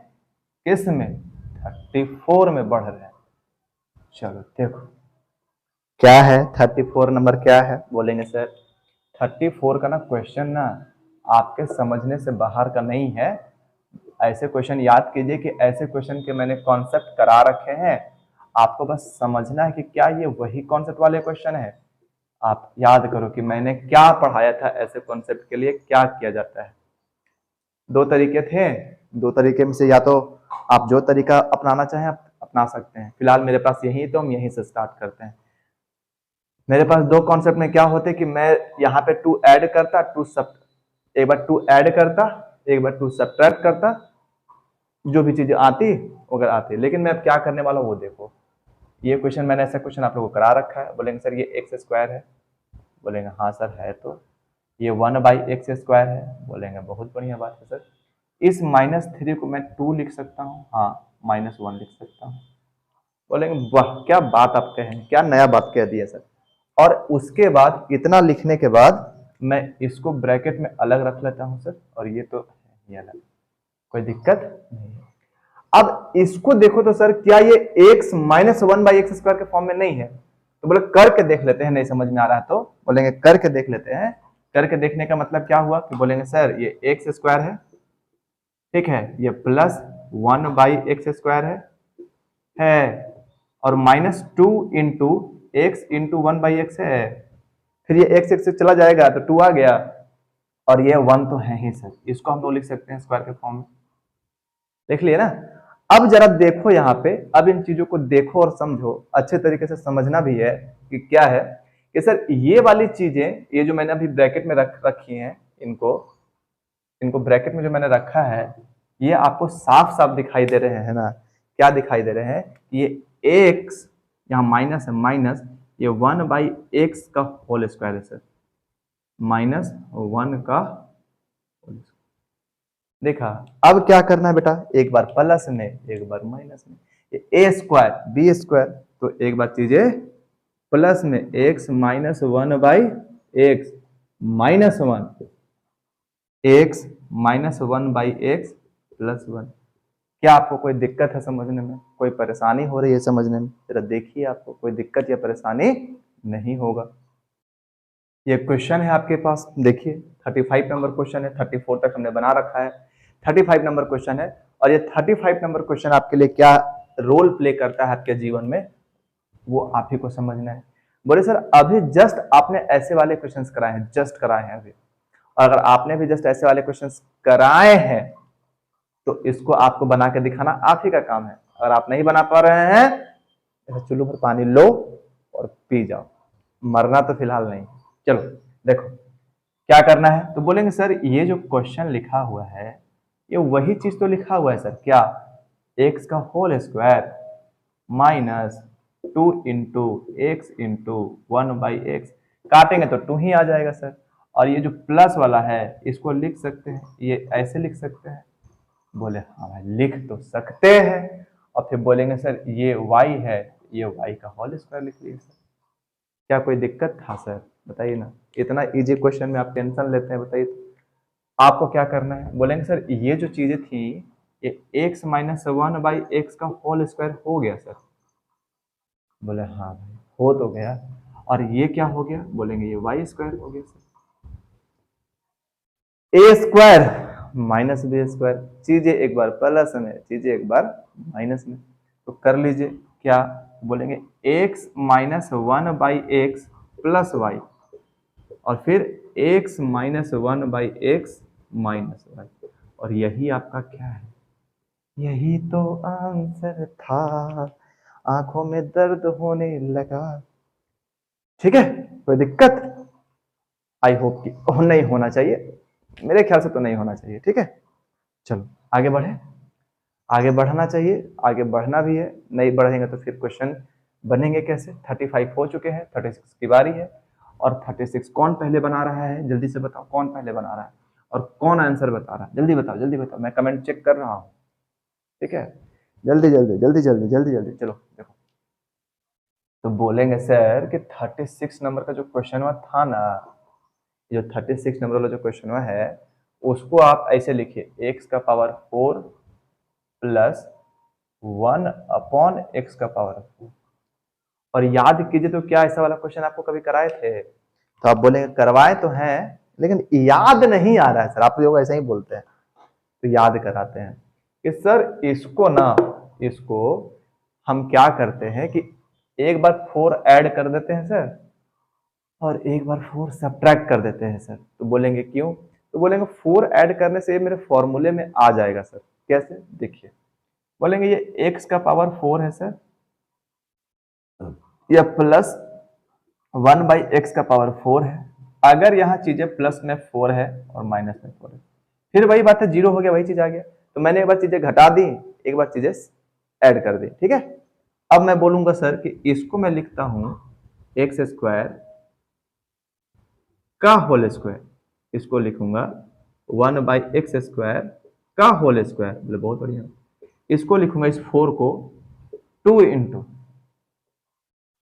किस में? 34 में बढ़ रहे हैं। चलो देखो क्या है 34 नंबर, क्या है? बोलेंगे सर 34 का ना क्वेश्चन ना आपके समझने से बाहर का नहीं है। ऐसे क्वेश्चन याद कीजिए कि ऐसे क्वेश्चन के मैंने कॉन्सेप्ट करा रखे हैं, आपको बस समझना है कि क्या ये वही कॉन्सेप्ट वाले क्वेश्चन है। आप याद करो कि मैंने क्या पढ़ाया था, ऐसे कॉन्सेप्ट के लिए क्या किया जाता है। दो तरीके थे, दो तरीके में से या तो आप जो तरीका अपनाना चाहें आप अपना सकते हैं। फिलहाल मेरे पास यही, तो हम यहीं से स्टार्ट करते हैं। मेरे पास दो कॉन्सेप्ट में क्या होते कि मैं यहाँ पे 2 ऐड करता, एक बार 2 ऐड करता, एक बार 2 सब्ट्रैक्ट करता, जो भी चीजें आती अगर आती। लेकिन मैं अब क्या करने वाला हूँ वो देखो। ये क्वेश्चन मैंने ऐसा क्वेश्चन आप लोगों को करा रखा है। बोलेंगे सर ये x² है, बोलेंगे हाँ सर है। तो ये 1/x² है, बोलेंगे बहुत बढ़िया बात है सर। इस -3 को मैं 2 लिख सकता हूँ, हाँ -1 लिख सकता हूँ। बोलेंगे वाह क्या बात आप कहें, क्या नया बात कह दिया सर। और उसके बाद इतना लिखने के बाद मैं इसको ब्रैकेट में अलग रख लेता हूं सर, और ये तो ये अलग, कोई दिक्कत नहीं है। अब इसको देखो तो सर क्या ये x -1/x² के फॉर्म में नहीं है? तो बोले करके देख लेते हैं, नहीं समझ में आ रहा है तो बोलेंगे करके देख लेते हैं। करके देखने का मतलब क्या हुआ कि बोलेंगे सर ये x² है, ठीक है, ये प्लस 1/x² है, और -2 इंटू x इंटू 1/x है। फिर ये x से चला जाएगा तो 2 आ गया, और ये 1 तो है ही सर। इसको हम लोग लिख सकते हैं स्क्वायर के फॉर्म में, देख लिए ना। अब जरा देखो यहाँ पे, अब इन चीजों को देखो और समझो, अच्छे तरीके से समझना भी है कि क्या है कि सर ये वाली चीजें, ये जो मैंने अभी ब्रैकेट में रखी हैं, इनको ब्रैकेट में जो मैंने रखा है, ये आपको साफ साफ दिखाई दे रहे हैं ना? क्या दिखाई दे रहे हैं? ये x, यहाँ माइनस है, माइनस ये 1/x का होल स्क्वायर है सर, -1 का होल स्क्वायर। देखा? अब क्या करना है बेटा, एक बार प्लस में एक बार माइनस में, ये a² b², तो एक बार चीजें प्लस में x minus 1/x -1, x minus 1/x plus 1। क्या आपको कोई दिक्कत है समझने में, कोई परेशानी हो रही है समझने में? जरा देखिए, आपको कोई दिक्कत या परेशानी नहीं होगा। ये क्वेश्चन है आपके पास, देखिए 35 नंबर क्वेश्चन है, 34 तक हमने बना रखा है, 35 नंबर क्वेश्चन है। और ये 35 नंबर क्वेश्चन आपके लिए क्या रोल प्ले करता है आपके जीवन में, वो आप ही को समझना है। बोले सर अभी जस्ट आपने ऐसे वाले क्वेश्चंस कराए हैं, जस्ट कराए हैं अभी, और अगर आपने भी जस्ट ऐसे वाले क्वेश्चंस कराए हैं तो इसको आपको बना के दिखाना आप ही का काम है। अगर आप नहीं बना पा रहे हैं, चुल्लू भर पानी लो और पी जाओ, मरना तो फिलहाल नहीं। चलो देखो क्या करना है, तो बोलेंगे सर ये जो क्वेश्चन लिखा हुआ है ये वही चीज तो लिखा हुआ है सर, क्या? x का whole square minus 2 into x into 1/x, काटेंगे तो 2 ही आ जाएगा सर। और ये जो प्लस वाला है इसको लिख सकते हैं, ये ऐसे लिख सकते हैं। बोले हाँ भाई लिख तो सकते हैं। और फिर बोलेंगे सर ये y है, ये y का होल स्क्वायर लिख लीजिए सर। क्या कोई दिक्कत था सर? बताइए ना, इतना इजी क्वेश्चन में आप टेंशन लेते हैं, बताइए तो आपको क्या करना है। बोलेंगे सर ये जो चीजें थी ये x माइनस 1/x का होल स्क्वायर हो गया सर। बोले हाँ भाई हो तो गया, और ये क्या हो गया? बोलेंगे ये y² हो गया सर। a² माइनस b², चीजें एक बार प्लस में, चीजें एक बार माइनस में, तो कर लीजिए क्या? बोलेंगे x minus 1/x plus y, और फिर x minus 1/x minus y, और यही आपका क्या है? यही तो आंसर था, आंखों में दर्द होने लगा। ठीक है, कोई दिक्कत? आई होप कि नहीं होना चाहिए, मेरे ख्याल से तो नहीं होना चाहिए। ठीक है, चलो आगे बढ़े, आगे बढ़ना चाहिए, आगे बढ़ना भी है। नहीं बढ़ेंगे तो फिर क्वेश्चन बनेंगे कैसे? 35 हो चुके हैं, 36 की बारी है। और 36 कौन पहले बना रहा है, जल्दी से बताओ कौन पहले बना रहा है और कौन आंसर बता रहा है? जल्दी बताओ, जल्दी बताओ, मैं कमेंट चेक कर रहा हूँ। ठीक है, जल्दी जल्दी जल्दी जल्दी जल्दी जल्दी, चलो देखो। तो बोलेंगे सर कि 36 नंबर का जो क्वेश्चन हुआ था ना, जो 36 नंबर वाला जो क्वेश्चन हुआ है उसको आप ऐसे लिखिए, x का पावर 4 प्लस 1/x का पावर 4। और याद कीजिए, तो क्या ऐसा वाला क्वेश्चन आपको कभी कराए थे? तो आप बोलेंगे करवाए तो हैं लेकिन याद नहीं आ रहा है सर। आप लोग ऐसे ही बोलते हैं, तो याद कराते हैं कि सर इसको ना, इसको हम क्या करते हैं कि एक बार 4 ऐड कर देते हैं सर, और एक बार 4 सब्ट्रैक्ट कर देते हैं सर। तो बोलेंगे क्यों? तो बोलेंगे 4 ऐड करने से ये मेरे फॉर्मूले में आ जाएगा सर। कैसे? देखिए, बोलेंगे ये x का पावर 4 है सर, या प्लस 1/x का पावर 4 है। अगर यहाँ चीजें प्लस में 4 है और माइनस में 4 है, फिर वही बात है, 0 हो गया, वही चीज आ गया। तो मैंने एक बार चीजें घटा दी, एक बार चीजें ऐड कर दी। ठीक है, अब मैं बोलूंगा सर कि इसको मैं लिखता हूं x² का होल स्क्वायर, इसको लिखूंगा 1/x² का होल स्क्वायर। बोले बहुत बढ़िया। इसको लिखूंगा, इस 4 को 2 इंटू,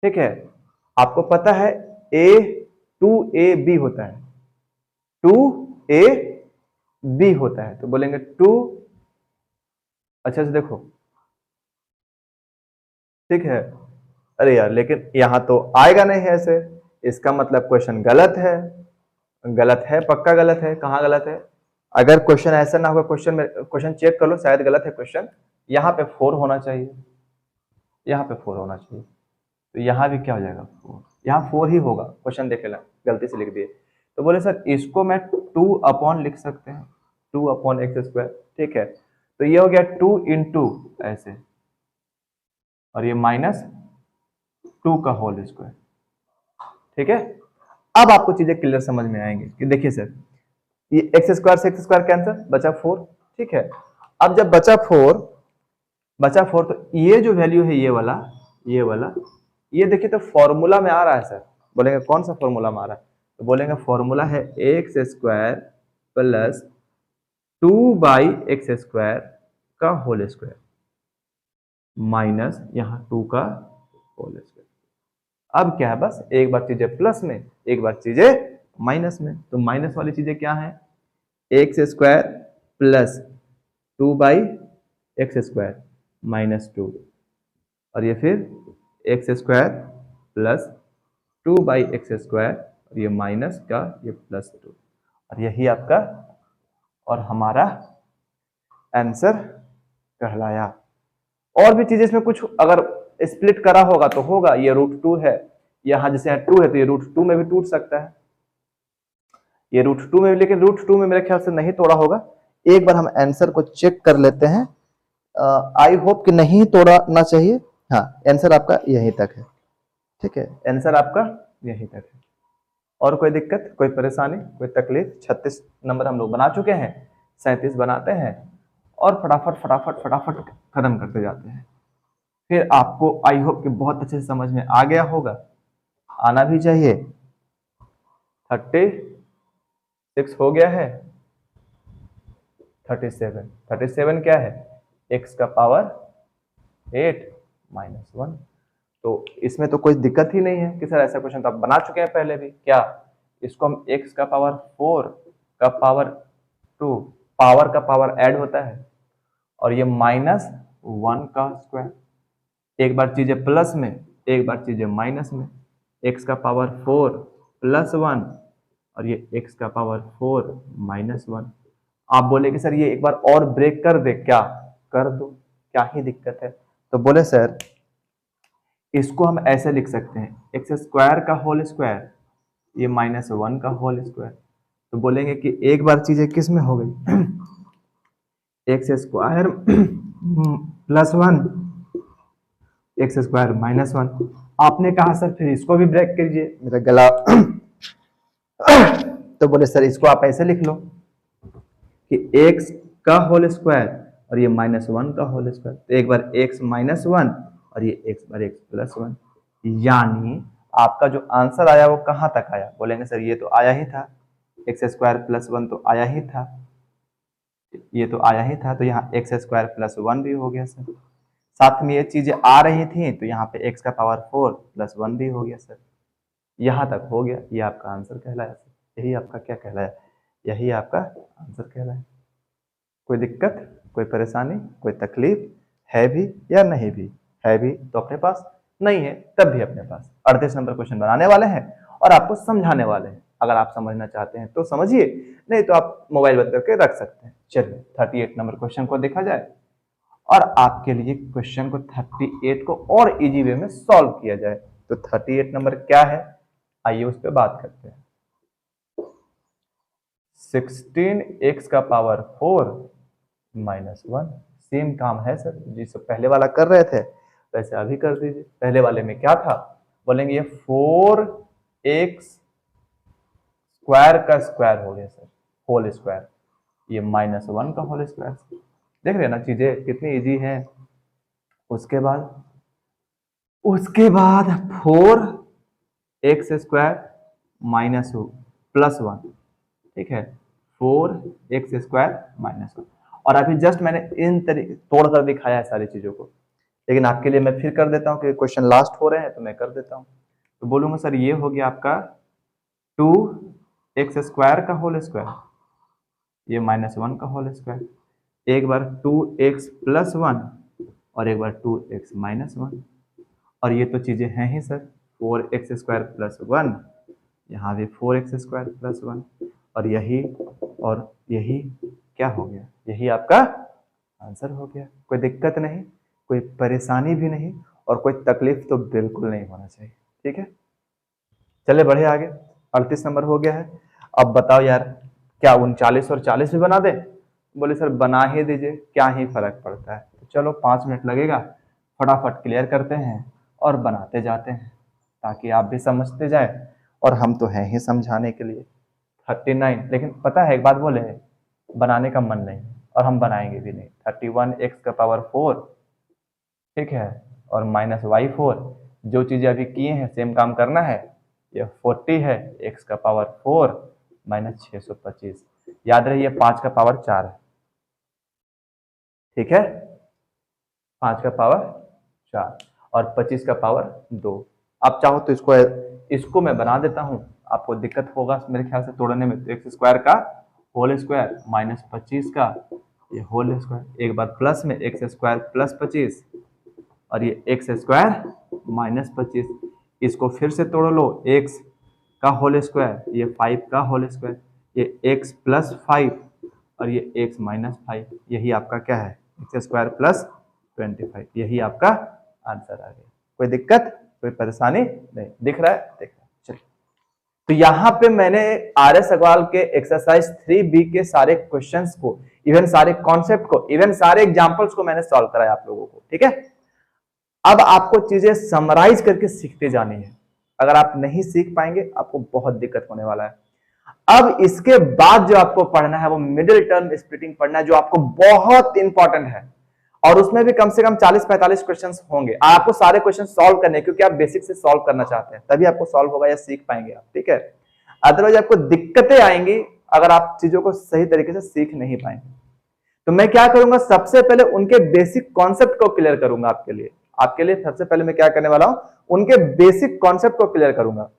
ठीक है, आपको पता है a 2ab होता है, 2ab होता है। तो बोलेंगे 2, अच्छा से देखो, ठीक है। अरे यार लेकिन यहां तो आएगा नहीं है ऐसे, इसका मतलब क्वेश्चन गलत है। गलत है, पक्का गलत है। कहां गलत है? अगर क्वेश्चन ऐसा ना होगा, क्वेश्चन चेक कर लो, शायद गलत है क्वेश्चन। यहाँ पे 4 होना चाहिए, यहाँ पे 4 होना चाहिए, तो यहाँ भी क्या हो जाएगा 4, यहाँ 4 ही होगा। क्वेश्चन देख लेना, गलती से लिख दिए। तो बोले सर इसको मैं 2 अपॉन लिख सकते हैं, 2/x²। ठीक है, तो ये हो गया 2 इंटू ऐसे, और ये -2 का होल स्क्वायर। ठीक है, अब आपको चीजें क्लियर समझ में आएंगे कि देखिए सर, ये एक्स स्क्वायर से एक्स स्क्वायर कैंसिल, बचा 4, ठीक है। अब जब बचा 4 तो ये जो वैल्यू है ये वाला, ये देखिए तो फॉर्मूला में आ रहा है सर। बोलेंगे कौन सा फॉर्मूला में आ रहा है, तो बोलेंगे फॉर्मूला है x square plus 2/x square का होल स्क्वायर माइनस यहाँ 2 का होल स्क्वायर। अब क्या है, बस एक बार चीजें प्लस में, एक बार चीजें माइनस में। तो माइनस वाली चीजें क्या है, x square plus 2/x square minus 2, और ये फिर x square plus 2/x square, और ये माइनस का ये प्लस 2, और यही आपका और हमारा आंसर कहलाया। और भी चीजें इसमें कुछ अगर स्प्लिट करा होगा तो होगा, ये √2 है, यहां जैसे यहाँ 2 है तो ये √2 में भी टूट सकता है, ये √2 में भी, लेकिन √2 में मेरे ख्याल से नहीं तोड़ा होगा। एक बार हम आंसर को चेक कर लेते हैं, आई होप कि नहीं तोड़ना चाहिए। हाँ, आंसर आपका यहीं तक है, ठीक है, आंसर आपका यहीं तक है। और कोई दिक्कत, कोई परेशानी, कोई तकलीफ? 36 नंबर हम लोग बना चुके हैं, 37 बनाते हैं और फटाफट फटाफट फटाफट खत्म करते जाते हैं। फिर आपको आई होप कि बहुत अच्छे से समझ में आ गया होगा, आना भी चाहिए। 36 हो गया है, 37 क्या है, x का पावर 8 माइनस 1। तो इसमें तो कोई दिक्कत ही नहीं है कि सर ऐसा क्वेश्चन तो आप बना चुके हैं पहले भी। क्या इसको हम x का पावर 4 का पावर 2, पावर का पावर ऐड होता है, और ये माइनस 1 का स्क्वायर, एक बार चीजें प्लस में, एक बार चीजें माइनस में, x का पावर 4 प्लस 1, और ये x का पावर 4 माइनस 1। आप बोले कि सर ये एक बार और ब्रेक कर दे, क्या कर दो, क्या ही दिक्कत है। तो बोले सर इसको हम ऐसे लिख सकते हैं, एक्स स्क्वायर का होल स्क्वायर, ये माइनस 1 का होल स्क्वायर। तो बोलेंगे कि एक बार चीजें किस में हो गई, x square plus 1, x square minus 1। आपने कहा सर फिर इसको भी ब्रेक कीजिए, मेरा गला तो बोले सर इसको आप ऐसे लिख लो कि x का होल स्क्वायर और ये माइनस 1 का होल स्क्वायर। तो एक बार x माइनस 1 और ये x बार x प्लस 1, यानी आपका जो आंसर आया वो कहां तक आया। बोलेंगे सर ये तो आया ही था, एक्स स्क्वायर प्लस 1 तो आया ही था, ये तो आया ही था, तो यहाँ एक्स स्क्वायर प्लस 1 भी हो गया सर। साथ में ये चीजें आ रही थी तो यहाँ पे x का पावर 4 प्लस 1 भी हो गया सर। यहाँ तक हो गया, ये आपका आंसर कहलाया सर। यही आपका क्या कहलाया, यही आपका आंसर कहलाया। कोई दिक्कत, कोई परेशानी, कोई तकलीफ है भी या नहीं भी? है भी तो अपने पास, नहीं है तब भी अपने पास। 38 नंबर क्वेश्चन बनाने वाले हैं और आपको समझाने वाले हैं। अगर आप समझना चाहते हैं तो समझिए, नहीं तो आप मोबाइल बंद करके रख सकते हैं। चलिए 38 नंबर क्वेश्चन को देखा जाए और आपके लिए क्वेश्चन को 38 को और इजी वे में सॉल्व किया जाए। तो 38 नंबर क्या है, आइए उस पर बात करते हैं। 16x का पावर 4 माइनस 1, सेम काम है सर जिससे पहले वाला कर रहे थे वैसे अभी कर दीजिए। पहले वाले में क्या था, बोलेंगे ये 4x स्क्वायर का स्क्वायर हो गया सर, होल स्क्वायर, ये माइनस 1 का होल स्क्वायर। देख रहे हैं ना चीजें कितनी इजी है। उसके बाद 4x स्क्वायर माइनस प्लस 1, ठीक है, 4x स्क्वायर माइनस 1। और अभी जस्ट मैंने इन तरीके तोड़ कर दिखाया है सारी चीजों को, लेकिन आपके लिए मैं फिर कर देता हूँ कि क्वेश्चन लास्ट हो रहे हैं तो मैं कर देता हूँ। तो बोलूंगा सर ये हो गया आपका 2x स्क्वायर का होल स्क्वायर, ये माइनस 1 का होल स्क्वायर, एक बार 2x प्लस 1 और एक बार 2x माइनस 1। और ये तो चीजें हैं ही सर, 4x स्क्वायर प्लस 1, यहाँ भी 4x स्क्वायर प्लस 1, और यही क्या हो गया, यही आपका आंसर हो गया। कोई दिक्कत नहीं, कोई परेशानी भी नहीं, और कोई तकलीफ तो बिल्कुल नहीं होना चाहिए, ठीक है। चले बढ़े आगे, 38 नंबर हो गया है। अब बताओ यार, क्या 39 और 40 भी बना दे? बोले सर बना ही दीजिए, क्या ही फर्क पड़ता है। तो चलो 5 मिनट लगेगा, फटाफट क्लियर करते हैं और बनाते जाते हैं ताकि आप भी समझते जाए और हम तो हैं ही समझाने के लिए। 39, लेकिन पता है एक बात बोले, बनाने का मन नहीं और हम बनाएंगे भी नहीं। 31x⁴, ठीक है, और -y4, जो चीजें अभी किए हैं सेम काम करना है। ये 40 है, x⁴ -625, याद रहे ये 5⁴ है, ठीक है, 5⁴ और 25⁴2। आप चाहो तो इसको मैं बना देता हूं, आपको दिक्कत होगा मेरे ख्याल से तोड़ने में। तो x² का होल स्क्वायर -25 का ये होल स्क्वायर, एक बार प्लस में x² + 25 और ये x² -25, इसको फिर से तोड़ लो, x का होल स्क्वायर, ये 5 का होल स्क्वायर, ये x + 5 और ये x - 5, यही आपका क्या है, x² + 25, यही आपका आंसर आ गया। कोई दिक्कत, कोई परेशानी नहीं, दिख रहा है, दिख रहा है। चलिए, तो यहां पे मैंने RS अग्रवाल के एक्सरसाइज 3B के सारे क्वेश्चंस को, इवन सारे कॉन्सेप्ट को, इवन सारे एग्जांपल्स को मैंने सॉल्व कराया आप लोगों को, ठीक है। अब आपको चीजें समराइज करके सीखते जानी है। अगर आप नहीं सीख पाएंगे आपको बहुत दिक्कत होने वाला है। अब इसके बाद जो आपको पढ़ना है वो मिडिल टर्म स्प्लिटिंग पढ़ना है, जो आपको बहुत इंपॉर्टेंट है, और उसमें भी कम से कम 40-45 क्वेश्चंस होंगे। आपको सारे क्वेश्चन सॉल्व करने, क्योंकि आप बेसिक से सॉल्व करना चाहते हैं, तभी आपको सॉल्व होगा या सीख पाएंगे आप, ठीक है। अदरवाइज आपको दिक्कतें आएंगी अगर आप चीजों को सही तरीके से सीख नहीं पाएंगे। तो मैं क्या करूंगा, सबसे पहले उनके बेसिक कॉन्सेप्ट को क्लियर करूंगा आपके लिए सबसे पहले मैं क्या करने वाला हूं, उनके बेसिक कॉन्सेप्ट को क्लियर करूंगा।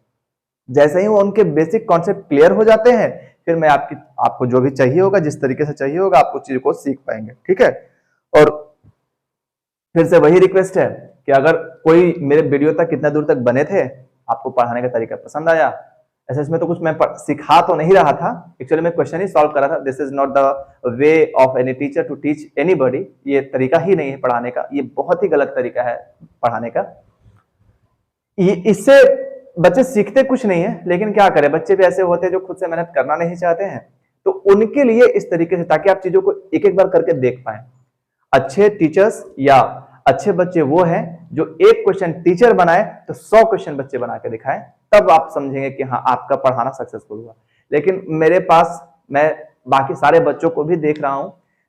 जैसे ही वो उनके बेसिक कॉन्सेप्ट क्लियर हो जाते हैं, फिर मैं आपको जो भी चाहिए होगा, जिस तरीके से चाहिए होगा, आपको चीज को सीख पाएंगे, ठीक है। और फिर से वही रिक्वेस्ट है कि अगर कोई मेरे वीडियो तक कितना दूर तक बने थे, आपको पढ़ाने का तरीका पसंद आया, ऐसे इसमें तो कुछ मैं सिखा तो नहीं रहा था, एक्चुअली मैं क्वेश्चन ही सॉल्व कर रहा था। This is not the way of any teacher to teach anybody, ये तरीका ही नहीं है पढ़ाने का, ये बहुत ही गलत तरीका है पढ़ाने का। इससे बच्चे सीखते कुछ नहीं है, लेकिन क्या करें, बच्चे भी ऐसे होते हैं जो खुद से मेहनत करना नहीं चाहते हैं। तो उनके लिए इस तरीके से, ताकि आप चीजों को एक एक बार करके देख पाए। अच्छे टीचर्स या अच्छे बच्चे वो हैं जो एक क्वेश्चन टीचर बनाए तो 100 क्वेश्चन बच्चे बना के दिखाएं, तब आप समझेंगे कि हाँ आपका पढ़ाना सक्सेसफुल हुआ। लेकिन मेरे पास, मैं बाकी सारे बच्चों को भी देख रहा हूं,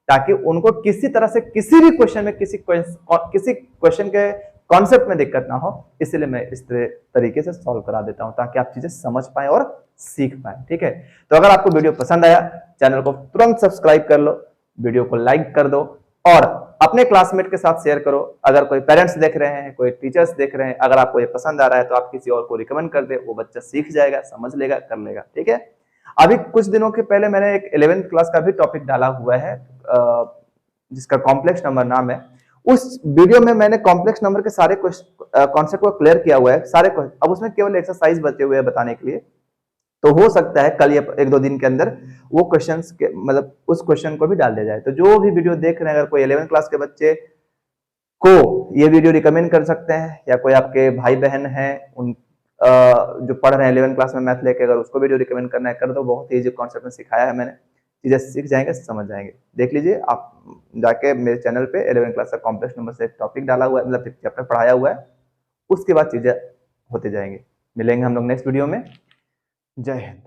ताकि उनको किसी तरह से किसी भी क्वेश्चन में किसी क्वेश्चन के कॉन्सेप्ट में दिक्कत ना हो, इसलिए मैं इस तरीके से सॉल्व करा देता हूं, ताकि आप चीजें समझ पाए और सीख पाए, ठीक है। तो अगर आपको वीडियो पसंद आया, चैनल को तुरंत सब्सक्राइब कर लो, वीडियो को लाइक कर दो और अपने क्लासमेट के साथ शेयर करो। अगर कोई पेरेंट्स देख रहे हैं, कोई टीचर्स देख रहे हैं, अगर आपको ये पसंद आ रहा है तो आप किसी और को रिकमेंड कर दे, वो बच्चा सीख जाएगा, समझ लेगा, कर लेगा, ठीक है। अभी कुछ दिनों के पहले मैंने एक 11th क्लास का भी टॉपिक डाला हुआ है, जिसका कॉम्प्लेक्स नंबर नाम है। उस वीडियो में मैंने कॉम्प्लेक्स नंबर के सारे कॉन्सेप्ट को क्लियर किया हुआ है, सारे। अब उसमें केवल एक्सरसाइज बचे हुए हैं बताने के लिए, तो हो सकता है कल या 1-2 दिन के अंदर वो क्वेश्चंस के, मतलब उस क्वेश्चन को भी डाल दिया जाए। तो जो भी वीडियो देख रहे हैं, अगर कोई 11th क्लास के बच्चे को ये वीडियो रिकमेंड कर सकते हैं, या कोई आपके भाई बहन हैं उन जो पढ़ रहे हैं 11th क्लास में मैथ लेके, अगर उसको वीडियो रिकमेंड करना है कर दो। बहुत ही इजी कॉन्सेप्ट में सिखाया है मैंने, चीजें सीख जाएंगे, समझ जाएंगे। देख लीजिए आप जाके मेरे चैनल पे 11th क्लास का कॉम्प्लेक्स नंबर से एक टॉपिक डाला हुआ है, मतलब चैप्टर पढ़ाया हुआ है, उसके बाद चीजें होते जाएंगे। मिलेंगे हम लोग नेक्स्ट वीडियो में। जय हिंद।